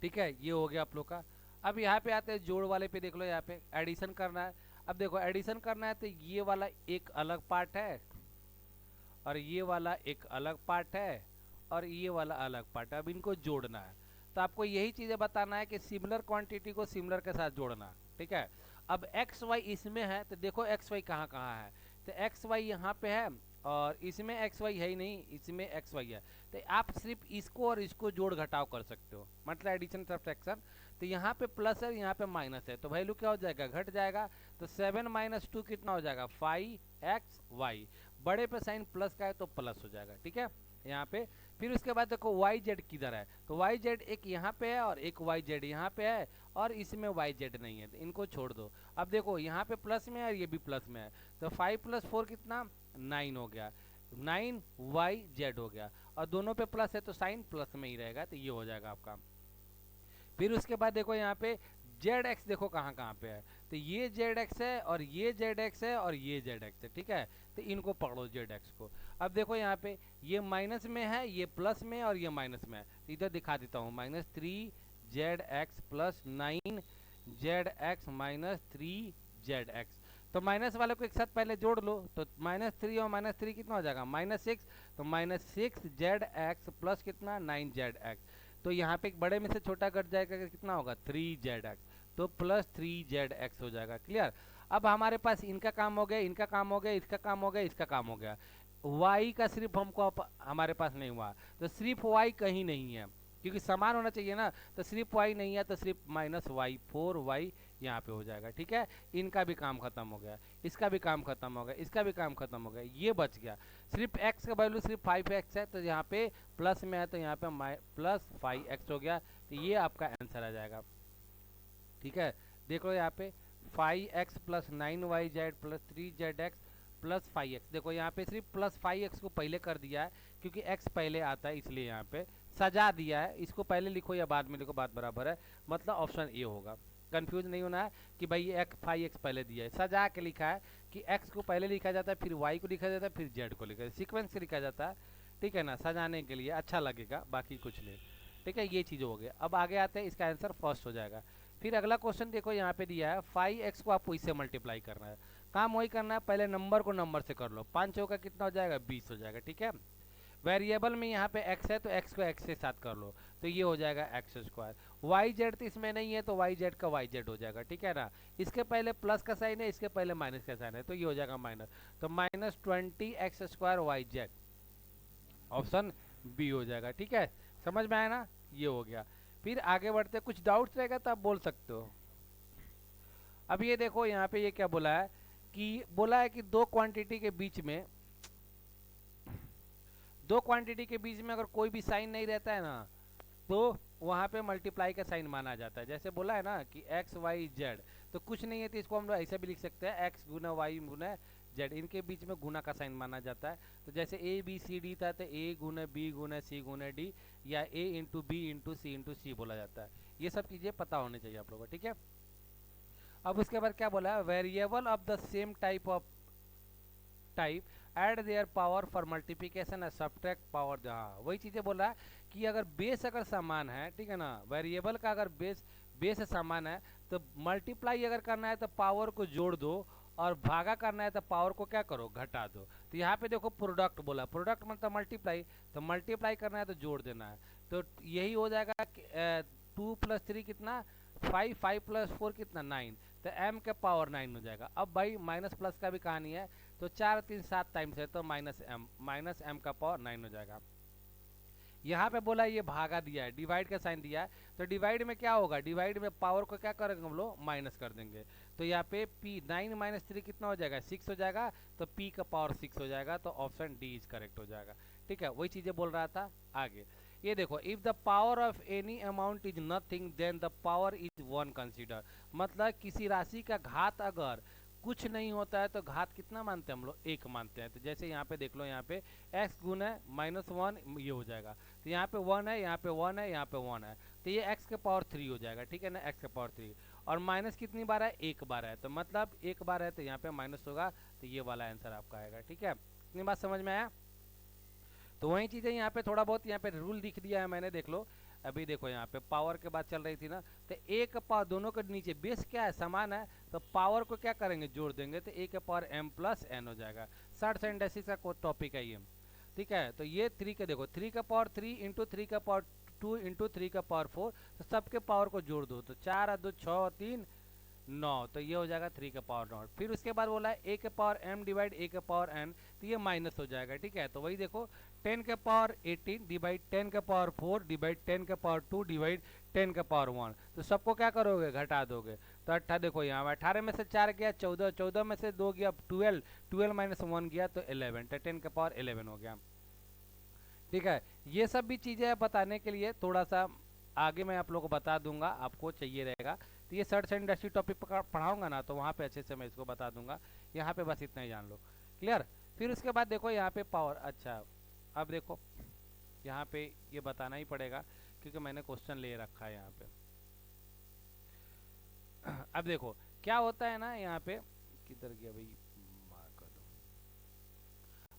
ठीक है। ये हो गया आप लोग का। अब यहाँ पे आते हैं जोड़ वाले पे, देख लो यहाँ पे एडिशन करना है। अब देखो एडिशन करना है तो ये वाला एक अलग पार्ट है और ये वाला एक अलग पार्ट है और ये वाला अलग पार्ट है, अब इनको जोड़ना है। तो आपको यही चीज़ें बताना है कि सिमिलर क्वांटिटी को सिमिलर के साथ जोड़ना, ठीक है। अब एक्स वाई इसमें है तो देखो एक्स वाई कहाँ कहाँ है, तो एक्स वाई यहाँ पे है और इसमें एक्स वाई है ही नहीं, इसमें एक्स वाई है, तो आप सिर्फ इसको और इसको जोड़ घटाव कर सकते हो, मतलब एडिशन सब्ट्रैक्शन। तो यहाँ पे प्लस है यहाँ पे माइनस है, तो वैल्यू क्या हो जाएगा घट जाएगा, तो 7 माइनस 2 कितना हो जाएगा 5xy, बड़े पे साइन प्लस का है तो प्लस हो जाएगा, ठीक है यहाँ पे। फिर उसके बाद देखो वाई जेड किधर है, तो वाई जेड एक यहाँ पे है और एक वाई जेड यहाँ पे है और इसमें वाई जेड नहीं है, तो इनको छोड़ दो। अब देखो यहाँ पे प्लस में है और ये भी प्लस में है, तो 5 + 4 कितना 9 हो गया, 9 वाई जेड हो गया, और दोनों पे प्लस है तो साइन प्लस में ही रहेगा, तो ये हो जाएगा आपका। फिर उसके बाद देखो यहाँ पे जेड एक्स देखो कहाँ कहाँ पे है, तो ये जेड एक्स है और ये जेड एक्स है और ये जेड एक्स है, ठीक है। तो इनको पकड़ो जेड एक्स को। अब देखो यहाँ पे ये माइनस में है, ये प्लस में और ये माइनस में है, तो इधर दिखा देता हूँ -3zx + 9zx - 3zx। तो माइनस वाले को एक साथ पहले जोड़ लो, तो -3 और -3 कितना हो जाएगा -6, तो -6zx प्लस कितना 9zx। तो यहाँ पे एक बड़े में से छोटा कट जाएगा, कितना होगा 3zx, तो +3zx हो जाएगा, क्लियर। अब हमारे पास इनका काम हो गया, इनका काम हो गया, इसका काम हो गया, इसका काम हो गया, y का सिर्फ हमको हमारे पास नहीं हुआ, तो सिर्फ y कहीं नहीं है क्योंकि समान होना चाहिए ना, तो सिर्फ y नहीं है, तो सिर्फ -y 4y यहाँ पे हो जाएगा, ठीक है। इनका भी काम खत्म हो गया, इसका भी काम खत्म हो गया, इसका भी काम खत्म हो गया, ये बच गया। सिर्फ x का वैल्यू सिर्फ 5x है, तो यहाँ पे प्लस में है तो यहाँ पे +5x हो गया, तो ये आपका आंसर आ जाएगा, ठीक है। देखो यहाँ पे 5x + 9yz + 3zx + 5x, देखो यहाँ पे सिर्फ +5x को पहले कर दिया है क्योंकि x पहले आता है, इसलिए यहाँ पे सजा दिया है। इसको पहले लिखो या बाद में लिखो, बात बराबर है, मतलब ऑप्शन ए होगा। कंफ्यूज नहीं होना है कि भाई ये 5x पहले दिया है, सजा के लिखा है कि x को पहले लिखा जाता है, फिर y को लिखा जाता है, फिर z को लिखा जाता है, सीक्वेंस से लिखा जाता है, ठीक है ना, सजाने के लिए अच्छा लगेगा, बाकी कुछ नहीं, ठीक है। ये चीज़ हो गया। अब आगे आते हैं, इसका आंसर फर्स्ट हो जाएगा। फिर अगला क्वेश्चन देखो यहाँ पे दिया है 5x को आपको इससे मल्टीप्लाई करना है, काम वही करना है, पहले नंबर को नंबर से कर लो, 5 चौका कितना हो जाएगा 20 हो जाएगा, ठीक है। वेरिएबल में यहाँ पे x है तो x को x के साथ कर लो, तो ये हो जाएगा x²। वाई जेड तो इसमें नहीं है तो वाई जेड का वाई जेड हो जाएगा, ठीक है ना। इसके पहले प्लस का साइन है, इसके पहले माइनस का साइन है, तो ये हो जाएगा माइनस, तो -20x² Y Z, option B हो जाएगा, ठीक है। समझ में आया ना, ये हो गया। फिर आगे बढ़ते, कुछ डाउट्स रहेगा तो आप बोल सकते हो। अब ये देखो यहाँ पे ये क्या बोला है कि दो क्वांटिटी के बीच में अगर कोई भी साइन नहीं रहता है ना, तो वहाँ पे मल्टीप्लाई का साइन माना जाता है। जैसे बोला है ना कि x y z, तो कुछ नहीं है तो इसको हम लोग ऐसा भी लिख सकते हैं x गुना y गुना z, इनके बीच में गुना का साइन माना जाता है। तो जैसे a b c d था तो a गुना b गुना c गुना d, या a into B into C into C बोला जाता है। ये सब चीज़ें पता होनी चाहिए आप लोगों को, ठीक है। अब उसके बाद क्या बोला है, variable of the same type add their power for multiplication and subtract power, हाँ वही चीज़ें बोल रहा है कि अगर बेस अगर समान है, ठीक है ना, वेरिएबल का अगर बेस समान है तो मल्टीप्लाई अगर करना है तो पावर को जोड़ दो, और भागा करना है तो पावर को क्या करो घटा दो। तो यहाँ पे देखो प्रोडक्ट बोला, प्रोडक्ट मतलब मल्टीप्लाई, तो मल्टीप्लाई करना है तो जोड़ देना है, तो यही हो जाएगा 2 + 3 कितना 5, 5 + 4 कितना 9, तो m के पावर 9 हो जाएगा। अब भाई माइनस प्लस का भी कहानी है, तो 4 3 7 टाइम्स है तो -m का पावर 9 हो जाएगा। यहाँ पे बोला ये भागा दिया है, डिवाइड का साइन दिया है, तो डिवाइड में क्या होगा, डिवाइड में पावर को क्या करेंगे हम लोग माइनस कर देंगे, तो यहाँ पे p 9 - 3 कितना हो जाएगा 6 हो जाएगा, तो p का पावर 6 हो जाएगा, तो ऑप्शन डी इज करेक्ट हो जाएगा, ठीक है। वही चीज़ें बोल रहा था आगे। ये देखो, if the power of any amount is nothing then the power is 1 consider, मतलब किसी राशि का घात अगर कुछ नहीं होता है तो घात कितना मानते हैं हम लोग, एक मानते हैं। तो जैसे यहाँ पे देख लो, यहाँ पे x गुना है -1 ये हो जाएगा। तो यहाँ पे 1 है, यहाँ पे 1 है, यहाँ पे 1 है, तो ये x के पावर 3 हो जाएगा, ठीक है ना, x के पावर 3। और माइनस कितनी बार है, एक बार है, तो मतलब एक बार है तो यहाँ पे माइनस होगा, तो ये वाला आंसर आपका आएगा, ठीक है। इतनी बात समझ में आया। तो वही चीज़ें यहाँ पे थोड़ा बहुत यहाँ पे रूल लिख दिया है मैंने, देख लो। अभी देखो यहाँ पे पावर के बात चल रही थी ना, तो एक पावर दोनों के नीचे बेस क्या है, समान है, तो पावर को क्या करेंगे, जोड़ देंगे, तो ए के पावर m प्लस n हो जाएगा। शॉर्ट सेंटेंसिस का टॉपिक है ये, ठीक है। तो ये 3 के देखो, 3 का पावर 3 इंटू 3 का पावर 2 इंटू 3 का पावर 4, तो सबके पावर को जोड़ दो, तो 4 और 2 6 और 3 9, तो ये हो जाएगा 3 का पावर नॉट। फिर उसके बाद बोला है a के पावर m डिवाइड a के पावर n, तो ये माइनस हो जाएगा, ठीक है। तो वही देखो 10 के पावर 18 डिवाइड 10 के पावर 4 डिवाइड 10 के पावर 2 डिवाइड 10 के पावर 1, तो सबको क्या करोगे, घटा दोगे। तो 18 देखो यहाँ 18 में से 4 गया 14, 14 में से 2 गया 12, 12 माइनस 1 गया तो 11, तो 10 के पावर 11 हो गया, ठीक है। ये सब भी चीज़ें बताने के लिए थोड़ा सा आगे मैं आप लोगों को बता दूंगा, आपको चाहिए रहेगा। तो ये सर्च एंड इंडस्ट्री टॉपिक पढ़ाऊंगा ना, तो वहाँ पे अच्छे से मैं इसको बता दूंगा। यहाँ पे बस इतना ही जान लो, क्लियर। फिर उसके बाद देखो यहाँ पे पावर, अच्छा अब देखो यहाँ पे ये बताना ही पड़ेगा क्योंकि मैंने क्वेश्चन ले रखा है यहाँ पे। अब देखो क्या होता है ना, यहाँ पे किधर गया भाई, मार्क कर दो।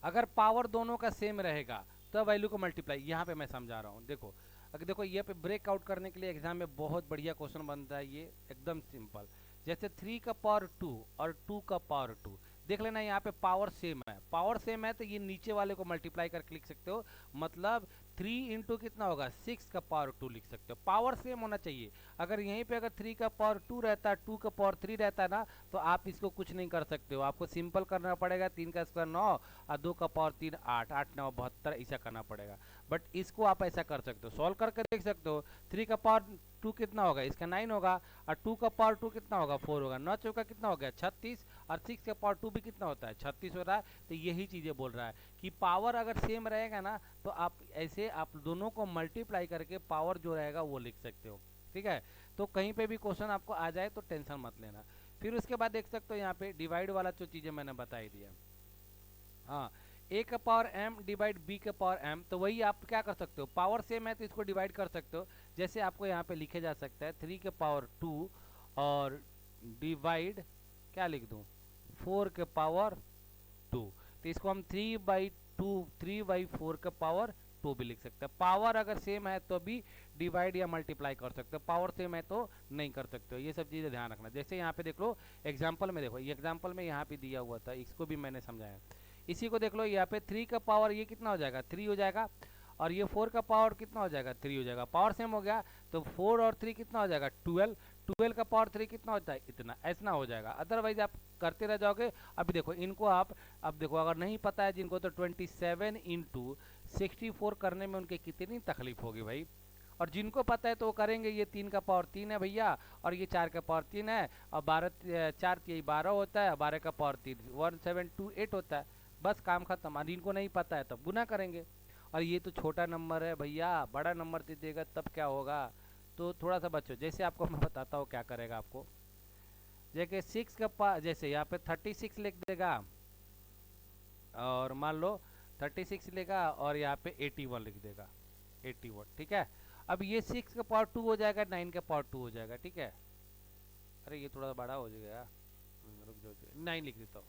अगर पावर दोनों का सेम रहेगा तो वैल्यू को मल्टीप्लाई, यहाँ पे मैं समझा रहा हूँ, देखो। अगर देखो ये पे ब्रेकआउट करने के लिए एग्जाम में बहुत बढ़िया क्वेश्चन बनता है, ये एकदम सिंपल। जैसे 3 का पावर 2 और 2 का पावर 2, देख लेना यहाँ पे पावर सेम है, पावर सेम है तो ये नीचे वाले को मल्टीप्लाई करके लिख सकते हो, मतलब 3 इंटू कितना होगा 6 का पावर 2 लिख सकते हो, पावर सेम होना चाहिए। अगर यहीं पे अगर 3 का पावर 2 रहता है, 2 का पावर 3 रहता है ना, तो आप इसको कुछ नहीं कर सकते हो, आपको सिंपल करना पड़ेगा। 3 का स्क्वायर 9 और 2 का पावर 3 8, 8 9 72, ऐसा करना पड़ेगा। बट इसको आप ऐसा कर सकते हो, सॉल्व करके देख सकते हो। 3 का पावर 2 कितना होगा, इसका 9 होगा, और 2 का पावर 2 कितना होगा 4 होगा, 9 चौका कितना हो गया 36, और 6 का पावर 2 भी कितना होता है 36 हो रहा है। तो यही चीज़ें बोल रहा है कि पावर अगर सेम रहेगा ना, तो आप ऐसे आप दोनों को मल्टीप्लाई करके पावर जो रहेगा वो लिख सकते हो, ठीक है। तो कहीं पे भी क्वेश्चन आपको आ जाए तो टेंशन मत लेना। फिर उसके बाद देख सकते हो यहाँ पे डिवाइड वाला जो चीज़ें मैंने बताई दिया, हाँ, ए का पावर एम डिवाइड बी का पावर एम, तो वही आप क्या कर सकते हो, पावर सेम है तो इसको डिवाइड कर सकते हो। जैसे आपको यहाँ पे लिखे जा सकता है 3 के पावर 2 और डिवाइड क्या लिख दूँ 4 के पावर 2, तो इसको हम 3/2 3/4 का पावर 2 भी लिख सकते हैं। पावर अगर सेम है तो भी डिवाइड या मल्टीप्लाई कर सकते हो, पावर सेम है तो नहीं कर सकते हो। ये सब चीज़ें ध्यान रखना। जैसे यहाँ पे देख लो एग्जाम्पल में, देखो ये एग्जाम्पल में यहाँ पे दिया हुआ था, इसको भी मैंने समझाया। इसी को देख लो यहाँ पे 3 का पावर ये कितना हो जाएगा 3 हो जाएगा, और ये 4 का पावर कितना हो जाएगा 3 हो जाएगा, पावर सेम हो गया, तो 4 और 3 कितना हो जाएगा 12, 12 का पावर 3 कितना होता है इतना, ऐसा हो जाएगा। अदरवाइज आप करते रह जाओगे। अभी देखो इनको आप, अब देखो अगर नहीं पता है जिनको, तो 27 इंटू 64 करने में उनके कितनी तकलीफ होगी भाई, और जिनको पता है तो वो करेंगे। ये 3 का पावर 3 है भैया, और ये 4 का पावर 3 है, और 12 4 3 12 होता है, 12 का पावर 3 1728 होता है, बस काम खत्म। और इनको नहीं पता है तब गुना करेंगे। और ये तो छोटा नंबर है भैया, बड़ा नंबर दे देगा तब क्या होगा, तो थोड़ा सा बच्चों, जैसे आपको मैं बताता हूँ क्या करेगा आपको। जैसे 6 का पावर, जैसे यहाँ पे 36 लिख देगा, और मान लो 36 लेगा, और यहाँ पे 81 लिख देगा 81, ठीक है। अब ये 6 का पावर 2 हो जाएगा, 9 का पावर 2 हो जाएगा, ठीक है। अरे ये थोड़ा बड़ा हो जाएगा, रुक जाओ, 9 लिख देता हूँ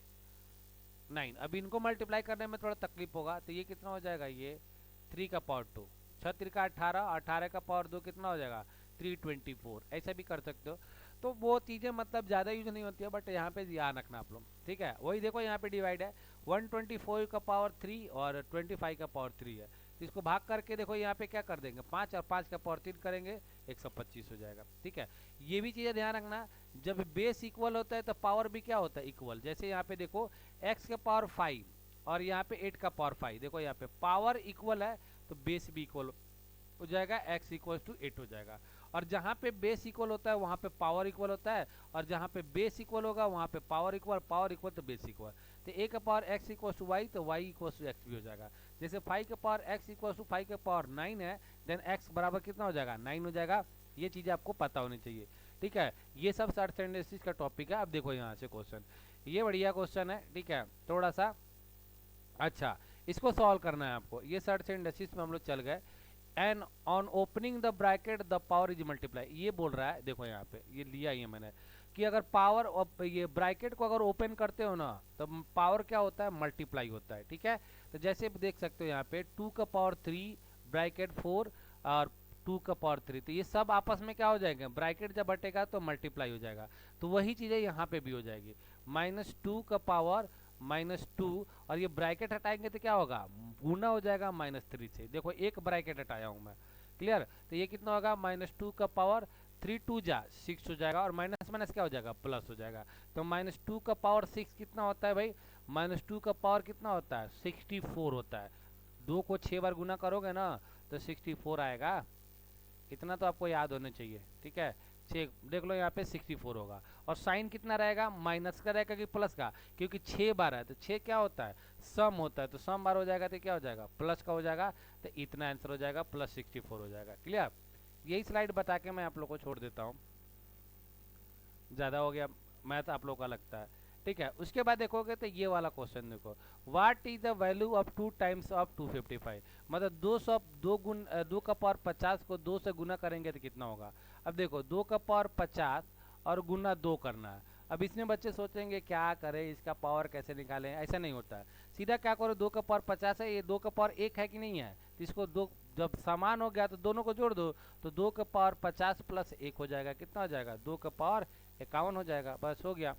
9। अब इनको मल्टीप्लाई करने में थोड़ा तकलीफ होगा, तो ये कितना हो जाएगा, ये 3 का पावर 2, 6 3 का 18, 18 का पावर 2 कितना हो जाएगा 324, ऐसा भी कर सकते हो। तो वो चीज़ें मतलब ज़्यादा यूज नहीं होती है, बट यहाँ पे ध्यान रखना आप लोग, ठीक है। वही देखो यहाँ पे डिवाइड है, 124 का पावर 3 और 25 का पावर 3 है, तो इसको भाग करके देखो यहाँ पे क्या कर देंगे 5, और 5 का पावर 3 करेंगे 125 हो जाएगा, ठीक है। ये भी चीज़ें ध्यान रखना, जब बेस इक्वल होता है तो पावर भी क्या होता है इक्वल। जैसे यहाँ पे देखो x का पावर 5 और यहाँ पे 8 का पावर 5, देखो यहाँ पे पावर इक्वल है तो बेस भी इक्वल हो जाएगा, x इक्वल टू 8 हो जाएगा। और जहाँ पे बेस इक्वल होता है वहाँ पे पावर इक्वल होता है, और जहाँ पे बेस इक्वल होगा वहाँ पे पावर इक्वल तो बेस इक्वल। तो a का power x equal to Y, तो y इक्वल टू एक्स भी हो जाएगा। जैसे 5 का पावर x इक्वल टू 5 का पावर 9 है, देन x बराबर कितना हो जाएगा 9 हो जाएगा। ये चीज़ें आपको पता होनी चाहिए, ठीक है। ये सब शॉर्ट सेंटेंसेस का टॉपिक है। अब देखो यहाँ से क्वेश्चन, ये बढ़िया क्वेश्चन है, ठीक है, थोड़ा सा। अच्छा, इसको सॉल्व करना है आपको। ये सर्च इंडस्ट्रीज में हम लोग चल गए। And on opening the bracket the power is multiply, ये बोल रहा है, देखो यहाँ पे ये लिया ही है मैंने, कि अगर पावर ये ब्रैकेट को अगर ओपन करते हो ना तो पावर क्या होता है, मल्टीप्लाई होता है, ठीक है। तो जैसे आप देख सकते हो यहाँ पे 2 का पावर 3 ब्रैकेट 4 और 2 का पावर 3, तो ये सब आपस में क्या हो जाएगा, ब्रैकेट जब बटेगा तो मल्टीप्लाई हो जाएगा। तो वही चीज़ें यहाँ पे भी हो जाएगी, -2 का पावर -2, और ये ब्रैकेट हटाएंगे तो क्या होगा, गुना हो जाएगा -3 से। देखो एक ब्रैकेट हटाया हूँ मैं, क्लियर। तो ये कितना होगा, -2 का पावर 3 2 जा 6 हो जाएगा, और माइनस माइनस क्या हो जाएगा, प्लस हो जाएगा। तो -2 का पावर 6 कितना होता है भाई, -2 का पावर कितना होता है, 64 होता है। 2 को 6 बार गुना करोगे ना तो 64 आएगा। इतना तो आपको याद होना चाहिए, ठीक है। चेक देख लो यहाँ पे 64 होगा, और साइन कितना रहेगा, माइनस का रहेगा कि प्लस का, क्योंकि 6 बार है तो 6 क्या होता है, सम होता है, तो सम बार हो जाएगा तो क्या हो जाएगा, प्लस का हो जाएगा। तो इतना आंसर हो जाएगा, +64 हो जाएगा। क्लियर। यही स्लाइड बता के मैं आप लोग को छोड़ देता हूँ, ज़्यादा हो गया मैथ आप लोग का लगता है, ठीक है। उसके बाद देखोगे तो ये वाला क्वेश्चन देखो, what is the value of 2 times of 255, मतलब 2 का पावर 50 को 2 से गुना करेंगे तो कितना होगा। अब देखो 2 का पावर 50 और गुना 2 करना है। अब इसमें बच्चे सोचेंगे क्या करें, इसका पावर कैसे निकालें, ऐसा नहीं होता है। सीधा क्या करो, 2 का पावर 50 है, ये 2 का पावर 1 है कि नहीं है, तो इसको दो जब समान हो गया तो दोनों को जोड़ दो, तो 2 का पावर 50 + 1 हो जाएगा, कितना हो जाएगा, 2 का पावर 51 हो जाएगा, बस हो गया।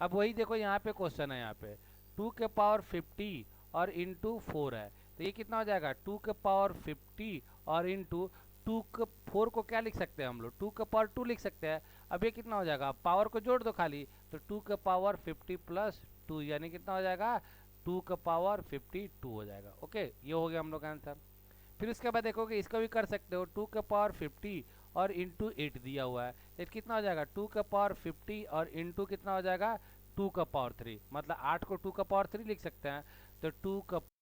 अब वही देखो यहाँ पे क्वेश्चन है, यहाँ पे 2 के पावर 50 और इंटू 4 है, तो ये कितना हो जाएगा, 2 के पावर 50 और इंटू 2 के 4 को क्या लिख सकते हैं हम लोग, 2 के पावर 2 लिख सकते हैं। अब ये कितना हो जाएगा, पावर को जोड़ दो खाली, तो 2 के पावर 50 + 2 यानी कितना हो जाएगा, 2 का पावर 52 हो जाएगा। ओके, ये हो गया हम लोग का आंसर। फिर उसके बाद देखोगे इसका भी कर सकते हो, 2 का पावर 50 और इंटू 8 दिया हुआ है, तो कितना हो जाएगा, 2 का पावर 50 और इंटू कितना हो जाएगा, 2 का पावर 3, मतलब 8 को 2 का पावर 3 लिख सकते हैं, तो 2 का